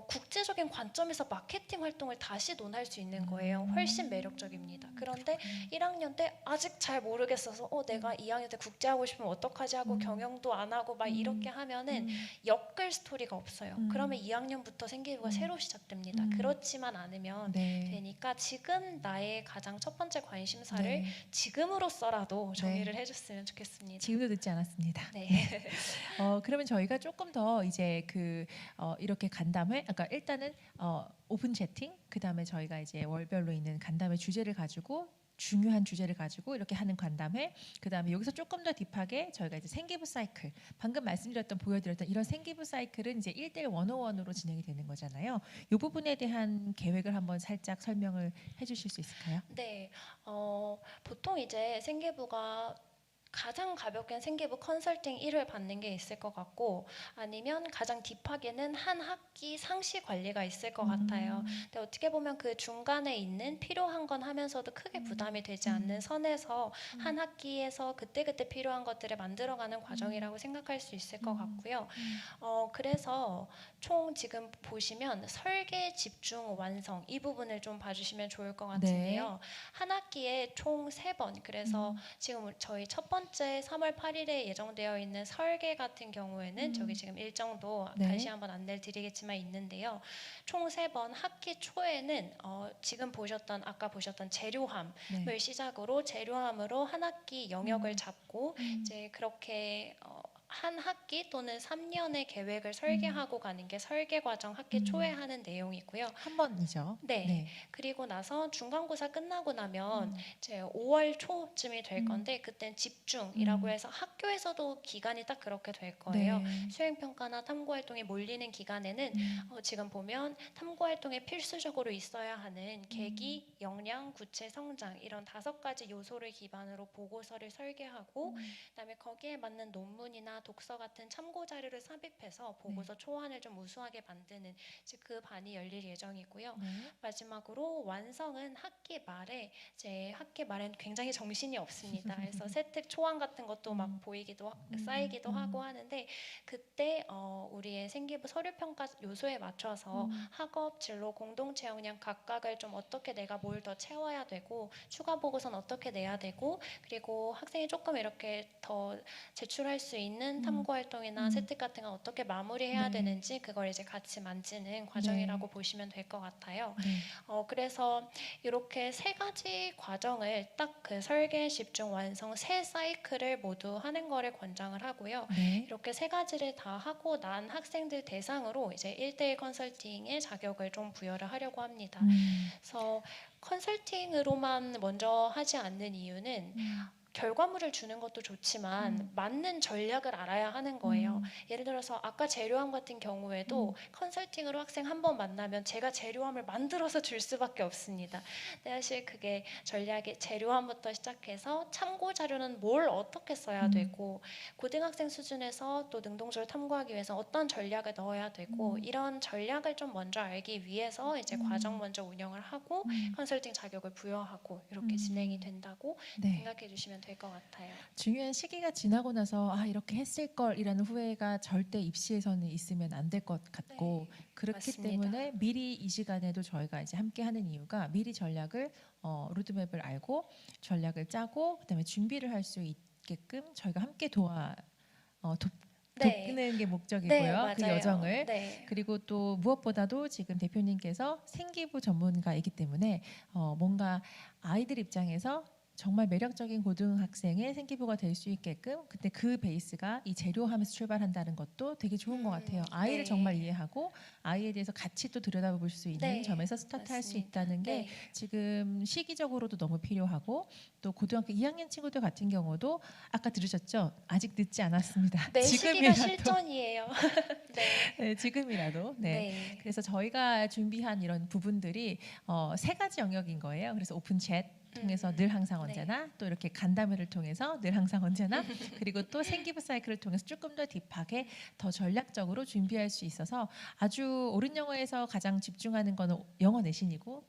국제적인 관점에서 마케팅 활동을 다시 논할 수 있는 거예요. 훨씬 매력적입니다. 그런데 1학년 때 아직 잘 모르겠어서 내가 2학년 때 국제하고 싶으면 어떡하지 하고 경영도 안 하고 막 이렇게 하면은 엮을 스토리가 없어요. 그러면 2학년부터 생기부가 새로 시작됩니다. 그렇지만 않으면 네. 되니까 지금 나의 가장 첫 번째 관심사를 네. 지금으로써라도 정리를 네. 해줬으면 좋겠습니다. 지금도 늦지 않았습니다. 네. 그러면 저희가 조금 더 이제 이렇게 간담회, 그러니까 일단은 오픈 채팅, 그 다음에 저희가 이제 월별로 있는 간담회 주제를 가지고 중요한 주제를 가지고 이렇게 하는 간담회, 그 다음에 여기서 조금 더 딥하게 저희가 이제 생기부 사이클, 방금 말씀드렸던 보여드렸던 이런 생기부 사이클은 이제 1대1 101으로 진행이 되는 거잖아요. 이 부분에 대한 계획을 한번 살짝 설명을 해주실 수 있을까요? 네. 보통 이제 생기부가 가장 가볍게는 생기부 컨설팅 1을 받는 게 있을 것 같고 아니면 가장 딥하게는 한 학기 상시 관리가 있을 것 같아요. 근데 어떻게 보면 그 중간에 있는 필요한 건 하면서도 크게 부담이 되지 않는 선에서 한 학기에서 그때그때 필요한 것들을 만들어가는 과정이라고 생각할 수 있을 것 같고요. 그래서 총 지금 보시면 설계, 집중, 완성 이 부분을 좀 봐주시면 좋을 것 같은데요. 한 학기에 총 3번 그래서 지금 저희 첫 번째 3월 8일에 예정되어 있는 설계 같은 경우에는 저기 지금 일정도 다시 한번 안내를 드리겠지만 있는데요. 총 3번 학기 초에는 지금 아까 보셨던 재료함을 시작으로 재료함으로 한 학기 영역을 잡고 이제 그렇게 한 학기 또는 3년의 계획을 설계하고 가는 게 설계 과정 학기 초에 하는 내용이고요. 한 번이죠. 네. 그리고 나서 중간고사 끝나고 나면 이제 5월 초쯤이 될 건데 그땐 집중이라고 해서 학교에서도 기간이 딱 그렇게 될 거예요. 수행평가나 탐구활동이 몰리는 기간에는 지금 보면 탐구활동에 필수적으로 있어야 하는 계기, 역량, 구체, 성장 이런 5가지 요소를 기반으로 보고서를 설계하고 그다음에 거기에 맞는 논문이나 독서 같은 참고 자료를 삽입해서 보고서 초안을 좀 우수하게 만드는 그 반이 열릴 예정이고요. 마지막으로 완성은 학기 말에는 굉장히 정신이 없습니다. 그래서 세특 초안 같은 것도 막 보이기도 쌓이기도 하고 하는데 그때 우리의 생기부 서류 평가 요소에 맞춰서 학업, 진로, 공동체 역량 각각을 좀 어떻게 내가 뭘 더 채워야 되고 추가 보고서는 어떻게 내야 되고 그리고 학생이 조금 이렇게 더 제출할 수 있는 있는 탐구 활동이나 세특 같은 건 어떻게 마무리해야 네. 되는지 그걸 이제 같이 만지는 과정이라고 보시면 될 것 같아요. 네. 그래서 이렇게 세 가지 과정을 딱 그 설계, 집중, 완성 세 사이클을 모두 하는 거를 권장을 하고요. 네. 이렇게 세 가지를 다 하고 난 학생들 대상으로 이제 1대1 컨설팅의 자격을 좀 부여를 하려고 합니다. 그래서 컨설팅으로만 먼저 하지 않는 이유는 결과물을 주는 것도 좋지만 맞는 전략을 알아야 하는 거예요. 예를 들어서 아까 재료함 같은 경우에도 컨설팅으로 학생 한 번 만나면 제가 재료함을 만들어서 줄 수밖에 없습니다. 근데 사실 그게 전략의 재료함부터 시작해서 참고 자료는 뭘 어떻게 써야 되고 고등학생 수준에서 또 능동적으로 탐구하기 위해서 어떤 전략을 넣어야 되고 이런 전략을 좀 먼저 알기 위해서 이제 과정 먼저 운영을 하고 컨설팅 자격을 부여하고 이렇게 진행이 된다고 네. 생각해 주시면 될 것 같아요. 중요한 시기가 지나고 나서 이렇게 했을 걸이라는 후회가 절대 입시에서는 있으면 안 될 것 같고 그렇기 맞습니다. 때문에 미리 이 시간에도 저희가 이제 함께 하는 이유가 미리 전략을 로드맵을 알고 전략을 짜고 그다음에 준비를 할 수 있게끔 저희가 함께 돕는 게 목적이고요. 그 맞아요. 여정을. 그리고 또 무엇보다도 지금 대표님께서 생기부 전문가이기 때문에 뭔가 아이들 입장에서 정말 매력적인 고등학생의 생기부가 될 수 있게끔 근데 그 베이스가 이 재료함에서 출발한다는 것도 되게 좋은 것 같아요. 아이를 정말 이해하고 아이에 대해서 같이 또 들여다볼 수 있는 점에서 스타트할 수 있다는 게 지금 시기적으로도 너무 필요하고 또 고등학교 2학년 친구들 같은 경우도 아까 들으셨죠? 아직 늦지 않았습니다. 내 시기가 실전이에요. 네, 지금이라도. 네. 그래서 저희가 준비한 이런 부분들이 세 가지 영역인 거예요. 그래서 오픈 챗 통해서 늘 항상 언제나 또 이렇게 간담회를 통해서 늘 항상 언제나 그리고 또 생기부 사이클을 통해서 조금 더 딥하게 더 전략적으로 준비할 수 있어서 아주 옳은 영어에서 가장 집중하는 거는 영어 내신이고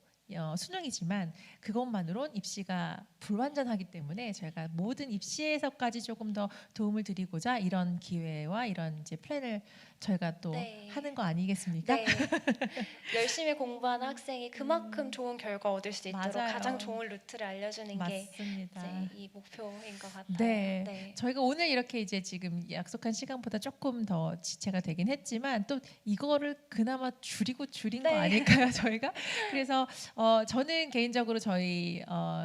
수능이지만 그것만으론 입시가 불완전하기 때문에 저희가 모든 입시에서까지 조금 더 도움을 드리고자 이런 기회와 이런 이제 플랜을 저희가 또 하는 거 아니겠습니까? 열심히 공부하는 학생이 그만큼 좋은 결과 얻을 수 있도록 맞아요. 가장 좋은 루트를 알려주는 맞습니다. 게 이제 이 목표인 것 같아요. 네. 저희가 오늘 이렇게 이제 지금 약속한 시간보다 조금 더 지체가 되긴 했지만 또 이거를 그나마 줄인 거 아닐까요, 저희가? 그래서 저는 개인적으로 저희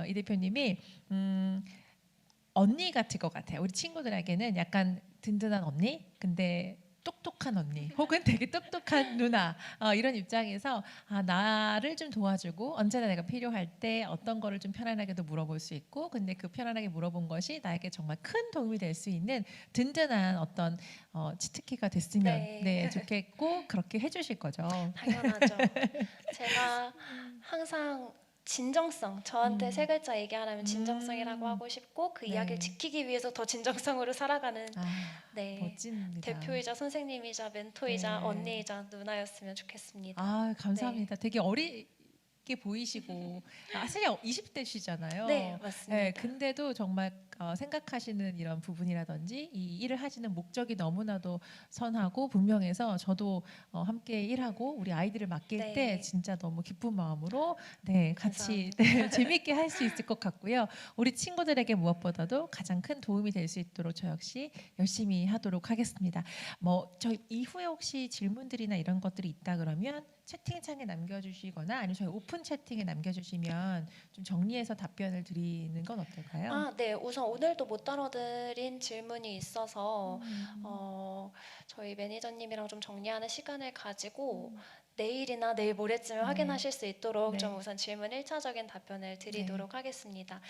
이 대표님이 언니 같을 것 같아요. 우리 친구들에게는 약간 든든한 언니, 근데 똑똑한 언니, 혹은 되게 똑똑한 누나 이런 입장에서 나를 좀 도와주고 언제나 내가 필요할 때 어떤 거를 좀 편안하게도 물어볼 수 있고, 근데 그 편안하게 물어본 것이 나에게 정말 큰 도움이 될 수 있는 든든한 어떤 치트키가 됐으면 좋겠고 그렇게 해주실 거죠. 당연하죠. 제가 항상 진정성, 저한테 세 글자 얘기하라면 진정성이라고 하고 싶고 그 이야기를 지키기 위해서 더 진정성으로 살아가는 멋집니다. 대표이자 선생님이자 멘토이자 언니이자 누나였으면 좋겠습니다. 감사합니다. 되게 어리게 보이시고 사실 20대시잖아요. 네, 맞습니다. 근데도 정말 생각하시는 이런 부분이라든지 이 일을 하시는 목적이 너무나도 선하고 분명해서 저도 함께 일하고 우리 아이들을 맡길 때 진짜 너무 기쁜 마음으로 같이 재밌게 할 수 있을 것 같고요. 우리 친구들에게 무엇보다도 가장 큰 도움이 될 수 있도록 저 역시 열심히 하도록 하겠습니다. 저희 이후에 혹시 질문들이나 이런 것들이 있다 그러면 채팅창에 남겨주시거나 아니면 저희 오픈 채팅에 남겨주시면 좀 정리해서 답변을 드리는 건 어떨까요? 네. 우선 오늘도 못 다뤄드린 질문이 있어서 저희 매니저님이랑 좀 정리하는 시간을 가지고 내일이나 내일 모레쯤에 확인하실 수 있도록 좀 우선 질문 1차적인 답변을 드리도록 하겠습니다.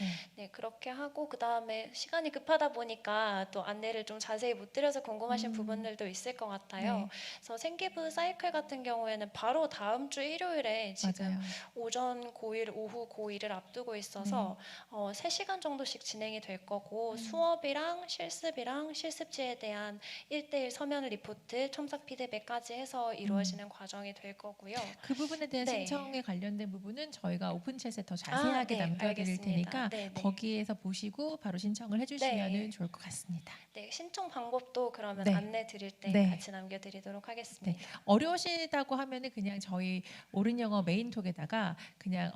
그렇게 하고 그 다음에 시간이 급하다 보니까 또 안내를 좀 자세히 못 드려서 궁금하신 부분들도 있을 것 같아요. 그래서 생기부 사이클 같은 경우에는 바로 다음 주 일요일에 지금 오전 고1, 오후 고1을 앞두고 있어서 3시간 정도씩 진행이 될 거고 수업이랑 실습이랑 실습지에 대한 1대1 서면 리포트, 첨삭 피드백까지 해서 이루어지는 과정이 될 거고요. 그 부분에 대한 네. 신청에 관련된 부분은 저희가 오픈챗에 더 자세하게 네, 남겨드릴 알겠습니다. 테니까 네, 네. 거기에서 보시고 바로 신청을 해주시면 네. 좋을 것 같습니다. 네, 신청 방법도 그러면 네. 안내 드릴 때 네. 같이 남겨드리도록 하겠습니다. 어려우시다고 하면은 그냥 저희 옳은 영어 메인톡에다가 그냥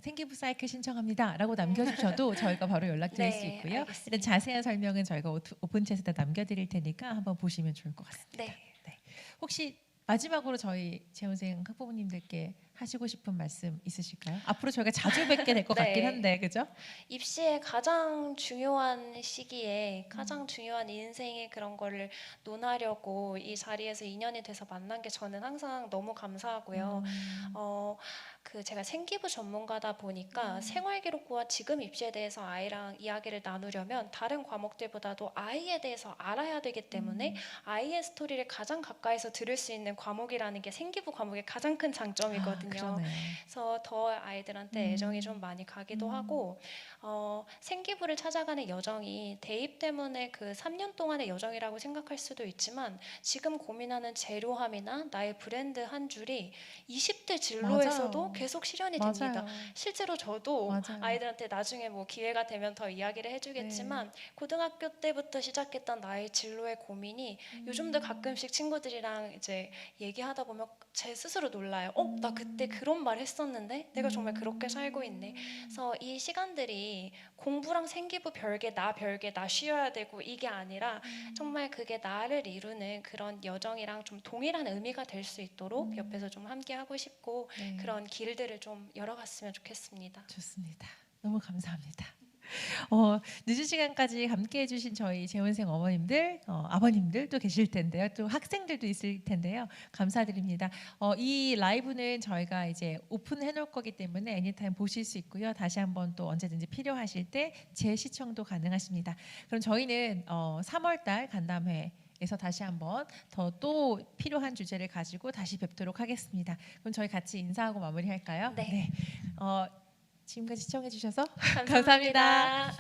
생기부 사이클 신청합니다라고 남겨주셔도 저희가 바로 연락드릴 수 네, 있고요. 알겠습니다. 일단 자세한 설명은 저희가 오픈챗에다 남겨드릴 테니까 한번 보시면 좋을 것 같습니다. 네. 혹시 마지막으로 저희 재훈생 학부모님들께 하시고 싶은 말씀 있으실까요? 앞으로 저희가 자주 뵙게 될 것 네. 같긴 한데, 그죠? 입시의 가장 중요한 시기에 가장 중요한 인생의 그런 거를 논하려고 이 자리에서 인연이 돼서 만난 게 저는 항상 너무 감사하고요. 제가 생기부 전문가다 보니까 생활기록부와 지금 입시에 대해서 아이랑 이야기를 나누려면 다른 과목들보다도 아이에 대해서 알아야 되기 때문에 아이의 스토리를 가장 가까이서 들을 수 있는 과목이라는 게 생기부 과목의 가장 큰 장점이거든요. 그러네요. 그래서 더 아이들한테 애정이 좀 많이 가기도 하고 생기부를 찾아가는 여정이 대입 때문에 그 3년 동안의 여정이라고 생각할 수도 있지만 지금 고민하는 재료함이나 나의 브랜드 한 줄이 20대 진로에서도 맞아요. 계속 실현이 맞아요. 됩니다. 실제로 저도 맞아요. 아이들한테 나중에 뭐 기회가 되면 더 이야기를 해주겠지만 고등학교 때부터 시작했던 나의 진로의 고민이 요즘도 가끔씩 친구들이랑 이제 얘기하다 보면 제 스스로 놀라요. 나 그때 그런 말 했었는데 내가 정말 그렇게 살고 있네. 그래서 이 시간들이 공부랑 생기부 별개 나 쉬어야 되고 이게 아니라 정말 그게 나를 이루는 그런 여정이랑 좀 동일한 의미가 될 수 있도록 옆에서 좀 함께 하고 싶고 네. 그런 길들을 좀 열어갔으면 좋겠습니다. 좋습니다. 너무 감사합니다. 늦은 시간까지 함께 해주신 저희 재훈생 어머님들, 아버님들도 계실 텐데요. 또 학생들도 있을 텐데요. 감사드립니다. 이 라이브는 저희가 이제 오픈해 놓을 거기 때문에 애니타임 보실 수 있고요. 다시 한번 또 언제든지 필요하실 때 재시청도 가능하십니다. 그럼 저희는 3월달 간담회에서 다시 한번 또 필요한 주제를 가지고 다시 뵙도록 하겠습니다. 그럼 저희 같이 인사하고 마무리할까요? 네. 지금까지 시청해 주셔서 감사합니다.